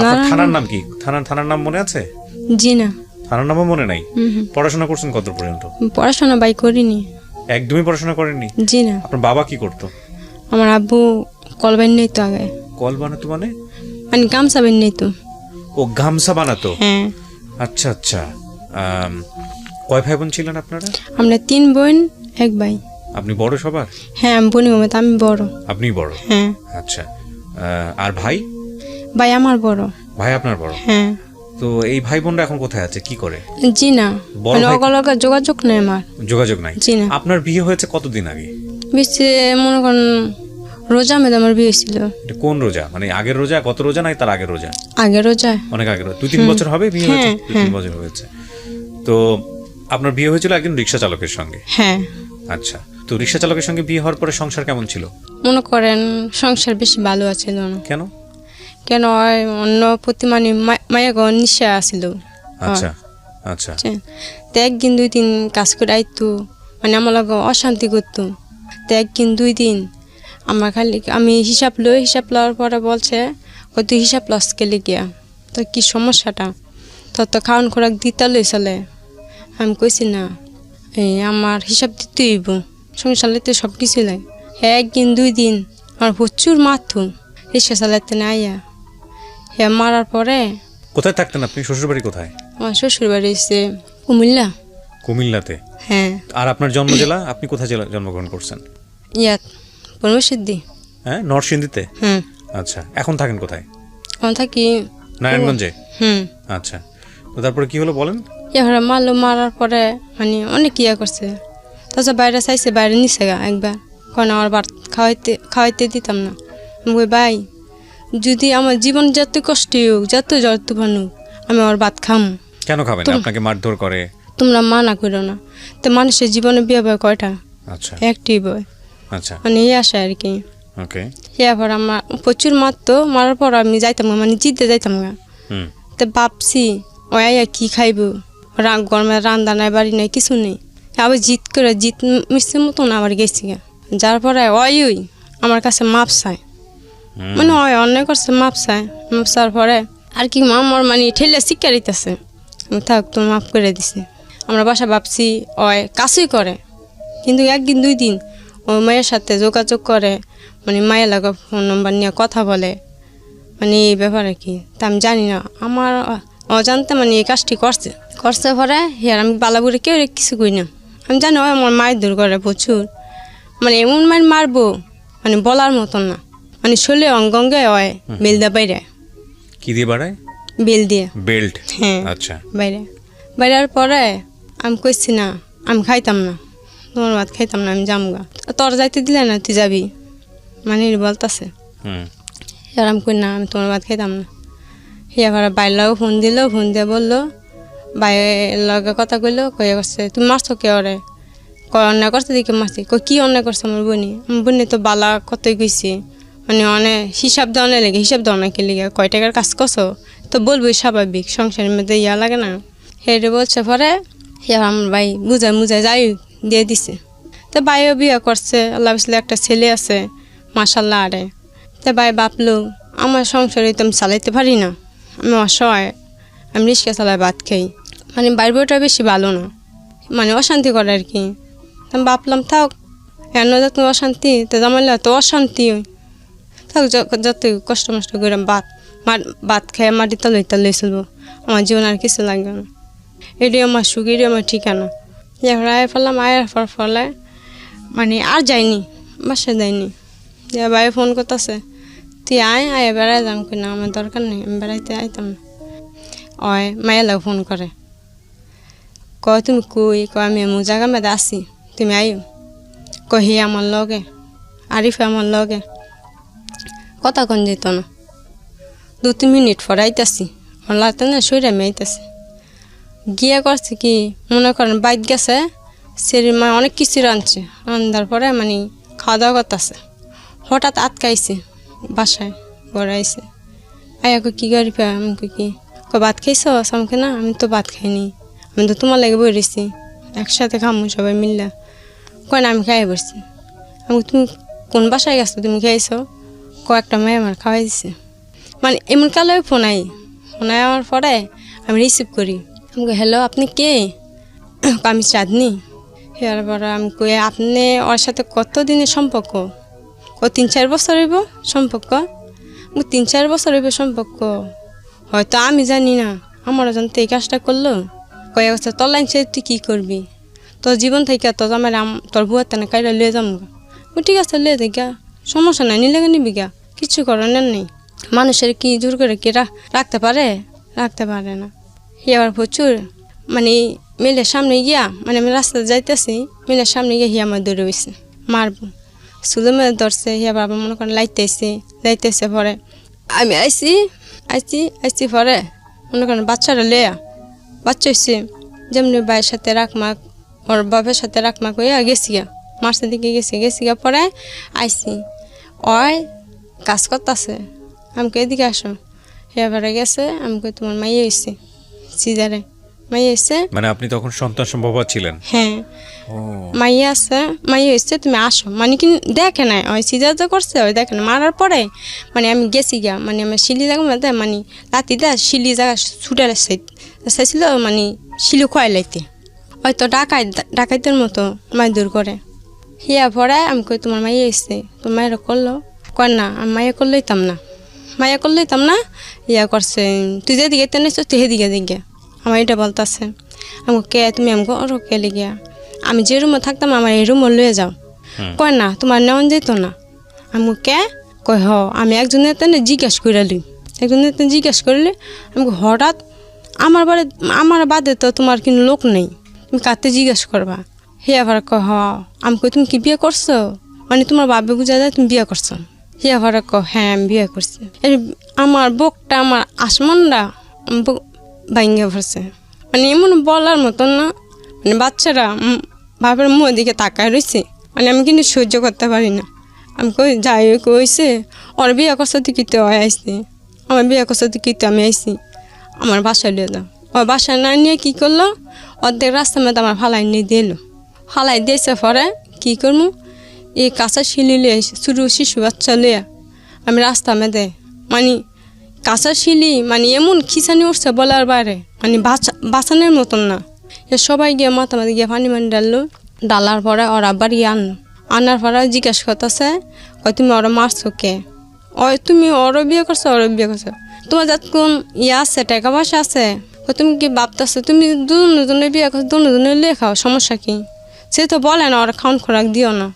আপনার থানার নাম কি? থানার নাম মনে আছে? জি না। থানার নামও মনে নাই? পড়াশোনা করছেন কত পর্যন্ত? পড়াশোনা ভাই করিনি। একদমই পড়াশোনা করেননি? জি না। আপনার বাবা কি করতো? আমার আব্বু কল বানিয়ে তো আগে। কল বানাতো মানে? মানে গামছা বানিয়ে তো। ও গামছা বানাতো? হ্যাঁ। আচ্ছা আচ্ছা। কয় ভাই বোন ছিলেন আপনারা? আমরা 3 বোন 1 ভাই। আপনি বড় সবার? হ্যাঁ আমি বোনের মতো আমি বড়। আপনি বড়? হ্যাঁ। আচ্ছা। আর ভাই? ভাই আমার বড়। ভাই আপনার বড়? হ্যাঁ। তো এই ভাই বোনরা এখন কোথায় আছে, কি করে? জি না, মানে অগলগা যোগাযোগ নেই আমার। যোগাযোগ নাই? জি না। আপনার বিয়ে হয়েছে কতদিন আগে? বেশি মনে করেন রোজা মেদ আমার বিয়ে ছিল। এটা কোন রোজা, মানে আগের রোজা, গত রোজা নাই তার আগের রোজা? আগের রোজা। অনেক আগের, 2-3 বছর হবে বিয়ে হয়েছে? 2-3 বছর হয়েছে। তো আপনার বিয়ে হয়েছিল একজন রিক্সা চালকের সঙ্গে? হ্যাঁ। আচ্ছা, তো রিক্সা চালকের সঙ্গে বিয়ে হওয়ার পরে সংসার কেমন ছিল? মনে করেন সংসার বেশি ভালো আছিল না। কেন? কেন অন্য প্রতি মানে মায়া নিশা আসিল। আচ্ছা আচ্ছা। তো 1 দিন 2 দিন কাজ করে আইতো, মানে আমার লগে অশান্তি করতো। তো 1 দিন 2 দিন আমার খালি আমি হিসাব লওয়ার পরে বলছে তুই হিসাব লস গেলে গিয়া তো কি সমস্যাটা, তো খাওয়ান খোরাক দিতে চলে। আমি কইছি না, এই আমার হিসাব দিতে হইব, সংসার চালাইতে সব কিছু লাগে। 1 দিন 2 দিন আমার প্রচুর মাথু রিক্সা চালাইতে না আইয়া। হ্যাঁ মারার পরে। কোথায় থাকতেন আপনি? শ্বশুর বাড়ি কোথায়? আমার শ্বশুর বাড়ি হচ্ছে কুমিল্লা। কুমিল্লাতে? হ্যাঁ। আর আপনার জন্ম জেলা? আপনি কোথায় জন্মগ্রহণ করছেন? ইয়াত পূর্বসিদ্ধি। হ্যাঁ, নরসিংদীতে? হুম। আচ্ছা, এখন থাকেন কোথায়? এখন থাকি নারায়ণগঞ্জে? হুম। আচ্ছা, তো তারপরে কি হলো বলেন? এবারে মারার পরে মানে অনেক ইয়া করছে, তাছাড়া বাইরে চাইছে, বাইরে নিছে একবার, কারণ আমার ভাত খাওয়াইতে দিতাম না। আমি কই ভাই যদি আমার জীবন যত কষ্ট হোক, যত তুফানুক, আমি আমার ভাত খাম। কেন খাবেন? আপনাকে মারধর করে? তোমরা মানা করো না। তো মানুষের জীবনে বিয়ে বয় কয়টা? আচ্ছা, একটি বয়। আচ্ছা, মানে এই আসে আর কি। ওকে। এরপর আমার প্রচুর মারতো, মারার পর আমি যাইতাম মানে জিতে যাইতাম গা। তো ভাবছি ওয়া কি খাইব, গরমে রান্না নাই, বাড়ি নাই, কিছু নেই। আবার জিত মিশছে মতন আবার গেছি গা। যার পরে ওই আমার কাছে মাপ চায়, মানে ওই অন্যায় করছে, মাপ চাওয়ার পরে আর কি আমার মানে ঠেলে শিক্ষা দিতেছে, থাক তুমি মাফ করে দিছি। আমরা বাসা ভাবছি ওই কাজই করে, কিন্তু 1 দিন 2 দিন ওই মায়ের সাথে যোগাযোগ করে, মানে মায়ের লাগে ফোন নম্বর নিয়ে কথা বলে, মানে এই ব্যাপারে কি তা আমি জানি না। আমার অজান্তে মানে এই কাজটি করছে পরে হিয়ার আমি বালাবুড়ে কেউ কিছু করি না। আমি জানি ওই আমার মায়ের দূর করে প্রচুর, মানে এমন মায়ের মারবো মানে বলার মতন না, মানে শরীরে অঙ্গে হয় বেল দিয়ে বাইরে। কি দিয়ে বাড়ায়? বেল দিয়ে। বেল্ট? হ্যাঁ। আচ্ছা। বাইরের পরে আমি কইছি না, আমি খাইতাম না, তোমার ভাত খাইতাম না, আমি যামগা। তোর যাইতে দিলে না, তুই যাবি, মানে বলতেছে। এবার আমি কই না, আমি তোমার ভাত খাইতাম না। এবার বাইর লগে ফোন দিয়ে বললো, বাইরের লগে কথা কইলো, কয়ে করছে তুমি মারছো কে ওরে, অন্যায় করছে দিকে মারছি। কি অন্যায় করছে আমার বোনে তো বালা কতই কইছি, মানে অনেক হিসাব দেওয়া লেগে, হিসাব দেওয়া নাকি লেগে, কয় টাকার কাজ করছো তো বলবোই, স্বাভাবিক, সংসারের মধ্যে ইয়া লাগে না। হেরে বলছে পরে আমার ভাই বুঝায় যাই দিয়ে দিছে। তো ভাইও বিয়ে করছে, আল্লাহ বিসলে একটা ছেলে আছে মাশাল্লাহ। আরে তো ভাই ভাবলো আমার সংসারে তো আমি চালাইতে পারি না, আমি অসহায়, আমি রিক্সা চালাই ভাত খাই, মানে বাইর বইটা বেশি ভালো না, মানে অশান্তি করে আর কি। আমি ভাবলাম থাক, এন যত অশান্তি তো জামাইলে তো অশান্তি থাক, যত কষ্ট মষ্ট করে ভাত খেয়ে মাটি তলে চলবো, আমার জীবন আর কিছু লাগবে না। এটাই আমার সুখ, এটাই আমার ঠিকানা। এবার আয় ফেললাম, আয়ের ফলে মানে আর যাইনি, বাসায় যাইনি। ভাই ফোন করতেছে তুই আয় বেড়াই যাম, কিনা আমার দরকার নেই, আমি বেড়াইতে আইতাম না। ওই মায়ের ফোন করে, কয় তুমি কই, কয় আমি এমন জায়গা মেয়েদে আসি, তুমি আইও। কহি আমার লগে, আরিফে আমার লগে, কথা কন যেত না। 2-3 মিনিট পরে আইতাছি, আমার লাগতে না শরীরে আমি আইতাছি। গিয়ে করছে কি মনে করেন বাইক গেছে, সেরি মা অনেক কিছু রাঁধছে, রান্ধার পরে মানে খাওয়া দাওয়া করতেছে, হঠাৎ আটকাইছে বাসায়, গড়াইছে। আয়া কী করি পা, আমি কি ভাত খাইছো? আমাকে না, আমি তো ভাত খাইনি, আমি তো তোমার লাগে বই রয়েছি, একসাথে খামু সবাই মিললে। কয় না আমি খাই বসছি। আমি তুমি কোন বাসায় গেছো, তুমি খাইছো? কয়েকটা মেয়ে আমার খাওয়াই দিছে। মানে এমন কালে ফোন আমার পরে আমি রিসিভ করি, আমি কই হ্যালো আপনি কে? আমি চাঁদনি। এবার আমি কই আপনি ওর সাথে কত দিনের সম্পর্ক? ও 3-4 বছর হইব সম্পর্ক। 3-4 বছর হইব সম্পর্ক, হয়তো আমি জানি না, আমার জানতে এই কাজটা করলো। কয়ে গেছে তোর লাইনছে তুই কী করবি, তোর জীবন থেকে তোর আমার তোর বুয়ার তেনা কাইরা লিয়ে যাম গা। ঠিক আছে লিয়ে যাই গা, সমস্যা নাই, নিলে নিবি গা, কিছু করার নেই। মানুষের কি জোর করে কি রাখতে পারে? রাখতে পারে না। আবার প্রচুর মানে মিলের সামনে গিয়া, মানে আমি রাস্তাতে যাইতেছি, মিলের সামনে গিয়ে হিয়া আমার দৌড়ে হয়েছে, মারবো শুধু মেয়ে ধরছে। আবার আবার মনে করেন লাইতেছে পরে আমি আইসি পরে মনে করেন বাচ্চারা লেয়া, বাচ্চা হয়েছে যেমনি ভাইয়ের সাথে রাখমাক, ওর বাপের সাথে রাখমাক হইয়া গেছি গা, মার্চের দিকে গেছি গা। পরে আইসি ওই কাজ করতেছে, আমাকে এদিকে আসো। এবারে গেছে, আমাকে তোমার মাইয়া হয়েছে সিজারে, মাইয়া হয়েছে। মানে আপনি তখন সন্তান সম্ভব ছিলেন? হ্যাঁ, মাইয়া আছে, মাইয়া হয়েছে, তুমি আসো। মানে কি দেখে নাই, ওই সিজার যে করছে ওই দেখে না। মারার পরে মানে আমি গেছি গা, মানে আমার শিলি জায়গা মধ্যে মানে লাতি দা শিলি জায়গা ছুটে চাইছিল, মানে শিলি খোয়াই লাইতে, হয়তো ডাকাইতের মতো মাইদুর করে। হিয়া পরে আমি কই তোমার মাইয়া হয়েছে, তোমার মায়েরা করলো? কর না, আমি মাইয়া করলেইতাম না, ইয়া করছে তুই যেদিকে টেনেছ তুই সেদিকে দিকে, আমার এটা বলতেছে। আমি কে তুমি আমাকে ওরও কে লিগিয়া, আমি যে রুমে থাকতাম আমার এই রুমে লয়ে যাও। কয় না তোমার নেওয়ান যেত না। আমি কে? কয় হ, আমি একজনের তেনে জিজ্ঞাসা করলি, আমি হঠাৎ আমার বাদে তো তোমার কিন্তু লোক নেই, তুমি কাতে জিজ্ঞাসা করবা। হে আবার কয় হ। আমি কই তুমি কি বিয়ে করছো? মানে তোমার বাবে বুঝা যায় তুমি বিয়ে করছো। হে আবার কয় হ্যাঁ আমি বিয়ে করছি। আমার বুকটা, আমার আসমানটা ভাঙ্গে পড়ছে, মানে এমন বলার মতন না। মানে বাচ্চারা বাপের মুখ দিকে তাকায় রয়েছে, মানে আমি কিন্তু সহ্য করতে পারি না। আমি কই যাই কইছে ওর বিয়ে করছে তুই কিতে আইসি, আমার বিয়ে করছে তুই কিতে আমি আইসি, আমার বাসায় লিয়ে দাও। ওর বাসায় না নিয়ে কী করলো, অর্ধেক রাস্তার মধ্যে আমার ফালাই নিয়ে ফালাই দিয়েছে। পরে কী করবো, এই কাঁচা শিলি লিয়ে ছোটো শিশু বাচ্চা লিয়ে আমি রাস্তা মেদে, মানে কাঁচা শিলি মানে এমন খিচানি উঠছে বলার বাইরে, মানে বাঁচানোর মতন না। সবাই গিয়ে মাথা গিয়ে পানি ডালার পরে ওর আবার আনার পরে জিজ্ঞাসা করতেছে তুমি ওরা মারছো কে? তুমি ওরও বিয়ে করছো? তোমার যাত কোন আছে, টাকা পয়সা আছে? তুমি কি ভাবতেছো তুমি দুজনে বিয়ে করছো, দুজনে লেখাও, সমস্যা কি? সে তো বলে না ওরা খাওয়ান খোরাক দিও না,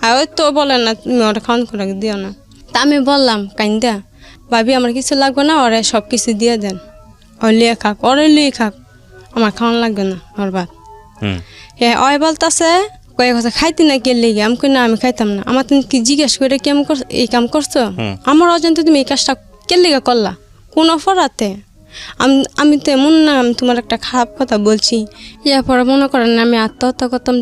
আর ওই তো বলে না তুমি ওরা খাওয়ান খোরাক দিও না। তা আমি বললাম কাইন্দা, ভাবি আমার কিছু লাগবে না, ওরা সব কিছু দিয়ে দেন, ওর লিয়ে খাক, আমার খাওয়ান লাগবে না ওর ভাত। হ্যাঁ ওই বলতেছে কয়েক কথা খাইতে না কে লেগে, আমি কই না আমি খাইতাম না। আমার তুমি কি জিজ্ঞেস করে কি আমি এই কাম করছো? আমার অজান্তে তুমি এই কাজটা কে লেগে করলা, কোন অপরাধে? আমি তো এমন না আমি তোমার একটা খারাপ কথা বলছি। ইয়ার পরে মনে করেন আমি আত্মহত্যা করতাম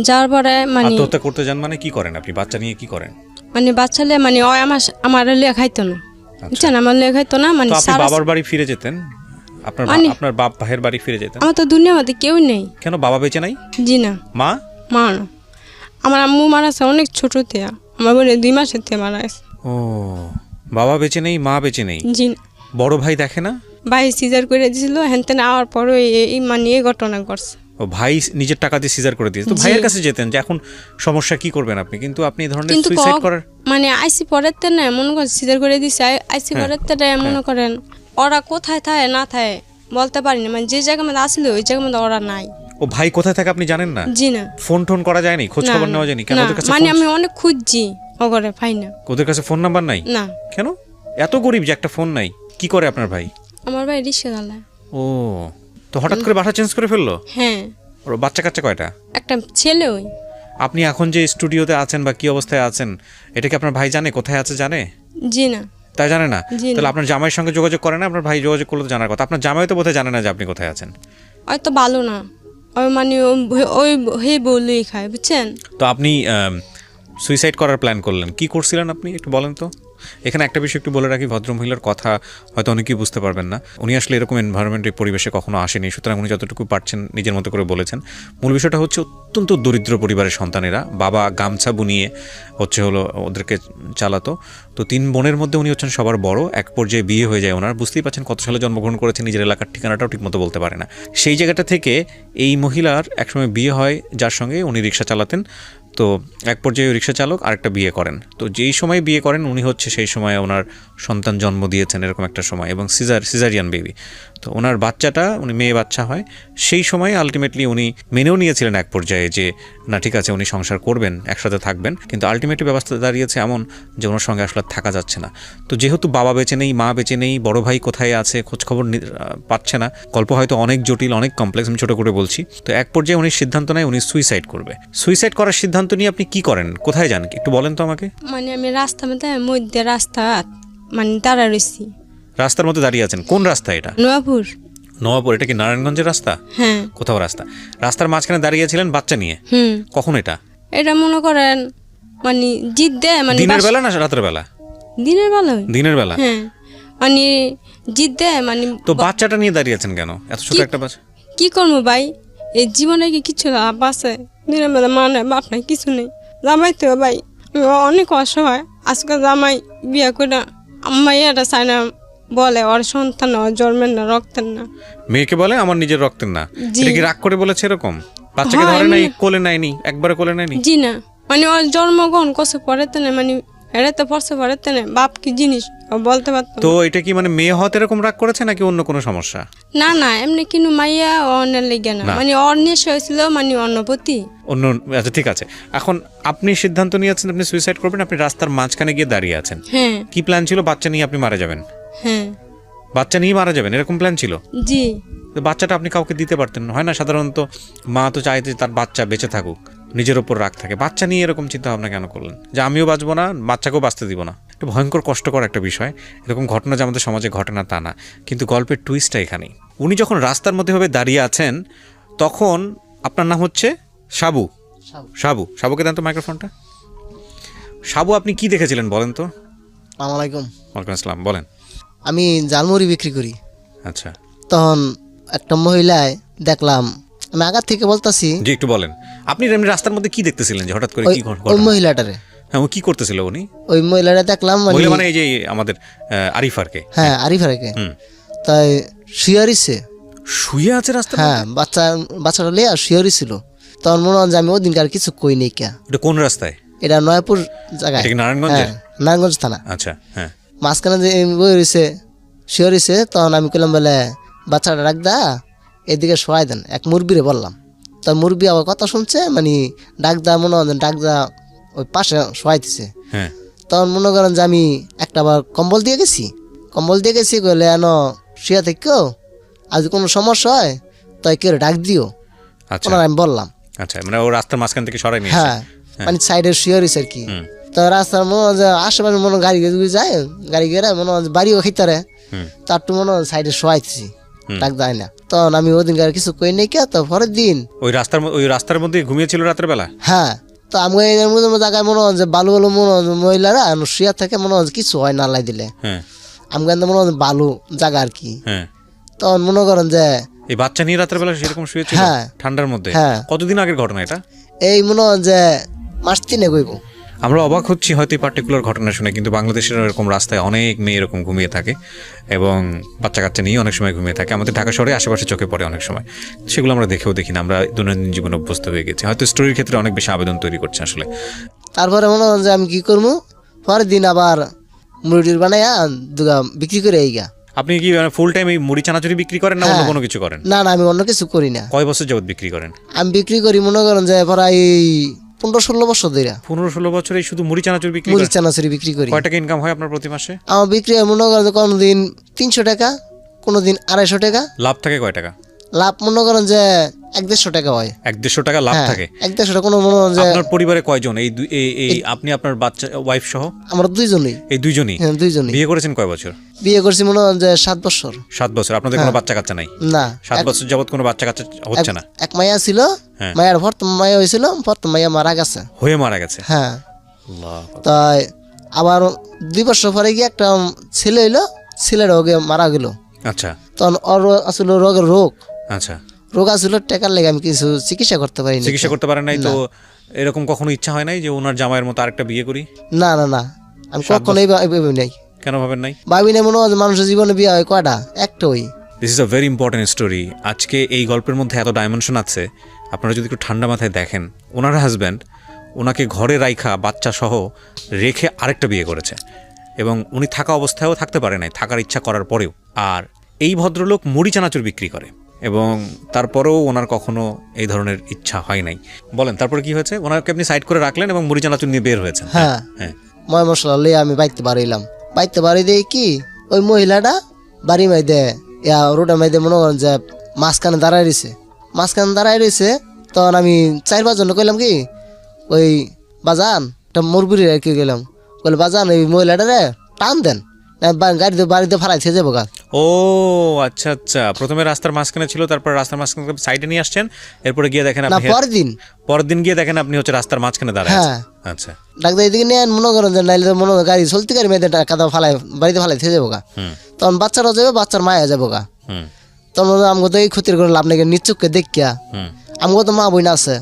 যার পরে মানে আত্মহত্যা করতে যান মানে কি করেন আপনি? বাচ্চা নিয়ে কি করেন? মানে বাচ্চা লিয়ে মানে ওই আমার লিয়ে খাইতো না, বুঝছেন, আমার লিয়ে খাইতো না। মানে আপনি বাবার বাড়ি ফিরে যেতেন, আপনার বাপ ভাইয়ের বাড়ি ফিরে যেতেন? আমার তো দুনিয়ার মধ্যে কেউ নেই। কেন, বাবা বেঁচে নাই? জি না। মা না, আমার আম্মু মারা গেছে অনেক ছোটতে, আমার বোনের 2 মাসের থেকে মারা গেছে। ও, বাবা বেঁচে নেই, মা বেঁচে নেই। জি না। বড় ভাই দেখে না? ভাই সিজার করে দিয়েছিল, হেনতেন আওয়ার পরে এই মানে এই ঘটনা করছে। ও ভাই নিজের টাকা দিয়ে সিজার করে দিয়েছে, তো ভাইয়ের কাছে যেতেন যে এখন সমস্যা কি করবেন আপনি, কিন্তু আপনি এই ধরনের সুইসাইড করার মানে আইসি পরের তেনে মনে করেন সিজার করে দিয়েছে, আইসি পরের তেনে মনে করেন ওরা কোথায় থাকে না থাকে বলতে পারি না, মানে যে জায়গার মধ্যে আসলে ওই জায়গার মধ্যে ওরা নাই। ও ভাই কোথায় থাকে আপনি জানেন না? জি না। ফোন টোন করা যায়নি, খোঁজ খবর নেওয়া যায়নি কেন? ওদের কাছে মানে আমি অনেক খুঁজছি ওগরে পাই না। ওদের কাছে ফোন নাম্বার নাই? না। কেন? এত গরিব যে একটা ফোন নাই? কি করে আপনার ভাই? আমার ভাই রিক্সা চালায়। ও, তো হঠাৎ করে বাসা চেঞ্জ করে ফেললো? হ্যাঁ। ওর বাচ্চা কাচ্চা কয়টা? একটা ছেলে। ওই আপনি এখন যে স্টুডিওতে আছেন বা কি অবস্থায় আছেন এটা কি আপনার ভাই জানে, কোথায় আছে জানে? জি না। তাই জানে না? তাহলে আপনার জামাইয়ের সঙ্গে যোগাযোগ করে না? আপনার ভাই যোগাযোগ করলে তো জানার কথা। আপনার জামাই তো বোধহয় জানে না যে আপনি কোথায় আছেন। হয়তো ভালো না, ওই মানে ওই হে বলেই খায়, বুঝছেন। তো আপনি সুইসাইড করার প্ল্যান করলেন, কি করছিলেন আপনি একটু বলেন তো? এখানে একটা বিষয় একটু বলে রাখি, ভদ্রমহিলার কথা হয়তো অনেকেই বুঝতে পারবেন না। উনি আসলে এরকম এনভায়রনমেন্টের পরিবেশে কখনো আসেনি, সুতরাং উনি যতটুকু পারছেন নিজের মতো করে বলেছেন। মূল বিষয়টা হচ্ছে অত্যন্ত দরিদ্র পরিবারের সন্তানেরা, বাবা গামছা বুনিয়ে হলো ওদেরকে চালাতো। তো 3 বোনের মধ্যে উনি হচ্ছেন সবার বড়। এক পর্যায়ে বিয়ে হয়ে যায় ওনার, বুঝতেই পারছেন কত সালে জন্মগ্রহণ করেছেন, নিজের এলাকার ঠিকানাটাও ঠিকমতো বলতে পারে না। সেই জায়গাটা থেকে এই মহিলার একসময় বিয়ে হয় যার সঙ্গে উনি রিক্সা চালাতেন। তো এক পর্যায়ে রিক্সা চালক আরেকটা বিয়ে করেন। তো যেই সময় বিয়ে করেন উনি হচ্ছে সেই সময় ওনার সন্তান জন্ম দিয়েছেন এরকম একটা সময়, এবং সিজারিয়ান বেবি। তো ওনার বাচ্চাটা, উনি মেয়ে বাচ্চা হয় সেই সময়। আলটিমেটলি উনি মেনেও নিয়েছিলেন এক পর্যায়ে যে না ঠিক আছে উনি সংসার করবেন, একসাথে থাকবেন, কিন্তু আলটিমেটলি ব্যবস্থা দাঁড়িয়েছে এমন যে ওনার সঙ্গে আসলে থাকা যাচ্ছে না। তো যেহেতু বাবা বেঁচে নেই, মা বেঁচে নেই, বড় ভাই কোথায় আছে খোঁজখবর পাচ্ছে না, গল্প হয়তো অনেক জটিল, অনেক কমপ্লেক্স, আমি ছোটো করে বলছি। তো এক পর্যায়ে উনি সিদ্ধান্ত নেয় উনি সুইসাইড করবে। সুইসাইড করার সিদ্ধান্ত নিয়ে আপনি কি করেন, কোথায় যান একটু বলেন তো আমাকে। মানে আমি মধ্যে রাস্তা মানে দাঁড়া রয়েছি। রাস্তার মধ্যে দাঁড়িয়ে আছেন, কোন রাস্তা এটা? নয়াপুর। নওয়াপুর, এটা কি নারায়ণগঞ্জের রাস্তা? হ্যাঁ। কোথাও রাস্তা, রাস্তার মাঝখানে দাঁড়িয়েছিলেন বাচ্চা নিয়ে? কখন এটা? এটা মনে করেন মানে জিদ দেয়, মানে দিনের বেলা না রাতের বেলা? দিনের বেলা। দিনের বেলা। হ্যাঁ, মানে জিদ দেয় মানে। তো বাচ্চাটা নিয়ে দাঁড়িয়েছেন কেন, এত ছোট একটা বাচ্চা? কি করবো ভাই, এই জীবনে কি কিছু লাভ আছে? দিনের বেলা মা নাই বাপ নাই কিছু নেই, জামাই তো ভাই অনেক অসহায়। আজকে জামাই বিয়ে করে আম্মাই এটা চায় না, বলে ওর সন্তান ওর জন্মের না, রক্তের না। মেয়েকে বলে আমার নিজের রক্তের না? জি। এটা কি রাগ করে বলেছে এরকম? বাচ্চাকে ধরে নাই, কোলে নেয়নি, একবারে কোলে নেয়নি? জি না, মানে ওর জন্মগ্রহণ করছে পড়েতে না, মানে এড়াতে পড়ছে পড়েতে না, বাপ কি জিনিস ও বলতে পারতো। তো এটা কি মানে মেয়ে হতে এরকম রাগ করেছে নাকি অন্য কোনো সমস্যা? না না, এমনি কিন্তু মাইয়া অন্যের লেগে না, মানে ওর নেশা হয়েছিল মানে অন্যপতি অন্য। আচ্ছা ঠিক আছে, এখন আপনি সিদ্ধান্ত নিয়েছেন আপনি সুইসাইড করবেন, আপনি রাস্তার মাঝখানে গিয়ে দাঁড়িয়ে আছেন। হ্যাঁ। কি প্ল্যান ছিল? বাচ্চা নিয়ে আপনি মারা যাবেন? হ্যাঁ। বাচ্চা নিয়ে মারা যাবেন এরকম প্ল্যান ছিল? জি। তো বাচ্চাটা আপনি কাউকে দিতে পারতেন, হয় না? সাধারণত মা তো চায় যে তার বাচ্চা বেঁচে থাকুক, নিজের ওপর রাগ থাকে। বাচ্চা নিয়ে এরকম চিন্তা ভাবনা কেন করলেন যে আমিও বাঁচবো না, বাচ্চাকেও বাঁচতে দিব না? এটা ভয়ঙ্কর কষ্টকর একটা বিষয়। এরকম ঘটনা যে আমাদের সমাজে ঘটে না তা না, কিন্তু গল্পের টুইস্টটা এখানেই। উনি যখন রাস্তার মধ্যে ভাবে দাঁড়িয়ে আছেন তখন আপনার নাম হচ্ছে সাবু। সাবু, সাবুকে দেন তো মাইক্রোফোনটা। সাবু, আপনি কি দেখেছিলেন বলেন তো? আসসালামু আলাইকুম। ওয়ালাইকুম আসসালাম, বলেন। আমি জালমুড়ি বিক্রি করি। আচ্ছা। তখন একটা মহিলায় দেখলাম, আমি আগার থেকে বলতাছি। জি একটু বলেন, আপনি এমনি রাস্তার মধ্যে কি দেখতেছিলেন যে হঠাৎ করে কি ওই মহিলাটারে? হ্যাঁ, ও কি করতেছিল উনি? ওই মহিলাটা দেখলাম মানে এই যে আমাদের আরিফারকে। হ্যাঁ, আরিফারকে। তাই শুয়ারিছে, শুয়ে আছে রাস্তা। হ্যাঁ, বাচ্চাটা লিয়ে শুয়ারি ছিল। তখন মনে হয় যে আমি ওই দিনকার কিছু কই নেই। কে এটা কোন রাস্তায়? এটা নয়াপুর জায়গায়। এটা কি নারায়ণগঞ্জের? নারায়ণগঞ্জ থানা। আচ্ছা। হ্যাঁ, মাঝখানে যে বই রয়েছে শুয়ারিছে। তখন আমি কইলাম বলে বাচ্চাটা ডাক দা এদিকে শোয়াই দেন, এক মুরব্বীরে বললাম। তো মুরব্বী আবার কথা শুনছে, মানে ডাক দা, মনে হয় ডাক দা ওই পাশে শোয়াইতেছে। হ্যাঁ। তখন মনে করেন যে আমি একটা আবার কম্বল দিয়ে গেছি কইলে এন শুয়া থেকেও আজ কোনো সমস্যা হয় তাই কেউ ডাক দিও। আচ্ছা, আমি বললাম। আচ্ছা, মানে ও রাস্তার মাঝখান থেকে সরাই নিয়ে। হ্যাঁ, মানে সাইডে শুয়ে রয়েছে আর কি। তো রাস্তার মনে হয় যে আশেপাশে মনে গাড়ি যায়, গাড়ি গেলে মনে হয় বাড়িও খেতারে, তার একটু মনে হয় সাইডে শোয়াইতেছি, ডাক দেয় না। তখন আমি ওদিন কিছু কই নেই। কে তো পরের দিন ওই রাস্তার মধ্যে ঘুমিয়েছিল রাতের বেলা? হ্যাঁ। তো আমি এর মধ্যে জায়গায় মনে হয় যে বালু বালু মনে হয় মহিলারা শুয়া থাকে, মনে হয় কিছু হয় না লাই দিলে। আমি কিন্তু মনে হয় বালু জায়গা আর কি। তখন মনে করেন যে এই বাচ্চা নিয়ে রাতের বেলা সেরকম শুয়েছিল ঠান্ডার মধ্যে? হ্যাঁ। কতদিন আগের ঘটনা এটা? এই মনে হয় যে মাস 3 কইব। আমরা অবাক হচ্ছি হয়তো এই পার্টিকুলার ঘটনা শুনে, কিন্তু বাংলাদেশের এরকম রাস্তায় অনেক মেয়ে এরকম ঘুমিয়ে থাকে এবং বাচ্চা কাচ্চা নিয়ে অনেক সময় ঘুমিয়ে থাকে। আমাদের ঢাকা শহরে আশেপাশে চোখে পড়ে অনেক সময়, সেগুলো আমরা দেখেও দেখি না, আমরা দৈনন্দিন জীবনে অভ্যস্ত হয়ে গেছি। হয়তো স্টোরির ক্ষেত্রে অনেক বেশি আবেদন তৈরি করছে আসলে। তারপরে মনে হয় যে আমি কি করবো, পরের দিন আবার মুড়ির বানাইয়া দুগা বিক্রি করে এইগা। আপনি কি ফুল টাইম এই মুড়ি চানাচুরি বিক্রি করেন না অন্য কোনো কিছু করেন? না না, আমি অন্য কিছু করি না। কয় বছর যাবত বিক্রি করেন? আমি বিক্রি করি মনে করেন যে প্রায় 15-16 বছর ধরে। 15-16 বছরে শুধু মুড়ি চানাচুরি বিক্রি? মুড়ি চানাচুরি বিক্রি করি। কয় টাকা ইনকাম হয় আপনার প্রতি মাসে? আমার বিক্রি হয় মনে করেন যে কোনোদিন 300 টাকা, কোনোদিন 250 টাকা। লাভ থাকে কয় টাকা? লাভ মনে করেন যে 150 টাকা হয়। 150 টাকা লাভ থাকে? 150 টাকা। কোনো মনে করেন যে আপনার পরিবারে কয়জন? এই আপনি আপনার বাচ্চা ওয়াইফ সহ? আমরা দুইজনই। এই দুইজনই? হ্যাঁ, দুইজনই। বিয়ে করেছেন কয় বছর? বিয়ে করছি মনে করেন যে 7 বছর। 7 বছর। আপনাদের কোনো বাচ্চা কাচ্চা নাই? না। 7 বছর যাবত কোনো বাচ্চা কাচ্চা হচ্ছে না? এক মাইয়া ছিল, মায়ের প্রথম মাইয়া হয়েছিল, প্রথম মাইয়া মারা গেছে। হয়ে মারা গেছে? হ্যাঁ। আল্লাহ। তাই আবার 2 বছর পরে গিয়ে একটা ছেলে হইলো, ছেলের রোগে মারা গেল। আচ্ছা তখন ওর আসলে রোগের রোগ আচ্ছা, রোগ আসলে টাকার লেগে আমি কিছু চিকিৎসা করতে পারিনি। চিকিৎসা করতে পারেন নাই তো? এরকম কখনো ইচ্ছা হয় নাই যে ওনার জামাইয়ের মতো আরেকটা বিয়ে করি? না না না, আমি কখনোই ভাবি নাই, কেন ভাবেন নাই? ভাবি নাই। মনে হয় যে মানুষের জীবনে বিয়ে হয় কয়টা, একটাই। This is a very important story. আজকে এই গল্পের মধ্যে এত ডাইমেনশন আছে, আপনারা যদি একটু ঠান্ডা মাথায় দেখেন, ওনার হাজব্যান্ড ওনাকে ঘরে রাইখা বাচ্চা সহ রেখে আরেকটা বিয়ে করেছে, এবং উনি থাকা অবস্থায়ও থাকতে পারে নাই, থাকার ইচ্ছা করার পরেও। আর এই ভদ্রলোক মুড়ি চানাচুর বিক্রি করে, এবং তারপরেও ওনার কখনো এই ধরনের ইচ্ছা হয় নাই। বলেন তারপরে কি হয়েছে? ওনাকে আপনি সাইড করে রাখলেন এবং মুড়ি চানাচুর নিয়ে বের হয়েছেন। হ্যাঁ হ্যাঁ, ময় মশলা লইয়া আমি বাইতে বাড়িলাম। বাইতে বাড়ি দিয়ে কি ওই মহিলাটা বাড়ি মাইদে রোডের মাইদে মনে করেন যে মাঝখানে দাঁড়ায় রয়েছে। তখন আমি 4-5 জন কইলাম কি, ওই বাজান একটা মুরগির আর কি গেলাম, বলে বাজান ওই মহিলাটারে টান দেন, গাড়িতে বাড়িতে ফালাইছে যাবো গা। ও আচ্ছা আচ্ছা, প্রথমে রাস্তার মাঝখানে ছিল, তারপর রাস্তার মাঝখানে সাইডে নিয়ে আসছেন, এরপরে গিয়ে দেখেন না আপনি পরের দিন গিয়ে দেখেন আপনি হচ্ছে রাস্তার মাঝখানে দাঁড়ায় আছেন। আচ্ছা, ডাক্তার এদিকে নিয়ে মনে করেন যে নাইলে মনে করেন গাড়ি চলতি গাড়ি মেয়েদের কাদা ফালাই বাড়িতে ফালাইছে যাবো গা। তখন বাচ্চারা যাবে, বাচ্চার মায়া যাবো গা। তখন আমাকে তো এই ক্ষতির করে লাভ নাকি, নিচুককে দেখিয়া আমাকে তো মা বোন আছে।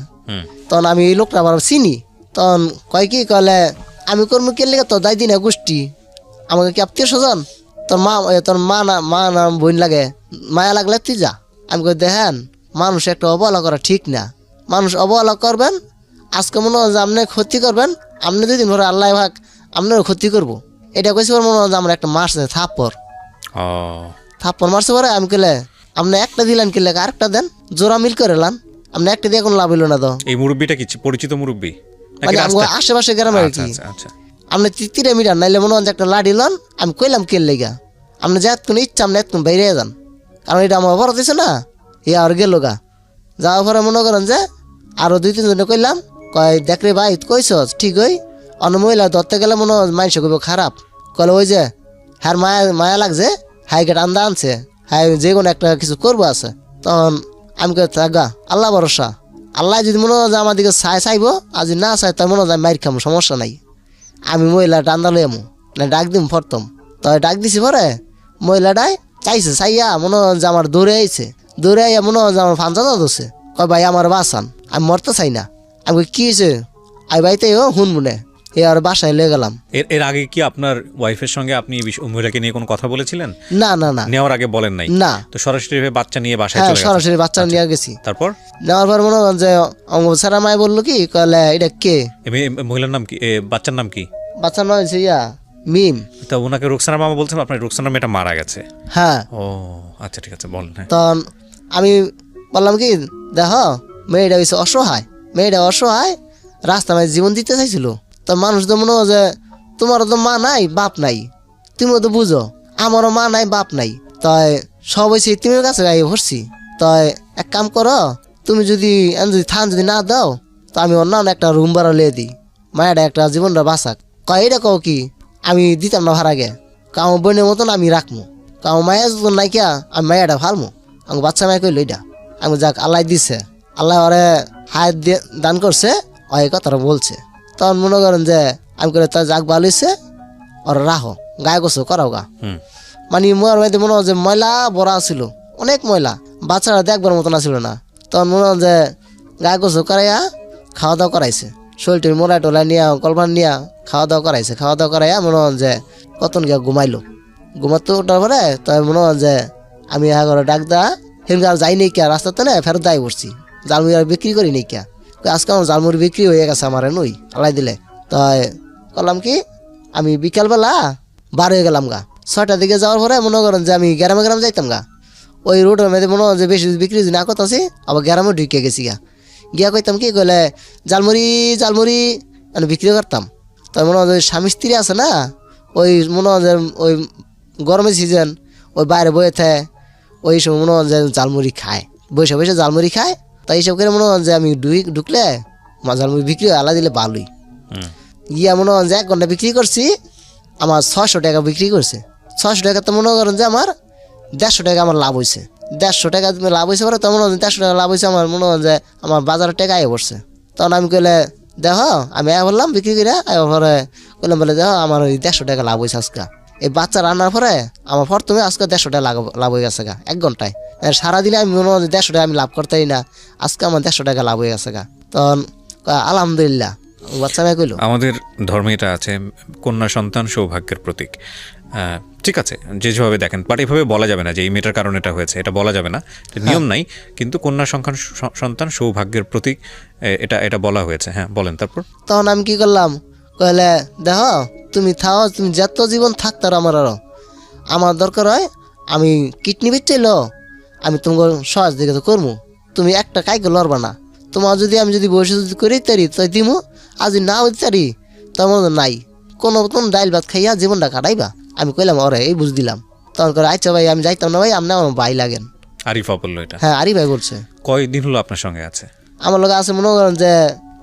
তখন আমি এই লোকটা আবার চিনি। তখন কয় কি কলে আমি কর্ম কে লেগে তো দায় দিন গোষ্ঠী, আমাকে কি আত্মীয় স্বজন, তোর মা না বোন লাগে, মায়া লাগলে তুই যা। আমি কই দেখেন মানুষ একটা অবহেলা করা ঠিক না, মানুষ অবহেলা করবেন, আজকে মনে হয় যে আপনি ক্ষতি করবেন, আপনি 2 দিন পরে আল্লাহ ভাগ আপনারও ক্ষতি করবো। এটা কইছি মনে হয় যে আমরা একটা মারছে থাপ্পর মারছে পরে আমি কইলে আপনি একটা দিলেন কি লেগে আরেকটা দেন, জোড়া মিল করে লান, আপনি একটা দিয়ে কোনো লাভ হইল না। তো এই মুরব্বিটা কি পরিচিত মুরব্বি? মানে আশেপাশে গ্রামে কি আপনি 3 মিটার নাইলে মনে হয় একটা লাড়ি লন। আমি কইলাম কে লেগা আপনি যা কোনো ইচ্ছা আপনি এত বাইরে যান, কারণ এটা আমার বড় দিছে না। আর গেল গা, যাওয়ার পরে মনে করেন যে আরো 2-3 জনে কইলাম, কয় দেখ রে ভাই কইস ঠিক হই, অন্য মহিলা ধরতে গেলে মনে হয় মানুষ কইব খারাপ। কলে ওই যে হ্যার মায়া লাগছে, হাই গেট আন্দা আনছে, হাই যে কোনো একটা কিছু করবো আছে। তখন আমি কই থাকা আল্লাহ ভরসা, আল্লাহ যদি মনে হয় যে আমার দিকে চাইবো, আর যদি না চাই তাই মনে হয় মাইর খামো, সমস্যা নাই। আমি মহিলাটা আন্দা লই আমু না ডাক দিম ফরতম। তবে ডাক দিছি পরে মহিলাটাই চাইছে, চাইয়া মনে হয় যে আমার দৌড়ে আইয়া মনে হয় যে আমার ফাঞ্চাতা ধরছে, কয় ভাই আমার বাঁচান, আমি মরতে চাই না। আমি কি হয়েছে আই বাড়িতে হুন মনে আর বাসায় লয়ে গেলাম। এর আগে কি আপনার ওয়াইফের সঙ্গে আপনি মহিলাকে নিয়ে কোনো কথা বলেছিলেন? না না না, নেওয়ার আগে বলেন নাই? না, তো সরাসরি বাচ্চা নিয়ে বাসায় চলে গেছেন? সরাসরি বাচ্চা নিয়ে গেছি। তারপর নেওয়ার পর মনে হয় যে সারা মায় বললো কি, কলে এটা কে, মহিলার নাম কি, বাচ্চার নাম কি? বাচ্চার নাম হচ্ছে মিম। তা ওনাকে রুকসানা মামা বলছেন, আপনার রুকসানার মেয়েটা মারা গেছে? হ্যাঁ। ও আচ্ছা ঠিক আছে, বলেন। তখন আমি বললাম কি দেখো মেয়েটা হয়েছে অসহায়, রাস্তা মাঝে জীবন দিতে চাইছিল। তো মানুষ তো মনে হয় যে তোমারও তো মা নাই বাপ নাই, তুমিও তো বুঝো আমারও মা নাই বাপ নাই, তাই সব হয়েছে তুমির কাছে গাই ভরছি। তাই এক কাম করো, তুমি যদি থান যদি না দাও, তো আমি অন্য একটা রুম ভাড়া লিয়ে দিই, মায়েরা একটা জীবনটা বাঁচাক। কয় এটা কও কি আমি দিতাম না ভাড়াগে, কাউ বোনের মতন আমি রাখবো, কাউ মায়া যতন নাইকিয়া আমি মায়াটা ফালমু। আমি বাচ্চা মায় কইল এটা, আমি যাক আল্লাহ দিছে, আল্লাহ ওরে হায়াত দিয়ে দান করছে, ওই কথাটা বলছে। তখন মনে করেন যে আমি করে তা যাক ভালো হয়েছে, ওরা রাখো গায়ে গোসল করাও গা। মানে মোর বাড়িতে মনে হয় যে ময়লা বড়া ছিল, অনেক ময়লা, বাচ্চারা দেখবার মতন আসছিল না। তখন মনে হয় যে গায়ে গোসল করাইয়া খাওয়া দাওয়া করাইছে, শরীরটি মোড়াই টোলা নিয়ে কলপান নিয়ে খাওয়া দাওয়া করাইয়া মনে হয় যে কতন গিয়া ঘুমাতো ওঠার পরে। তাই মনে হয় যে আমি ঘরে ডাক দা সেদিন আর যাই নেই কে, রাস্তাতে না ফেরত দায় পড়ছি, জালমুড়ি আর বিক্রি করি নেই কে, আজকে আমার জালমুড়ি বিক্রি হয়ে গেছে আমার নই আলাই দিলে। তাই করলাম কি আমি বিকালবেলা বার হয়ে গেলাম গা, 6টার দিকে যাওয়ার পরে মনে করেন যে আমি গ্রামে যাইতাম গা, ওই রোডের মধ্যে মনে হয় যে বেশি বিক্রি না করতে আছি, আবার গ্রামে ঢুকে গেছি গিয়া কইতাম কি কইলে জালমুড়ি আমি বিক্রি করতাম। তাই মনে হয় যে স্বামী স্ত্রী আছে না, ওই মনে হয় যে ওই গরমের সিজন ওই বাইরে বয়ে থাকে, ওই সময় মনে হয় যে জালমুড়ি খায়, বসে জালমুড়ি খায়। তাই এইসব করে মনে হয় যে আমি ঢুকলে জালমুড়ি বিক্রি হয়, আলা দিলে ভালোই। গিয়া মনে হয় যে 1 ঘন্টা বিক্রি করছি, আমার 600 টাকা বিক্রি করছে। 600 টাকা তো মনে করেন যে আমার 150 টাকা আমার লাভ হয়েছে। 150 টাকা লাভ হয়েছে পরে তো মনে হয় 150 টাকা লাভ হয়েছে আমার, মনে হয় যে আমার বাজারের টাকা আয় পড়ছে। তখন আমি কইলে দেখো আমি বললাম বিক্রি করে পরে বললাম বলে দেখো আমার ওই 150 টাকা লাভ হয়েছে আজকে। এই বাচ্চা রান্নার পরে আমার প্রথমে আজকে 150 টাকা লাভ হয়ে গেছে গা 1 ঘন্টায়। সারাদিনে আমি মনে হয় 150 টাকা আমি লাভ করতেই না, আজকে আমার 150 টাকা লাভ হয়ে গেছে গা। তখন আলহামদুলিল্লাহ বাচ্চা মেয়ে কইলো। আমাদের ধর্মে এটা আছে, কন্যা সন্তান সৌভাগ্যের প্রতীক। ঠিক আছে, যে যেভাবে দেখেন, বাট এভাবে বলা যাবে না যে এই মেয়েটার কারণে এটা হয়েছে, এটা বলা যাবে না, এটা নিয়ম নাই। কিন্তু কন্যা সন্তান সৌভাগ্যের প্রতীক, এটা বলা হয়েছে। হ্যাঁ বলেন তারপর। তখন আমি কি করলাম, কইলে দেখো তুমি থাও, তুমি যত জীবন থাকতার আমার দরকার হয় আমি কিডনি বেচেলো আমি তোমার সহজ দিকে তো করবো, তুমি একটা কাইকে লড়বা না। তোমার যদি আমি যদি বসে যদি করে তারি তাই দিমু, আজ না হইতে পারি তোমার নাই কোনো ডাইল ভাত খাইয়া জীবনটা কাটাইবা। আমি কইলাম ওরে এই বুঝ দিলাম। তখন করে আচ্ছা ভাই আমি যাইতাম না ভাই, আপনি আমার ভাই লাগেন। আরিফা বললো এটা? হ্যাঁ আরিফ ভাই বলছে। কয়দিন হলো আপনার সঙ্গে আছে? আমার লোক আছে মনে করেন যে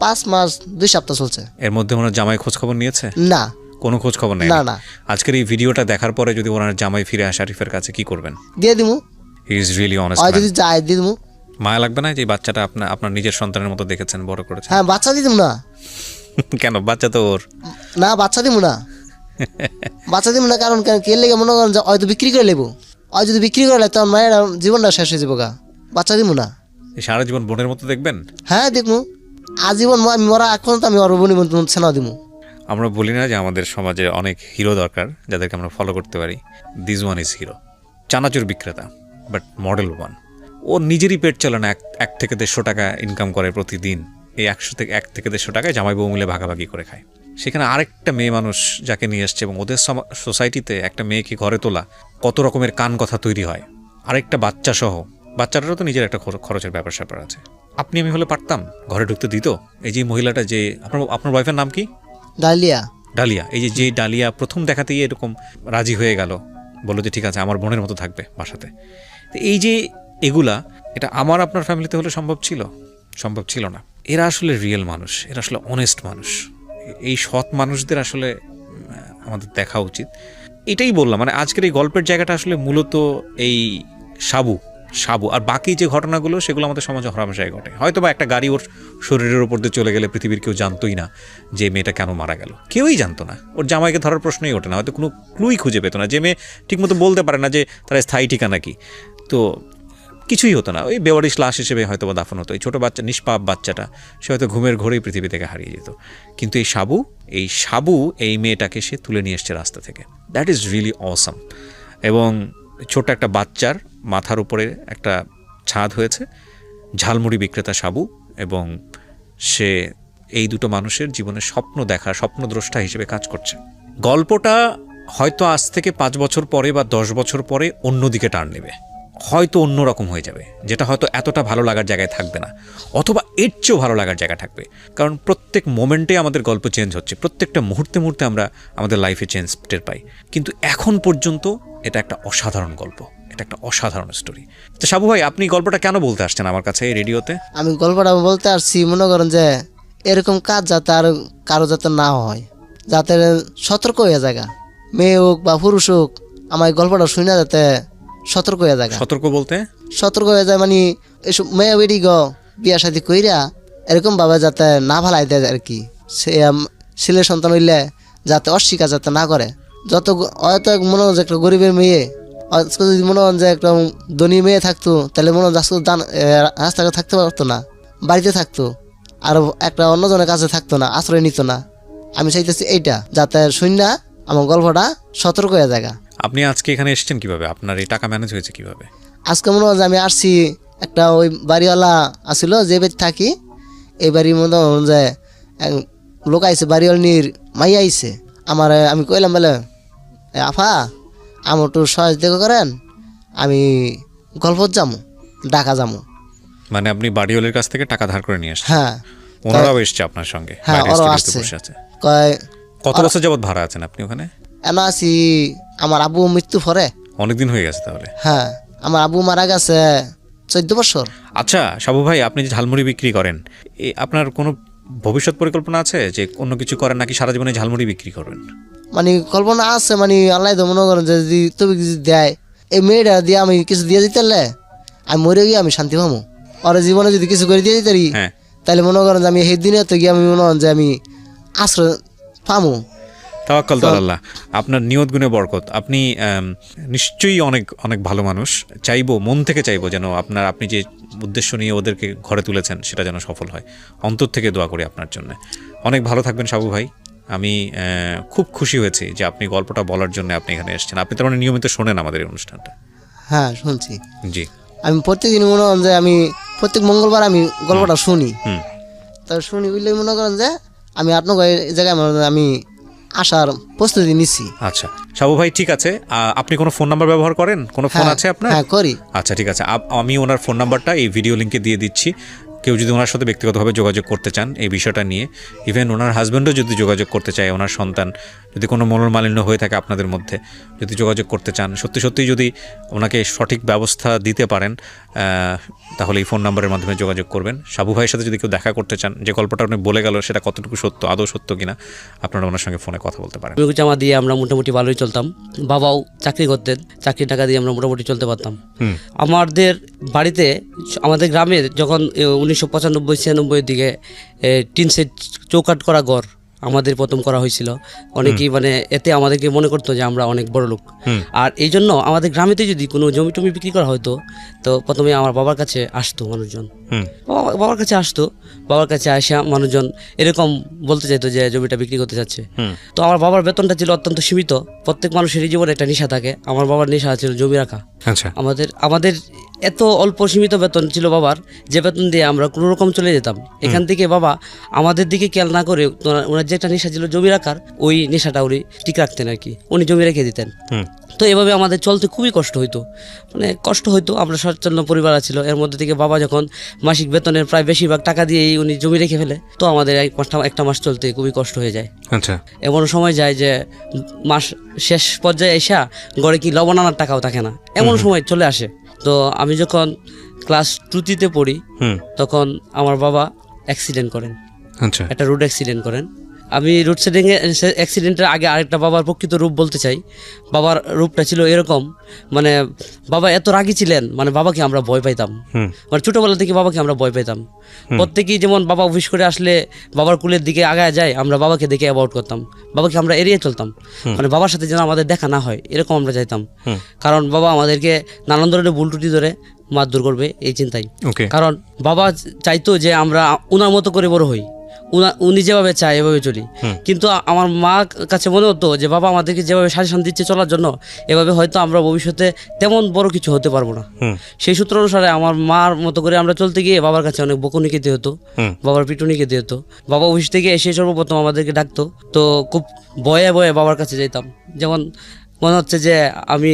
5 মাস 2 সপ্তাহ চলছে। এর মধ্যে ওনার জামাই খোঁজ খবর নিয়েছে? না, কোনো খোঁজ খবর নেই? না না। আজকের এই ভিডিওটা দেখার পরে যদি ওনার জামাই ফিরে আসে আরিফের কাছে, কি করবেন? দিয়ে দিমু। He is really honest. আর যদি যায় দিয়ে দিমু। মায়া লাগবে না যে এই বাচ্চাটা আপনার নিজের সন্তানের মতো দেখেছেন, বড় করেছেন? হ্যাঁ বাচ্চা দিতাম না। কেন? বাচ্চা তো ওর। না বাচ্চা দিব না, বাচ্চা দিব না। কারণ কে লেগে মনে করেন যে হয়তো বিক্রি করে নেবো, আর যদি বিক্রি করে নেয় তখন মায়ের জীবনটা শেষ হয়ে যাবো গা। বাচ্চা দিব না। সারা জীবন বোনের মতো দেখবেন? হ্যাঁ দেখবো আজীবন আমি মরা এখন তো আমি অরবনি ছেনা দিব। আমরা বলি না যে আমাদের সমাজে অনেক হিরো দরকার যাদেরকে আমরা ফলো করতে পারি? This one is hero. চানাচুর বিক্রেতা, বাট মডেল ওয়ান। ও নিজেরই পেট চলে না, 1 থেকে 150 টাকা ইনকাম করে প্রতিদিন। এই 1 থেকে 150 টাকায় জামাই বউ মিলে ভাগাভাগি করে খায়। সেখানে আরেকটা মেয়ে মানুষ যাকে নিয়ে এসছে, এবং ওদের সোসাইটিতে একটা মেয়েকে ঘরে তোলা কত রকমের কান কথা তৈরি হয়। আরেকটা বাচ্চা সহ, বাচ্চাটারও তো নিজের একটা খরচের ব্যাপার স্যাপার আছে। আপনি আমি হলে পারতাম, ঘরে ঢুকতে দিত? এই যে মহিলাটা, যে আপনার ওয়াইফের নাম কি? ডালিয়া। ডালিয়া। এই যে ডালিয়া প্রথম দেখাতেই এরকম রাজি হয়ে গেল, বললো যে ঠিক আছে আমার বোনের মতো থাকবে বাসাতে। এই যে এগুলা, এটা আমার আপনার ফ্যামিলিতে হলে সম্ভব ছিল? সম্ভব ছিল না। এরা আসলে রিয়েল মানুষ, এরা আসলে অনেস্ট মানুষ। এই সৎ মানুষদের আসলে আমাদের দেখা উচিত। এটাই বললাম, মানে আজকের এই গল্পের জায়গাটা আসলে মূলত এই সাবু আর বাকি যে ঘটনাগুলো সেগুলো আমাদের সমাজে হরহামেশাই ঘটে। হয়তো বা একটা গাড়ি ওর শরীরের ওপর দিয়ে চলে গেলে পৃথিবীর কেউ জানতোই না যে মেয়েটা কেন মারা গেল, কেউই জানতো না। ওর জামাইকে ধরার প্রশ্নই ওঠে না, হয়তো কোনো ক্লুই খুঁজে পেত না। যে মেয়ে ঠিকমতো বলতে পারে না যে তার স্থায়ী ঠিকানা কি, তো কিছুই হতো না। ওই বেওয়ারিশ লাশ হিসেবে হয়তো বা দাফন হতো। এই ছোটো বাচ্চা, নিষ্পাপ বাচ্চাটা, সে হয়তো ঘুমের ঘোরেই পৃথিবী থেকে হারিয়ে যেত। কিন্তু এই সাবু এই মেয়েটাকে সে তুলে নিয়ে এসছে রাস্তা থেকে। That is really awesome. এবং ছোট একটা বাচ্চার মাথার উপরে একটা ছাদ হয়েছে, ঝালমুড়ি বিক্রেতা সাবু, এবং সে এই দুটো মানুষের জীবনের স্বপ্নদ্রষ্টা হিসেবে কাজ করছে। গল্পটা হয়তো আজ থেকে 5 বছর পরে বা 10 বছর পরে অন্যদিকে টার্ন নেবে, হয়তো অন্যরকম হয়ে যাবে, যেটা হয়তো এতটা ভালো লাগার জায়গায় থাকবে না, অথবা এর চেয়েও ভালো লাগার জায়গা থাকবে। কারণ প্রত্যেক মোমেন্টে আমাদের গল্প চেঞ্জ হচ্ছে, প্রত্যেকটা মুহূর্তে আমরা আমাদের লাইফে চেঞ্জ টের পাই। কিন্তু এখন পর্যন্ত এটা একটা অসাধারণ গল্প, এটা একটা অসাধারণ স্টোরি। তো সাবু ভাই, আপনি গল্পটা কেন বলতে আসছেন আমার কাছে এই রেডিওতে? আমি গল্পটা বলতে আসছি মনে করেন যে এরকম কাজ যাতে আর কারো যাতে না হয়, যাতে সতর্ক হয়ে যায়, মেয়ে হোক বা পুরুষ হোক, আমার গল্পটা শুনে যাতে সতর্ক হয়ে যায়। সতর্ক বলতে? সতর্ক হয়ে যায় মানে এসব মেয়ে বেড়ি বিয়া শাদি কইরা এরকম ভাবে যাতে না ভালাই দেয় আর কি। সে ছেলে সন্তান হইলে যাতে অস্বীকার যাতে না করে। যত হয়তো মনে হয় যে একটা গরিবের মেয়ে, আজকে যদি মনে হয় যে একটা ধনী মেয়ে থাকতো, তাহলে মনে হয় আজকে রাস্তাঘাটে থাকতে পারতো না, বাড়িতে থাকতো, আর একটা অন্যজনের কাছে থাকতো না, আশ্রয় নিত না। আমি চাইতেছি এইটা যাতে শুননা আমার গল্পটা সতর্ক হয়ে যায়। আপনি আজকে এখানে এসেছেন কিভাবে? আপনার এই টাকা ম্যানেজ হয়েছে কিভাবে? আজকে মনে হয় যে আমি আসছি, একটা ওই বাড়িওয়ালা আসছিল যে বাড়ি থাকি, এই বাড়ির মধ্যে যে লোক আইসে, বাড়িওয়ালির মাই আইসে আমার। আমি কইলাম বলে আফা আমার একটু সহযোগিতা করেন, আমি গল্পত যাবো, ঢাকা যাবো। মানে আপনি বাড়িওয়ালের কাছ থেকে টাকা ধার করে নিয়ে আসছেন? হ্যাঁ। ওনারাও এসছে আপনার সঙ্গে? হ্যাঁ ওরাও আসছে। কয় কত বছর যাবত ভাড়া আছেন আপনি ওখানে? এনে আছি আমার আব্বু মৃত্যু পরে। অনেকদিন হয়ে গেছে তাহলে? হ্যাঁ আমার আব্বু মারা গেছে 14 বছর। আচ্ছা সাবু ভাই, আপনি যে ঝালমুড়ি বিক্রি করেন, আপনার কোনো ভবিষ্যৎ পরিকল্পনা আছে যে অন্য কিছু করেন, নাকি সারা জীবনে ঝালমুড়ি বিক্রি করবেন? মানে কল্পনা আছে, মানে আল্লাহ তো মনে করেন যে যদি তবে কিছু দেয়, এই মেয়েটা দিয়ে আমি কিছু দিয়ে দিতে আমি মরে গিয়ে আমি শান্তি পাবো। আর জীবনে যদি কিছু করে দিয়ে দিতে তাহলে মনে করেন যে আমি সেই দিনে তো গিয়ে আমি মনে করেন যে আমি আশ্রয় পামো। তাওয়াক্কাল তো আল্লাহ। আপনার নিয়ত গুণে বরকত। আপনি নিশ্চয়ই অনেক অনেক ভালো মানুষ। চাইবো, মন থেকে চাইবো যেন আপনি যে উদ্দেশ্য নিয়ে ওদেরকে ঘরে তুলেছেন সেটা যেন সফল হয়। অন্তর থেকে দোয়া করি আপনার জন্য। অনেক ভালো থাকবেন সাবু ভাই। আমি খুব খুশি হয়েছি যে আপনি গল্পটা বলার জন্য আপনি এখানে এসেছেন। আপনি তার মানে নিয়মিত শোনেন আমাদের এই অনুষ্ঠানটা? হ্যাঁ শুনছি। জি। আমি প্রত্যেকদিন মনে করেন যে আমি প্রত্যেক মঙ্গলবার আমি গল্পটা শুনি। তা শুনি বুঝলে মনে করেন যে আমি আপনার এই জায়গায় আমি আসার প্রস্তুতি নিচ্ছি। আচ্ছা সাবু ভাই, ঠিক আছে। আপনি কোনো ফোন নাম্বার ব্যবহার করেন? কোনো ফোন আছে আপনার? হ্যাঁ করি। আচ্ছা ঠিক আছে, আমি ওনার ফোন নাম্বারটা এই ভিডিও লিঙ্কে দিয়ে দিচ্ছি। কেউ যদি ওনার সাথে ব্যক্তিগতভাবে যোগাযোগ করতে চান এই বিষয়টা নিয়ে, ইভেন ওনার হাজব্যান্ডও যদি যোগাযোগ করতে চায়, ওনার সন্তান যদি কোনো মনোমালিন্য হয়ে থাকে আপনাদের মধ্যে, যদি যোগাযোগ করতে চান, সত্যি সত্যিই যদি ওনাকে সঠিক ব্যবস্থা দিতে পারেন, তাহলে এই ফোন নাম্বারের মাধ্যমে যোগাযোগ করবেন। সাবু ভাইয়ের সাথে যদি কেউ দেখা করতে চান, যে গল্পটা আপনি বলে গেল সেটা কতটুকু সত্য, আদৌ সত্য কিনা, আপনারা ওনার সঙ্গে ফোনে কথা বলতে পারেন। জামা দিয়ে আমরা মোটামুটি ভালোই চলতাম। বাবাও চাকরি করতেন, চাকরির টাকা দিয়ে আমরা মোটামুটি চলতে পারতাম। আমাদের বাড়িতে, আমাদের গ্রামে যখন 1995-96 দিকে টিন সেট চৌকাট করা ঘর আমাদের প্রথম করা হয়েছিল। অনেকেই মানে এতে আমাদেরকে মনে করতো যে আমরা অনেক বড় লোক। আর এই জন্য আমাদের গ্রামেতে যদি কোনো জমি টমি বিক্রি করা হতো, তো প্রথমে আমার বাবার কাছে আসতো মানুষজন, বাবার কাছে আসতো। বাবার কাছে আসা মানুষজন এরকম বলতে চাইতো যে জমিটা বিক্রি করতে চাচ্ছে। তো আমার বাবার বেতনটা ছিল অত্যন্ত সীমিত। প্রত্যেক মানুষেরই জীবনে একটা নেশা থাকে। আমার বাবার নেশা ছিল জমি রাখা। আচ্ছা। আমাদের এত অল্প সীমিত বেতন ছিল বাবার, যে বেতন দিয়ে আমরা কোনো রকম চলে যেতাম। এখান থেকে বাবা আমাদের দিকে খেয়াল না করে ওনার যে একটা নেশা ছিল জমি রাখার, ওই নেশাটা উনি ঠিক রাখতেন আর কি, উনি জমি রেখে দিতেন। তো এভাবে আমাদের চলতে খুবই কষ্ট হইতো, মানে কষ্ট হইতো। আমরা সচ্ছন্ন পরিবার ছিল, এর মধ্যে থেকে বাবা যখন মাসিক বেতনের প্রায় বেশিরভাগ টাকা দিয়েই উনি জমি রেখে ফেলে, তো আমাদের একটা মাস চলতে খুবই কষ্ট হয়ে যায়। আচ্ছা। এমন সময় যায় যে মাস শেষ পর্যায়ে এসা ঘরে কি লবণ আনার টাকাও থাকে না, এমন সময় চলে আসে। তো আমি যখন ক্লাস 2তে পড়ি, তখন আমার বাবা অ্যাক্সিডেন্ট করেন। আচ্ছা। একটা রোড অ্যাক্সিডেন্ট করেন। আমি রোড অ্যাক্সিডেন্টের আগে আরেকটা বাবার প্রকৃত রূপ বলতে চাই। বাবার রূপটা ছিল এরকম, মানে বাবা এত রাগী ছিলেন, মানে বাবাকে আমরা ভয় পাইতাম। মানে ছোটোবেলা থেকে বাবাকে আমরা ভয় পাইতাম। প্রত্যেকেই যেমন বাবা অফিস করে আসলে বাবার কুলের দিকে আগায় যায়, আমরা বাবাকে দেখে অ্যাভয়েড করতাম, বাবাকে আমরা এড়িয়ে চলতাম। মানে বাবার সাথে যেন আমাদের দেখা না হয় এরকম আমরা চাইতাম। কারণ বাবা আমাদেরকে নানান ধরনের ভুল ত্রুটি ধরে মারধর করবে এই চিন্তাই। কারণ বাবা চাইতো যে আমরা ওনার মতো করে বড় হই, উনি যেভাবে চায় এভাবে চলি। কিন্তু আমার মা কাছে মনে হতো যে বাবা আমাদেরকে যেভাবে সাজেশন দিচ্ছে চলার জন্য, এভাবে হয়তো আমরা ভবিষ্যতে তেমন বড় কিছু হতে পারবো না। সেই সূত্র অনুসারে আমার মার মতো করে আমরা চলতে গিয়ে বাবার কাছে অনেক বকুনি খেতে হতো, বাবার পিটুনি খেতে হতো। বাবা অফিস থেকে এসে সর্বপ্রথম আমাদেরকে ডাকতো, তো খুব ভয়ে ভয়ে বাবার কাছে যেতাম। যেমন মনে হচ্ছে যে আমি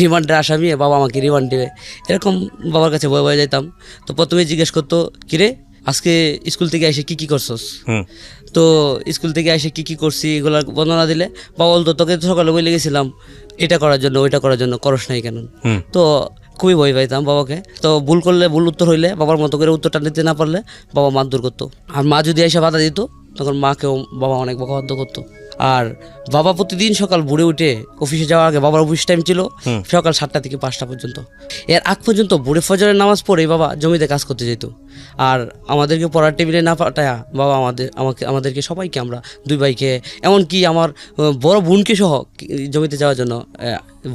রিমান্ডের আসামি, বাবা আমাকে রিমান্ড দেবে, এরকম বাবার কাছে ভয়ে ভয়ে যেতাম। তো প্রথমে জিজ্ঞেস করতো, কিরে আজকে স্কুল থেকে এসে কি কি করছস? তো স্কুল থেকে এসে কি কি করছি এগুলো বর্ণনা দিলে বাবা বলতো, তোকে তো সকালে বলে গেছিলাম এটা করার জন্য ওইটা করার জন্য, করস নাই কেন? তো খুবই ভয় পাইতাম বাবাকে। তো ভুল করলে, ভুল উত্তর হইলে, বাবার মতো করে উত্তরটা দিতে না পারলে বাবা মারধর করতো। আর মা যদি এসে বাধা দিত, তখন মাকেও বাবা অনেক বকাবাধ্য করতো। আর বাবা প্রতিদিন সকাল ভোরে উঠে অফিসে যাওয়ার আগে, বাবার অফিস টাইম ছিল সকাল 7টা থেকে 5টা পর্যন্ত, এর আগ পর্যন্ত ভোরে ফজরের নামাজ পড়ে বাবা জমিতে কাজ করতে যেত। আর আমাদেরকে পড়ার টেবিলে না পাঠায়া বাবা আমাদেরকে সবাইকে, আমরা 2 ভাইকে, এমনকি আমার বড় বোনকে সহ জমিতে যাওয়ার জন্য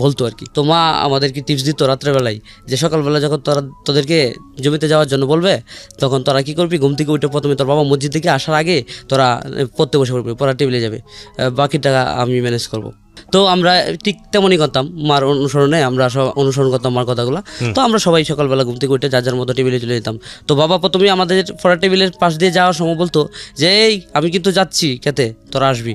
বলতো আর কি। তো মা আমাদেরকে টিপস দিত রাত্রেবেলায়, যে সকালবেলা যখন তোদেরকে জমিতে যাওয়ার জন্য বলবে, তখন তোরা কী করবি, ঘুম থেকে উঠে প্রথমে তোর বাবা মসজিদ থেকে আসার আগে তোরা পড়তে বসে পড়বি, পড়ার টেবিলে যাবে, বাকি টাকা আমি ম্যানেজ করবো। তো আমরা ঠিক তেমনই করতাম, মার অনুসরণে আমরা সব অনুসরণ করতাম মার কথাগুলো। তো আমরা সবাই সকালবেলা ঘুম থেকে উঠে যার যার মতো টেবিলে চলে যেতাম। তো বাবা প্রথমে আমাদের পড়ার টেবিলের পাশ দিয়ে যাওয়ার সময় বলতো যে, এই আমি কিন্তু যাচ্ছি খেতে, তোরা আসবি,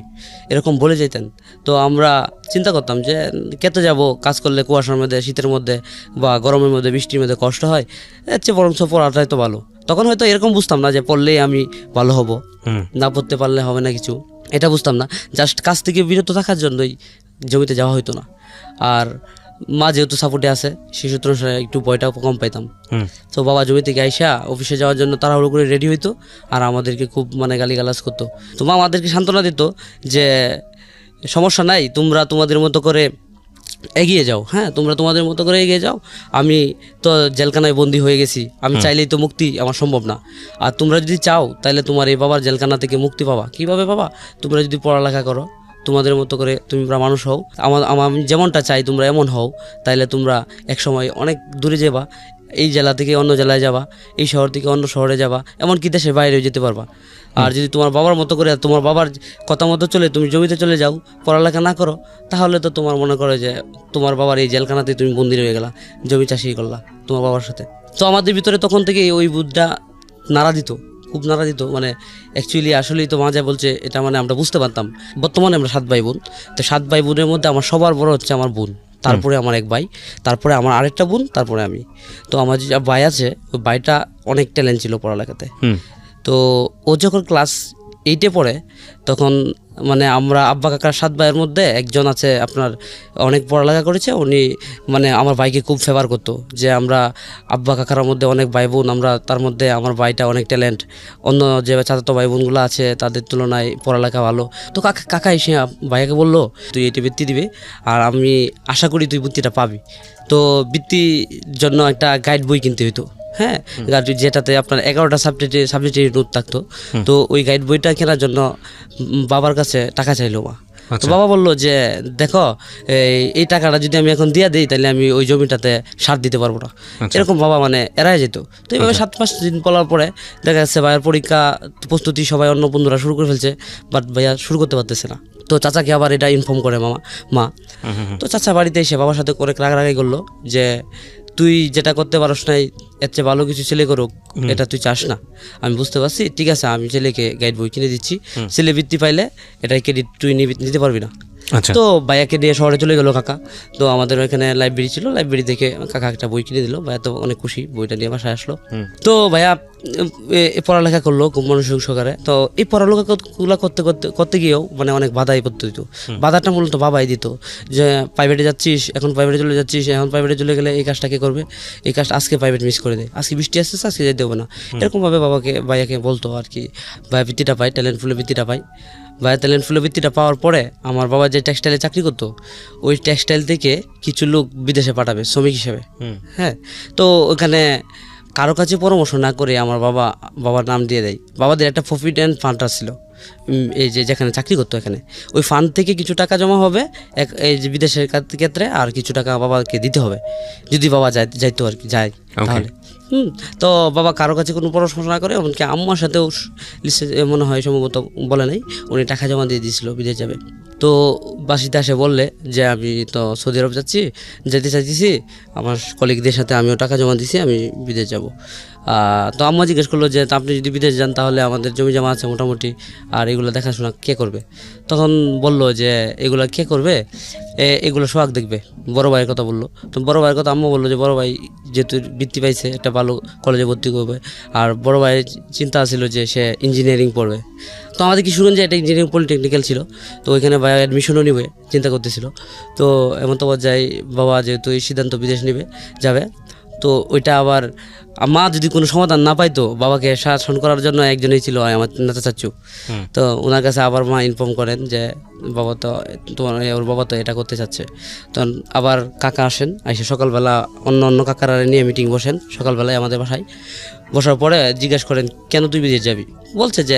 এরকম বলে যেতেন। তো আমরা চিন্তা করতাম যে খেতে যাব, কাজ করলে কুয়াশার মধ্যে, শীতের মধ্যে বা গরমের মধ্যে, বৃষ্টির মধ্যে কষ্ট হয়, এর চেয়ে বরঞ্চ পড়াটাই তো ভালো। তখন হয়তো এরকম বুঝতাম না যে পড়লেই আমি ভালো হব, না পড়তে পারলে হবে না কিছু, এটা বুঝতাম না। জাস্ট কাজ থেকে বিরত থাকার জন্যই জমিতে যাওয়া হতো না। আর মা যেহেতু সাপোর্টে আছে, সেই সূত্র একটু ভয়টা কম পাইতাম। তো বাবা জমি থেকে আইসা অফিসে যাওয়ার জন্য তাড়াহুড়ো করে রেডি হইতো, আর আমাদেরকে খুব মানে গালিগালাজ করতো। তো মা আমাদেরকে সান্ত্বনা দিত যে সমস্যা নাই, তোমরা তোমাদের মতো করে এগিয়ে যাও, হ্যাঁ তোমরা তোমাদের মতো করে এগিয়ে যাও, আমি তো জেলখানায় বন্দি হয়ে গেছি, আমি চাইলেই তো মুক্তি আমার সম্ভব না। আর তোমরা যদি চাও তাহলে তোমার এই বাবার জেলখানা থেকে মুক্তি পাবা। কীভাবে পাবা? তোমরা যদি পড়ালেখা করো, তোমাদের মতো করে তোমরা মানুষ হও, আমি যেমনটা চাই তোমরা এমন হও, তাইলে তোমরা একসময় অনেক দূরে যাবা, এই জেলা থেকে অন্য জেলায় যাবা, এই শহর থেকে অন্য শহরে যাবা, এমনকি দেশের বাইরেও যেতে পারবা। আর যদি তোমার বাবার মতো করে, তোমার বাবার কথা মতো চলে তুমি জমিতে চলে যাও, পড়ালেখা না করো, তাহলে তো তোমার মনে করে যে তোমার বাবার এই জেলখানাতে তুমি বন্দি হয়ে গেলা, জমি চাষি করলা তোমার বাবার সাথে। তো আমাদের ভিতরে তখন থেকে ওই বুদ্ধটা নাড়া দিত, খুব নাড়া দিত। মানে অ্যাকচুয়ালি আসলেই তো মাজা বলছে এটা, মানে আমরা বুঝতে পারতাম। বর্তমানে আমরা 7 ভাই বোন, তো 7 ভাই বোনের মধ্যে আমার সবার বড় হচ্ছে আমার বোন, তারপরে আমার এক ভাই, তারপরে আমার আরেকটা বোন, তারপরে আমি। তো আমার যে ভাই আছে, ওই ভাইটা অনেক ট্যালেন্ট ছিল পড়ালেখাতে। তো ও যখন ক্লাস 8-এ পড়ে, তখন মানে আমরা আব্বা কাকার 7 ভাইয়ের মধ্যে একজন আছে আপনার অনেক পড়ালেখা করেছে, উনি মানে আমার ভাইকে খুব ফেভার করতো, যে আমরা আব্বা কাকার মধ্যে অনেক ভাই বোন, আমরা তার মধ্যে আমার ভাইটা অনেক ট্যালেন্ট, অন্য যে চাচাতো ভাই বোনগুলো আছে তাদের তুলনায় পড়ালেখা ভালো। তো কাকা এসে ভাইয়াকে বললো তুই এটি বৃত্তি দিবে, আর আমি আশা করি তুই বৃত্তিটা পাবি। তো বৃত্তির জন্য একটা গাইড বই কিনতে হইতো, হ্যাঁ, যেটাতে আপনার 11টা সাবজেক্টের নোট থাকতো। তো ওই গাইড বইটা কেনার জন্য বাবার কাছে টাকা চাইলো মা। তো বাবা বললো যে দেখো এই টাকাটা যদি আমি এখন দিয়ে দিই তাহলে আমি ওই জমিটাতে সার দিতে পারবো না, এরকম বাবা মানে এড়াই যেত। তো এইভাবে 7-5 দিন পড়ার পরে দেখা যাচ্ছে ভাইয়ের পরীক্ষা প্রস্তুতি সবাই অন্য বন্ধুরা শুরু করে ফেলছে, বাট ভাইয়া শুরু করতে পারতেছে না। তো চাচাকে আবার এটা ইনফর্ম করে মা। তো চাচা বাড়িতে এসে বাবার সাথে করে রাগারাগি করলো যে তুই যেটা করতে পারস নাই, এর চেয়ে ভালো কিছু ছেলে করুক, এটা তুই চাস না, আমি বুঝতে পারছি, ঠিক আছে আমি ছেলেকে গাইড বই কিনে দিচ্ছি, ছেলে বৃত্তি পাইলে এটাই ক্রেডিট তুই নিতে পারবি না। তো ভাইয়াকে দিয়ে শহরে চলে গেল কাকা। তো আমাদের ওইখানে লাইব্রেরি ছিল, লাইব্রেরি থেকে কাকা একটা বই কিনে দিল, ভাইয়া তো অনেক খুশি, বইটা নিয়ে বাসায় আসলো। তো ভাইয়া পড়ালেখা করলো খুব মনোযোগ সহকারে। তো এই পড়ালেখাগুলো করতে গিয়েও মানে অনেক বাধাই পড়তে দিত। বাধাটা মূলত বাবাই দিত, যে প্রাইভেটে যাচ্ছিস, এখন প্রাইভেটে চলে যাচ্ছিস, এখন প্রাইভেটে চলে গেলে এই কাজটা কে করবে, এই কাজটা আজকে প্রাইভেট মিস করে দে, আজকে বৃষ্টি আসতেছে আজকে যেতে হবে না, এরকমভাবে ভাইয়াকে বলতো আর কি। ভাইয়া বৃত্তিটা পাই, ট্যালেন্ট ফুলে বৃত্তিটা পাই। ভাইয়া ট্যালেন্ট ফুলে বৃত্তিটা পাওয়ার পরে আমার বাবা যে টেক্সটাইলে চাকরি করতো, ওই টেক্সটাইল থেকে কিছু লোক বিদেশে পাঠাবে শ্রমিক হিসেবে, হ্যাঁ। তো ওখানে কারো কাছে পরামর্শ না করে আমার বাবার নাম দিয়ে দেয়। বাবাদের একটা প্রভিডেন্ট ফান্ড ছিল, এই যেখানে চাকরি করতো এখানে, ওই ফান্ড থেকে কিছু টাকা জমা হবে এই যে বিদেশের ক্ষেত্রে, আর কিছু টাকা বাবাকে দিতে হবে যদি বাবা যাইতো আর কি, যায় তাহলে। তো বাবা কারো কাছে কোনো পরামর্শ না করে, এমনকি আম্মার সাথেও মনে হয় সম্ভবত বলে নাই, উনি টাকা জমা দিয়ে দিয়েছিল বিদেশ যাবে। তো বাসিতে আসে বললে যে আমি তো সৌদি আরব যেতে চাইতেছি, আমার কলিগদের সাথে আমিও টাকা জমা দিছি, আমি বিদেশ যাব। তো আম্মা জিজ্ঞেস করলো যে আপনি যদি বিদেশ যান তাহলে আমাদের জমি জমা আছে মোটামুটি, আর এগুলো দেখাশোনা কে করবে? তখন বলল যে এগুলো কে করবে, এগুলো সোহাগ দেখবে, বড় ভাইয়ের কথা বললো। তো বড় ভাইয়ের কথা আম্মা বললো যে বড় ভাই যেহেতু বৃত্তি পাইছে একটা ভালো কলেজে ভর্তি করবে, আর বড় ভাইয়ের চিন্তা ছিল যে সে ইঞ্জিনিয়ারিং পড়বে। তো আমাদের কিশোরগঞ্জে একটা ইঞ্জিনিয়ারিং পলিটেকনিক্যাল ছিল, তো ওইখানে ভাই অ্যাডমিশনও নিবে চিন্তা করতেছিল। তো এমন তো পর্যায়ে বাবা যেহেতু এই সিদ্ধান্ত বিদেশ যাবে, তো ওইটা আবার মা যদি কোনো সমাধান না পাইতো, বাবাকে শাসন করার জন্য একজনই ছিল আমার নেতা চাচ্চু। তো ওনার কাছে আবার মা ইনফর্ম করেন যে ওর বাবা তো এটা করতে চাচ্ছে। তখন আবার কাকা আসেন, এসে সকালবেলা অন্য কাকারা নিয়ে মিটিং বসেন সকালবেলায় আমাদের বাসায়। বসার পরে জিজ্ঞাসা করেন কেন তুই বিদেশ যাবি? বলছে যে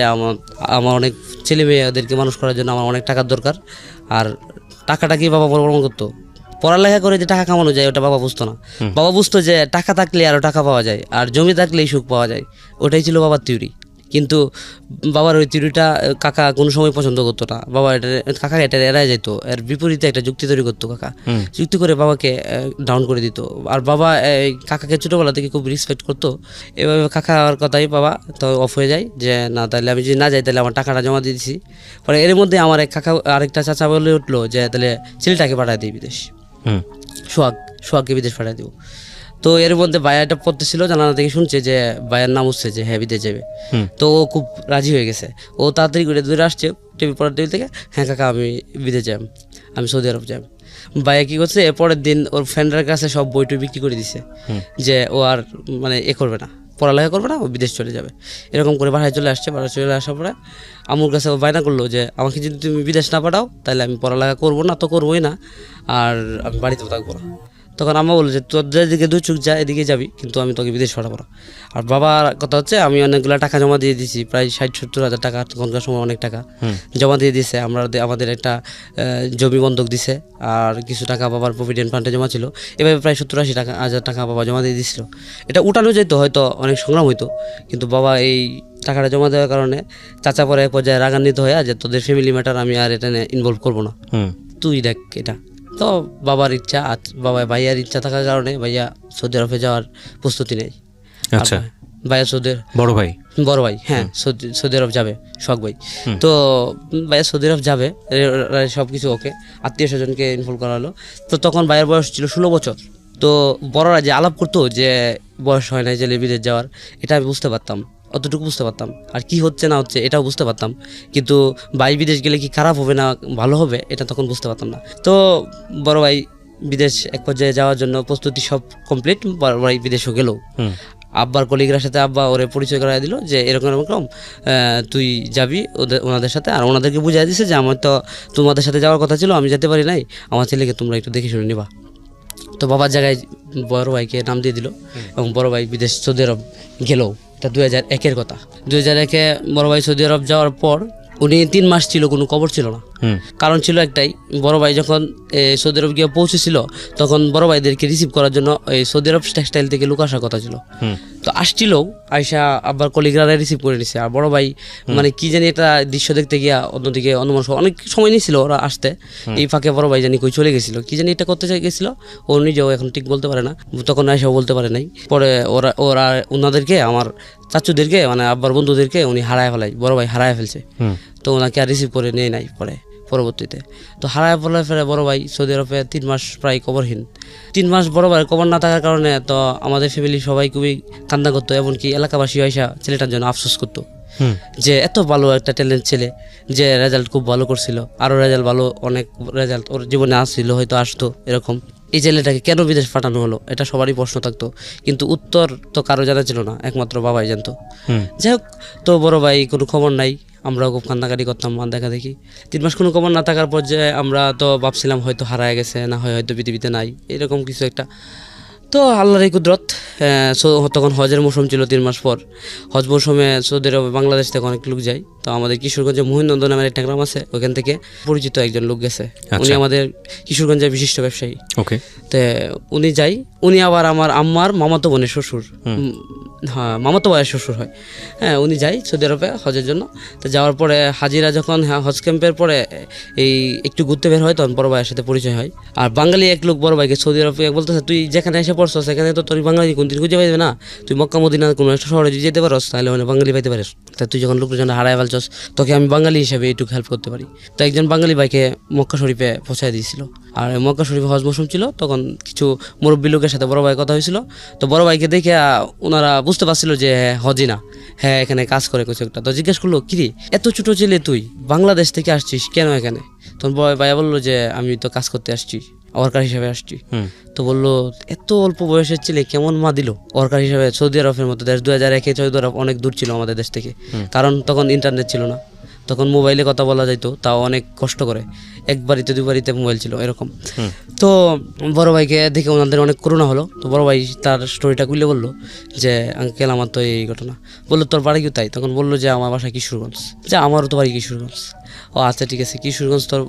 আমার অনেক ছেলে মেয়েদেরকে মানুষ করার জন্য আমার অনেক টাকার দরকার, আর টাকাটা কি বাবা প্রমাণ করতো, পড়ালেখা করে যে টাকা কামানো যায় ওটা বাবা বুঝতো না। বাবা বুঝতো যে টাকা থাকলে আরও টাকা পাওয়া যায়, আর জমি থাকলেই সুখ পাওয়া যায়, ওটাই ছিল বাবার থিওরি। কিন্তু বাবার ওই থিওরিটা কাকা কোনো সময় পছন্দ করতো না। কাকা এটা এড়াই যেত, এর বিপরীতে একটা যুক্তি তৈরি করতো কাকা, যুক্তি করে বাবাকে ডাউন করে দিত। আর বাবা কাকাকে ছোটোবেলা থেকে খুব রেসপেক্ট করতো। এভাবে কাকার কথাই বাবা তো অফ হয়ে যায় যে না, তাহলে আমি যদি না যাই তাহলে আমার টাকাটা জমা দিয়ে দিছি। পরে এর মধ্যে আমার এক কাকা আরেকটা চাচা বলে উঠলো যে তাহলে ছেলেটাকে পাঠায় দিই বিদেশ, সোহাগকে বিদেশ পাঠিয়ে দেবো। তো এর মধ্যে বায়াটা পড়তেছিল, জানালা থেকে শুনছে যে বায়ার নাম উঠছে যে হ্যাঁ বিদেশ যাবে। তো ও খুব রাজি হয়ে গেছে, ও তাড়াতাড়ি করে দূরে আসছে টেবিল পড়ার টেবিল থেকে, হ্যাঁ কাকা আমি বিদেশ যাব, আমি সৌদি আরব যাব। বায়া কী করছে, পরের দিন ওর ফ্রেন্ডের কাছে সব বইটই বিক্রি করে দিছে, যে ও আর মানে করবে না, পড়ালেখা করবে না, ও বিদেশ চলে যাবে। এরকম করে বাসায় চলে আসছে। বাসায় চলে আসার পরে আম্মুর কাছে ও বায়না করলো যে আমাকে যদি তুমি বিদেশ না পাঠাও তাহলে আমি পড়ালেখা করবো না, তো করবোই না, আর আমি বাড়িতেও থাকবো না। তখন আম্মা বললো যে তোর যেদিকে দুই চোখ যা এদিকে যাবি, কিন্তু আমি তোকে বিদেশ পাঠাবো না। আর বাবার কথা হচ্ছে আমি অনেকগুলো টাকা জমা দিয়ে দিয়েছি, প্রায় 60-70 হাজার টাকা, তখনকার সময় অনেক টাকা জমা দিয়ে দিয়েছে। আমাদের একটা জমি বন্ধক দিছে, আর কিছু টাকা বাবার প্রভিডেন্ট ফান্ডে জমা ছিল। এভাবে প্রায় 70-80 হাজার টাকা বাবা জমা দিয়ে দিয়েছিল। এটা উঠানো যেত, হয়তো অনেক সংগ্রাম হইতো, কিন্তু বাবা এই টাকাটা জমা দেওয়ার কারণে চাচা পরে এক পর্যায়ে রাগান্বিত হয়ে যে তোদের ফ্যামিলি ম্যাটার আমি আর এটা ইনভলভ করবো না, তুই দেখ এটা। তো বাবার ইচ্ছা, ভাইয়ার ইচ্ছা থাকার কারণে ভাইয়া সৌদি আরবে যাওয়ার প্রস্তুতি নেই। আচ্ছা, ভাইয়া বড় ভাই, হ্যাঁ, সৌদি আরব যাবে, শখ ভাই। তো ভাইয়া সৌদি আরব যাবে, সব কিছু ওকে, আত্মীয় স্বজনকে ইনভলভ করা হলো। তো তখন ভাইয়ের বয়স ছিল 16 বছর। তো বড়রা যে আলাপ করতো যে বয়স হয় না যে বিদেশ যাওয়ার, এটা আমি বুঝতে পারতাম, অতটুকু বুঝতে পারতাম। আর কি হচ্ছে না হচ্ছে এটাও বুঝতে পারতাম, কিন্তু ভাই বিদেশ গেলে কি খারাপ হবে না ভালো হবে এটা তখন বুঝতে পারতাম না। তো বড় ভাই বিদেশ এক পর্যায়ে যাওয়ার জন্য প্রস্তুতি সব কমপ্লিট, বড় ভাই বিদেশও গেল। আব্বার কলিগরার সাথে আব্বা ওরে পরিচয় করাই দিল যে এরকম এরকম তুই যাবি ওনাদের সাথে। আর ওনাদেরকে বুঝাই দিছে যে আমার তো তোমাদের সাথে যাওয়ার কথা ছিল, আমি যেতে পারি নাই, আমার ছেলেকে তোমরা একটু দেখে শুনে নিবা। তো বাবার জায়গায় বড় ভাইকে নাম দিয়ে দিল, এবং বড় ভাই বিদেশ সৌদি আরব গেল। এটা 2001-এর কথা। 2001-এ বড় ভাই সৌদি আরব যাওয়ার পর উনি 3 মাস ছিল, কোনো খবর ছিল না। কারণ ছিল একটাই, বড় ভাই যখন সৌদি আরব গিয়ে পৌঁছেছিল তখন বড় ভাইদেরকে রিসিভ করার জন্য এই সৌদি আরব টেক্সটাইল থেকে লোক আসার কথা ছিল। তো আসছিল, আয়সা আবার কলিগরা রিসিভ করে নিছে। আর বড় ভাই মানে কি জানি একটা দৃশ্য দেখতে গিয়া অন্যদিকে অন্য মানুষ অনেক সময় নিয়েছিল ওরা আসতে, এই ফাঁকে বড় ভাই জানি কই চলে গেছিল, কি জানি এটা করতে গেছিল, ও নিজেও এখন ঠিক বলতে পারে না, তখন আয়সাও বলতে পারে নাই। পরে ওরা ওনাদেরকে, আমার চাচুদেরকে মানে আব্বার বন্ধুদেরকে উনি হারায় ফেলাই, বড় ভাই হারায় ফেলছে। তো ওনাকে আর রিসিভ করে নেয় নাই পরে পরবর্তীতে। তো হারায় ফেলে বড় ভাই সৌদি আরবে 3 মাস প্রায় খবরহীন। 3 মাস বড় ভাই খবর না থাকার কারণে তো আমাদের ফ্যামিলি সবাই খুবই কান্না করতো, এমনকি এলাকাবাসী আইসা ছেলেটার জন্য আফসোস করতো যে এত ভালো একটা ট্যালেন্ট ছেলে, যে রেজাল্ট খুব ভালো করছিল, আরও রেজাল্ট ভালো, অনেক রেজাল্ট ওর জীবনে আসছিল, হয়তো আসতো এরকম, এই ছেলেটাকে কেন বিদেশ পাঠানো হলো, এটা সবারই প্রশ্ন থাকতো, কিন্তু উত্তর তো কারো জানা ছিল না, একমাত্র বাবাই জানতো। যাই হোক, তো বড় ভাই কোনো খবর নাই, আমরাও খুব কান্নাকাটি করতাম, দেখা দেখি 3 মাস কোনো খবর না থাকার পর যে আমরা তো ভাবছিলাম হয়তো হারায় গেছে, না হয় হয়তো পৃথিবীতে নাই, এরকম কিছু একটা। তো আল্লাহর এই কুদরত, তখন হজের মৌসুম ছিল 3 মাস পর। হজ মৌসুমে সৌদি আরবে বাংলাদেশ থেকে অনেক লোক যায়। তো আমাদের কিশোরগঞ্জে মহিনন্দ নামের একটা গ্রাম আছে, ওখান থেকে পরিচিত একজন লোক গেছে। উনি আমাদের কিশোরগঞ্জের বিশিষ্ট ব্যবসায়ী। ওকে। তো উনি উনি আবার আমার আম্মার মামাতো বোনের শ্বশুর, হ্যাঁ মামাতো ভাইয়ের শ্বশুর হয়। হ্যাঁ, উনি যায় সৌদি আরবে হজের জন্য। তো যাওয়ার পরে হাজিরা যখন হজ ক্যাম্পের পরে এই একটু ঘুরতে বের হয়, তখন বড় ভাইয়ের সাথে পরিচয় হয়। আর বাঙালি এক লোক বড় ভাইকে সৌদি আরবে বলতেছে, তুই যেখানে এসে পড়ছো সেখানে তো তোর বাঙালি কোনদিন খুঁজে পাইবে না, তুই মক্কা মদিনা কোনো একটা শহরে যদি যেতে পারস তাহলে মানে বাঙালি পাইতে পারিস। তা তুই যখন লোকজন হারায় ফেলছস, তোকে আমি বাঙালি হিসেবে এইটুকু হেল্প করতে পারি। তো একজন বাঙালি ভাইকে মক্কা শরীফে পৌঁছায় দিয়েছিল। আর মক্কা শরীফে হজ মৌসুম ছিল, তখন কিছু মুরব্বী লোকের সাথে বড় ভাই কথা হয়েছিল। তো বড় ভাইকে দেখে ওনারা বুঝতে পারছিল যে হজি না, হ্যাঁ এখানে কাজ করে কিছু একটা। তো জিজ্ঞেস করলো, কিরে এত ছোট ছেলে তুই বাংলাদেশ থেকে আসছিস কেন এখানে? তখন ভাইয়া বললো যে আমি তো কাজ করতে আসছি, ওয়ার্কার হিসেবে আসছি। তো বললো, এত অল্প বয়সের ছেলে কেমন মা দিল ওয়ার্কার হিসেবে? সৌদি আরবের মতো দেশ, 2001-এ সৌদি আরব অনেক দূর ছিল আমাদের দেশ থেকে, কারণ তখন ইন্টারনেট ছিল না, তখন মোবাইলে কথা বলা যাইতো, তাও অনেক কষ্ট করে, 1 বাড়িতে 2 বাড়িতে মোবাইল ছিল এরকম। তো বড় ভাইকে দেখে ওনাদের অনেক করুণা হলো। তো বড় ভাই তার স্টোরিটা খুলে বললো যে আঙ্কেল আমার তো এই ঘটনা। বললো, তোর বাড়ি কোথায়? তখন বললো যে আমার বাসা কিশোরগঞ্জ। যে আমারও তো বাড়ি কিশোরগঞ্জ। ও আচ্ছা ঠিক আছে, কিশোরগঞ্জ তোর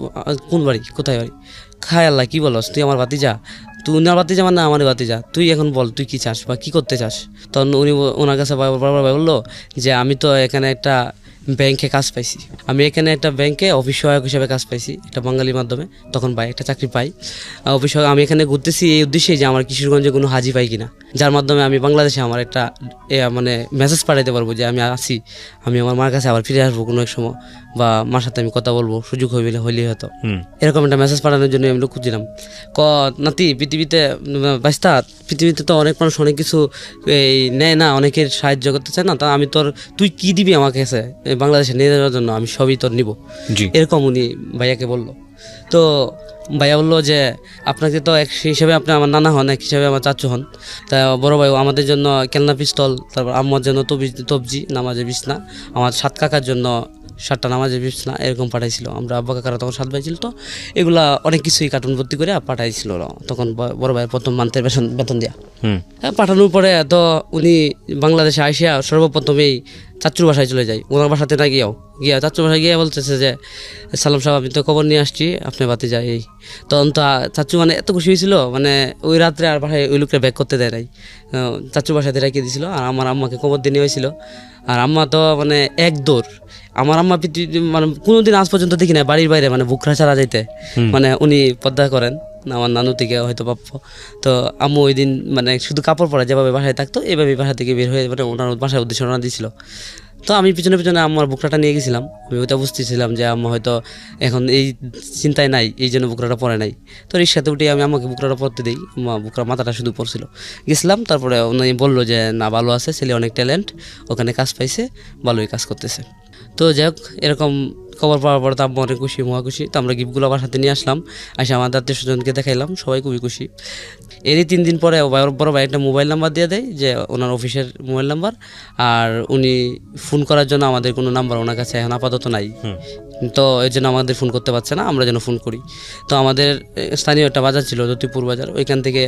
কোন বাড়ি, কোথায় বাড়ি? খায় আল্লাহ, কী বলস তুই আমার ভাতিজা? তুই উনার ভাতিজা মানে আমার ভাতিজা, তুই এখন বল তুই কী চাস বা কী করতে চাস? তখন উনি ওনার কাছে বড় ভাই বললো যে আমি তো এখানে একটা ব্যাংকে কাজ পাইছি, আমি এখানে একটা ব্যাংকে অফিস সহায়ক হিসেবে কাজ পাইছি একটা বাঙালির মাধ্যমে। তখন ভাই একটা চাকরি পাই অফিস সহায়ক। আমি এখানে ঘুরতেছি এই উদ্দেশ্যে যে আমার কিশোরগঞ্জে কোনো হাজি পাই কিনা, যার মাধ্যমে আমি বাংলাদেশে আমার একটা মানে মেসেজ পাঠাইতে পারবো যে আমি আছি, আমি আমার মার কাছে আবার ফিরে আসবো কোনো এক সময়, বা মার সাথে আমি কথা বলবো, সুযোগ হইলেই হয়তো। এরকম একটা মেসেজ পাঠানোর জন্য আমি লোক খুঁজছিলাম। নাতি পৃথিবীতে বাস্তা, পৃথিবীতে তো অনেক মানুষ অনেক কিছু এই নেয় না, অনেকের সাহায্য করতে চায় না, তা আমি তুই কি দিবি আমাকে কাছে বাংলাদেশে নিয়ে যাওয়ার জন্য, আমি সবই তোর নিব, এরকম উনি ভাইয়াকে বললো। তো ভাইয়া বললো যে আপনাকে তো এক হিসেবে আপনি আমার নানা হন, এক হিসেবে আমার চাচু হন, তা বড় ভাই আমাদের জন্য কেলনা পিস্তল, তারপর আম্মার জন্য তবজি নামাজে বিছনা, আমার 7 কাকার জন্য 7টা নামাজে বিছনা এরকম পাঠাইছিল। আমরা আব্বা কাকারা তখন 7 ভাই ছিল, তো এগুলা অনেক কিছুই কার্টুন ভর্তি করে পাঠাইছিল তখন বড় ভাই প্রথম মান্থের বেতন দেওয়া। হ্যাঁ, পাঠানোর পরে তো উনি বাংলাদেশে আইসিয়া সর্বপ্রথমেই চাচুর বাসায় চলে যায়। ওনার বাসাতে না গিয়া চাচুর বাসায় গিয়ে বলতেছে যে সালাম সাহেব আমি তো খবর নিয়ে আসছি, আপনি বাতি যাই। এই তখন তো চাচু মানে এত খুশি হয়েছিল, মানে ওই রাত্রে আর বাসায় ওই লোকটা ব্যাক করতে দেয় নাই, চাচুর বাসাতে রেখে দিয়েছিল। আর আমার আম্মাকে খবর দিয়ে নিয়ে হয়েছিল। আর আম্মা তো মানে এক দৌড়, আমার আম্মা মানে কোনোদিন আজ পর্যন্ত দেখি না বাড়ির বাইরে মানে বুকরা ছাড়া যাইতে, মানে উনি পদ্মা করেন আমার নানু থেকে হয়তো প্রাপ্য। তো আম্মু ওই দিন মানে শুধু কাপড় পরা যেভাবে বাসায় থাকতো এভাবে বাসা থেকে বের হয়ে মানে ওনার বাসায় উদ্দেশ্যে রওনা দিয়েছিল। তো আমি পিছনে পিছনে আম্মার বুকরাটা নিয়ে গেছিলাম। আমি ওইটা বুঝতেছিলাম যে আম্মা হয়তো এখন এই চিন্তায় নাই, এই জন্য বুকরাটা পরে নাই। তো রিক্সাতে উঠে আমি আমাকে বুকরাটা পরতে দিই, আম্মা বুকরা মাথাটা শুধু পড়ছিল। গেছিলাম, তারপরে উনি বললো যে না ভালো আছে, ছেলে অনেক ট্যালেন্ট, ওখানে কাজ পাইছে, ভালোই কাজ করতেছে। তো যাই হোক, এরকম খবর পাওয়ার পরে তো আম্মা অনেক খুশি, মহা খুশি। তো আমরা গিফটগুলো বাসাতে নিয়ে আসলাম, আসে আমাদের আত্মীয় স্বজনকে দেখাইলাম, সবাই খুবই খুশি। এরই 3 দিন পরে বড় ভাই একটা মোবাইল নাম্বার দিয়ে দেয়, যে ওনার অফিসের মোবাইল নাম্বার। আর উনি ফোন করার জন্য আমাদের কোনো নাম্বার ওনার কাছে এখন আপাতত নাই, তো এর জন্য আমাদের ফোন করতে পারছে না, আমরা যেন ফোন করি। তো আমাদের স্থানীয় একটা বাজার ছিল জ্যোতিপুর বাজার, ওইখান থেকে